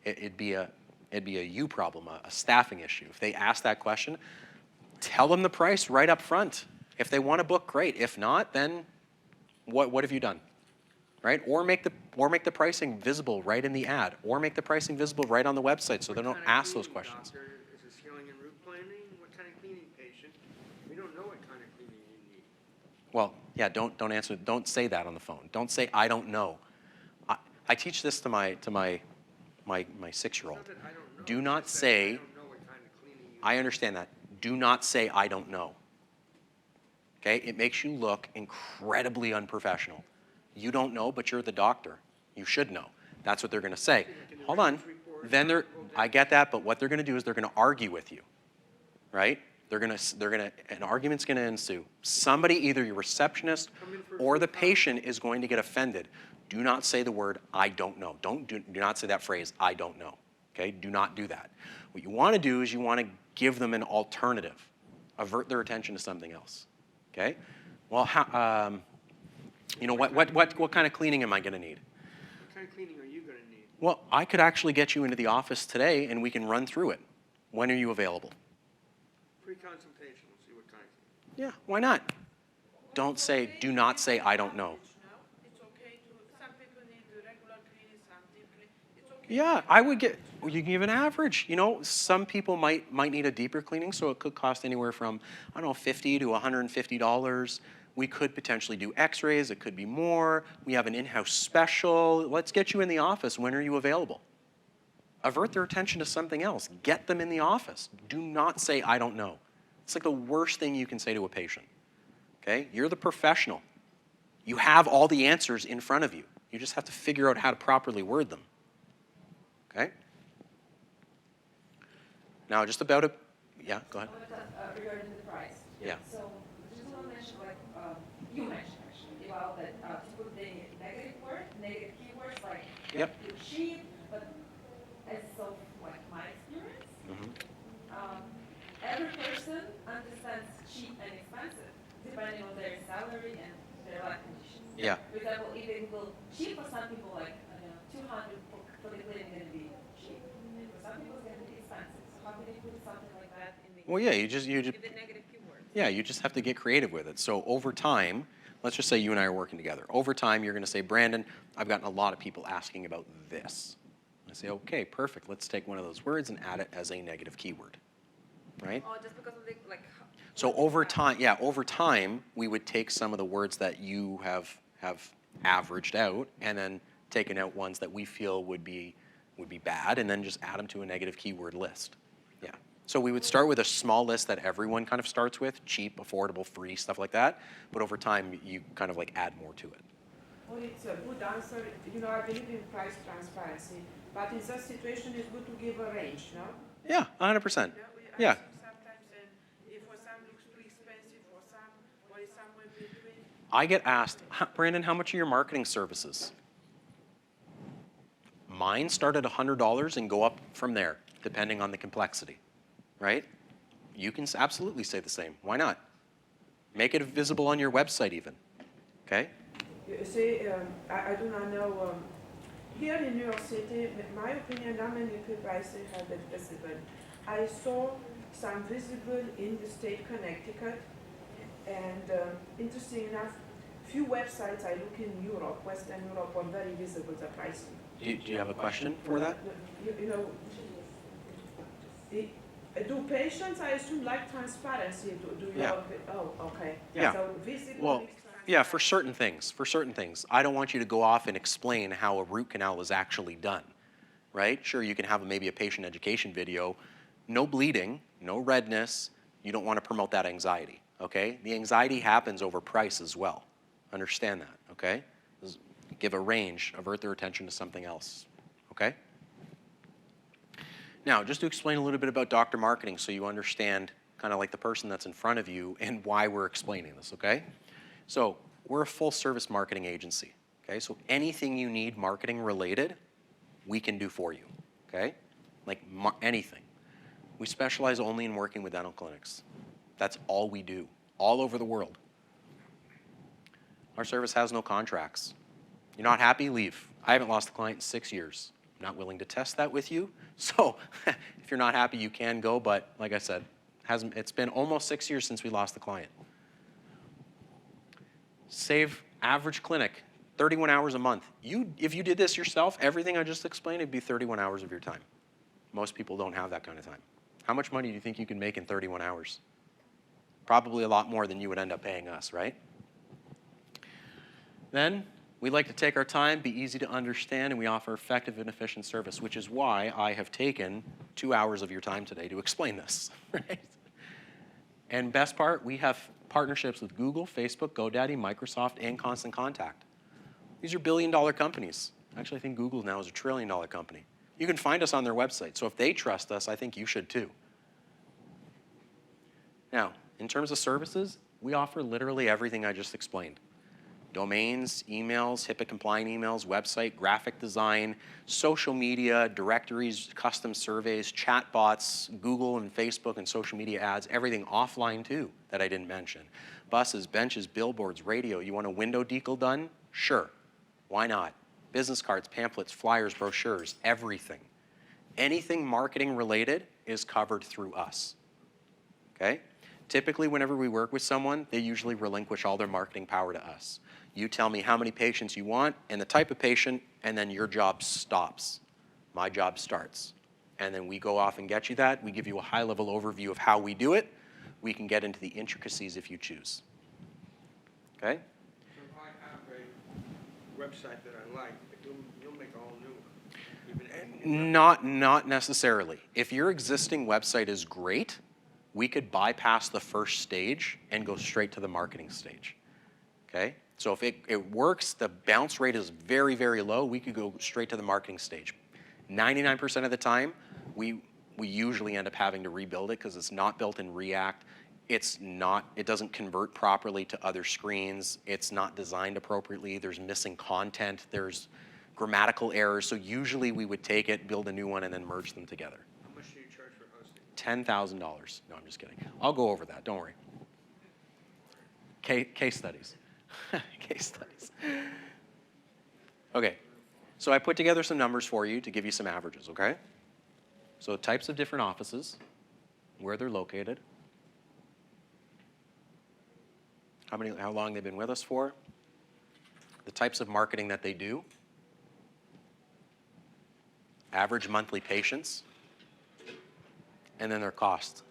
It'd be a you problem, a staffing issue. If they ask that question, tell them the price right up front. If they want to book, great. If not, then what have you done? Right? Or make the pricing visible right in the ad, or make the pricing visible right on the website so they don't ask those questions. Doctor, is it scaling and root planning? What kind of cleaning patient? We don't know what kind of cleaning you need. Well, yeah, don't answer, don't say that on the phone. Don't say I don't know. I teach this to my 6-year-old. It's not that I don't know. Do it's not just that say, I don't know what kind of cleaning you I need. understand that. Do not say I don't know. Okay? It makes you look incredibly unprofessional. You don't know, but you're the doctor. You should know. That's what they're going to say. Hold on. Then I get that, but what they're going to do is they're going to argue with you, right? An argument's going to ensue. Somebody, either your receptionist or the patient, is going to get offended. Do not say the word I don't know. Do not say that phrase I don't know. Okay? Do not do that. What you want to do is you want to give them an alternative. Avert their attention to something else. Okay? Well, you know, what kind of cleaning am I going to need? What kind of cleaning are you going to need? Well, I could actually get you into the office today and we can run through it. When are you available? Pre-consultation, we'll see what kind. Yeah, why not? Do not say I don't know. It's okay to, some people need the regular cleaning, some deeply, it's okay. Yeah, I would you can give an average. You know, some people might need a deeper cleaning, so it could cost anywhere from, I don't know, $50 to $150. We could potentially do x-rays. It could be more. We have an in-house special. Let's get you in the office. When are you available? Avert their attention to something else. Get them in the office. Do not say, I don't know. It's like the worst thing you can say to a patient. Okay? You're the professional. You have all the answers in front of you. You just have to figure out how to properly word them. Okay? Now, just about it. Yeah, go ahead. Regarding the price. Yeah. So, just want to mention, like, you mentioned actually, about that, to put the negative keywords, like, Yep. cheap, but as of, like, my experience, every person understands cheap and expensive, depending on their salary and their life conditions. Yeah. For example, if they go cheap for some people, like, I don't know, 200 for the cleaning going to be cheap. Well, yeah, you just With the negative keywords. yeah, you just have to get creative with it. So over time, let's just say you and I are working together. Over time, you're going to say, Brandon, I've gotten a lot of people asking about this. I say, okay, perfect. Let's take one of those words and add it as a negative keyword, right? Oh, just because of the, like. So over time, yeah, over time, we would take some of the words that you have averaged out and then taken out ones that we feel would be bad and then just add them to a negative keyword list. Yeah. So we would start with a small list that everyone kind of starts with, cheap, affordable, free, stuff like that. But over time, you kind of like add more to it. Well, it's a good answer. You know, I believe in price transparency, but in that situation, it's good to give a range, no? Yeah, 100%. I Yeah. think sometimes, if for some looks too expensive, for some, or is somewhere between. I get asked, Brandon, how much are your marketing services? Mine start at $100 and go up from there, depending on the complexity, right? You can absolutely say the same. Why not? Make it visible on your website even, okay? You see, I do not know. Here in New York City, my opinion, not many people I say have it visible. I saw some visible in the state Connecticut, and interesting enough, few websites I look in Europe, Western Europe, are very visible the pricing. Do you have a question for that? You know, do patients, I assume, like transparency? Do you? Yeah. Oh, okay. Yeah. So visible. Well, is yeah, for certain things, I don't want you to go off and explain how a root canal is actually done, right? Sure, you can have maybe a patient education video, no bleeding, no redness. You don't want to promote that anxiety, okay? The anxiety happens over price as well. Understand that, okay? Give a range, avert their attention to something else, okay? Now, just to explain a little bit about doctor marketing so you understand kind of like the person that's in front of you and why we're explaining this, okay? So we're a full service marketing agency, okay? So anything you need marketing related, we can do for you, okay? Like anything. We specialize only in working with dental clinics. That's all we do, all over the world. Our service has no contracts. You're not happy, leave. I haven't lost a client in 6 years. I'm not willing to test that with you. So if you're not happy, you can go, but like I said, it's been almost 6 years since we lost the client. Save average clinic, 31 hours a month. If you did this yourself, everything I just explained, it'd be 31 hours of your time. Most people don't have that kind of time. How much money do you think you can make in 31 hours? Probably a lot more than you would end up paying us, right? Then, we like to take our time, be easy to understand, and we offer effective and efficient service, which is why I have taken 2 hours of your time today to explain this, right? And best part, we have partnerships with Google, Facebook, GoDaddy, Microsoft, and Constant Contact. These are billion-dollar companies. Actually, I think Google now is a trillion-dollar company. You can find us on their website, so if they trust us, I think you should too. Now, in terms of services, we offer literally everything I just explained. Domains, emails, HIPAA-compliant emails, website, graphic design, social media, directories, custom surveys, chatbots, Google and Facebook and social media ads, everything offline too that I didn't mention. Buses, benches, billboards, radio. You want a window decal done? Sure. Why not? Business cards, pamphlets, flyers, brochures, everything. Anything marketing related is covered through us. Okay? Typically, whenever we work with someone, they usually relinquish all their marketing power to us. You tell me how many patients you want and the type of patient, and then your job stops. My job starts. And then we go off and get you that. We give you a high-level overview of how we do it. We can get into the intricacies if you choose. Okay? So if I have a website that I like, you'll make a whole new one. Even Not necessarily. If your existing website is great, we could bypass the first stage and go straight to the marketing stage. Okay? So if it works, the bounce rate is very, very low, we could go straight to the marketing stage. 99% of the time, we usually end up having to rebuild it because it's not built in React. It doesn't convert properly to other screens. It's not designed appropriately. There's missing content. There's grammatical errors. So usually we would take it, build a new one, and then merge them together. how much do you charge for hosting? $10,000. No, I'm just kidding. I'll go over that. Don't worry. Case studies. Case studies. Okay. So I put together some numbers for you to give you some averages, okay? So types of different offices, where they're located, how long they've been with us for, the types of marketing that they do, average monthly patients, and then their cost.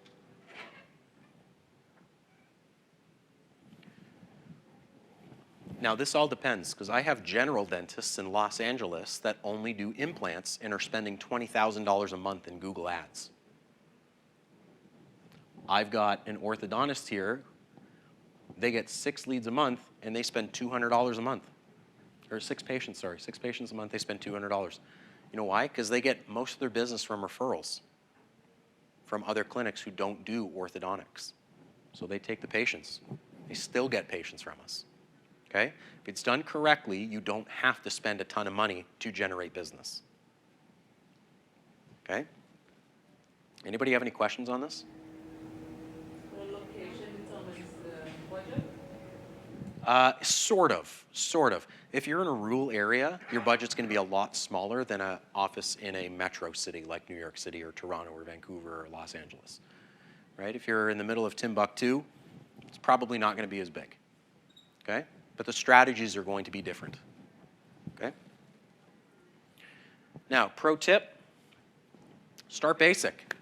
Now, this all depends, because I have general dentists in Los Angeles that only do implants and are spending $20,000 a month in Google Ads. I've got an orthodontist here. They get 6 leads a month, and they spend $200 a month. Or 6 patients, sorry. 6 patients a month, they spend $200. You know why? Because they get most of their business from referrals from other clinics who don't do orthodontics. So they take the patients. They still get patients from us. Okay? If it's done correctly, you don't have to spend a ton of money to generate business. Okay? Anybody have any questions on this? So location determines the budget? Sort of. If you're in a rural area, your budget's going to be a lot smaller than an office in a metro city like New York City or Toronto or Vancouver or Los Angeles. Right? If you're in the middle of Timbuktu, it's probably not going to be as big. Okay? But the strategies are going to be different. Okay? Now, pro tip, start basic.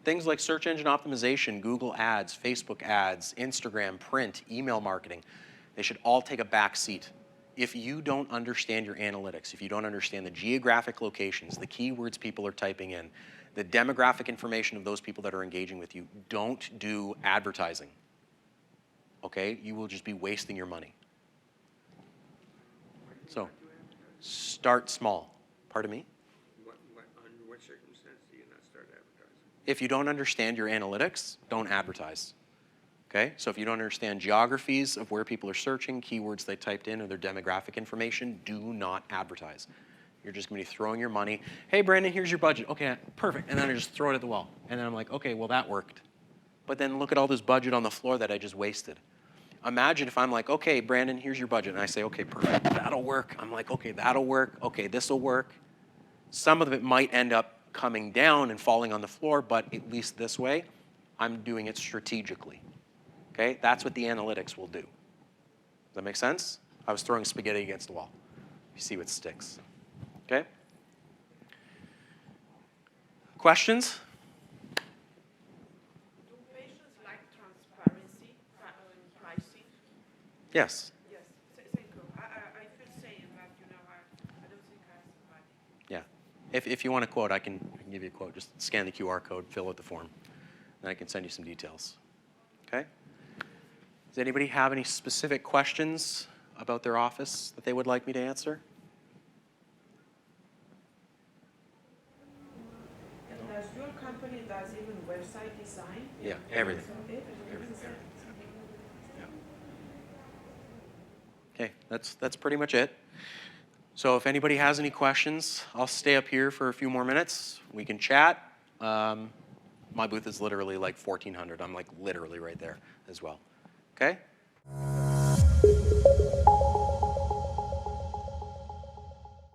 Things like search engine optimization, Google Ads, Facebook ads, Instagram, print, email marketing, they should all take a back seat. If you don't understand your analytics, if you don't understand the geographic locations, the keywords people are typing in, the demographic information of those people that are engaging with you, don't do advertising. Okay? You will just be wasting your money. So, start small. Pardon me? Under what circumstance do you not start advertising? If you don't understand your analytics, don't advertise. Okay? So if you don't understand geographies of where people are searching, keywords they typed in, or their demographic information, do not advertise. You're just going to be throwing your money. Hey, Brandon, here's your budget. Okay, perfect. And then I just throw it at the wall. And then I'm like, okay, well, that worked. But then look at all this budget on the floor that I just wasted. Imagine if I'm like, okay, Brandon, here's your budget. And I say, okay, perfect, that'll work. I'm like, okay, that'll work. Okay, this'll work. Some of it might end up coming down and falling on the floor, but at least this way, I'm doing it strategically. Okay, that's what the analytics will do. Does that make sense? I was throwing spaghetti against the wall. You see what sticks. Okay? Questions? Do patients like transparency in pricing? Yes. Yes, thank you. I feel saying that, I don't think I have somebody. Yeah. If you want a quote, I can give you a quote. Just scan the QR code, fill out the form, and I can send you some details. Okay? Does anybody have any specific questions about their office that they would like me to answer? And does your company does even website design? Yeah, everything. Everything. Yeah. Okay, that's pretty much it. So if anybody has any questions, I'll stay up here for a few more minutes. We can chat. My booth is literally like 1,400. I'm like literally right there as well. Okay?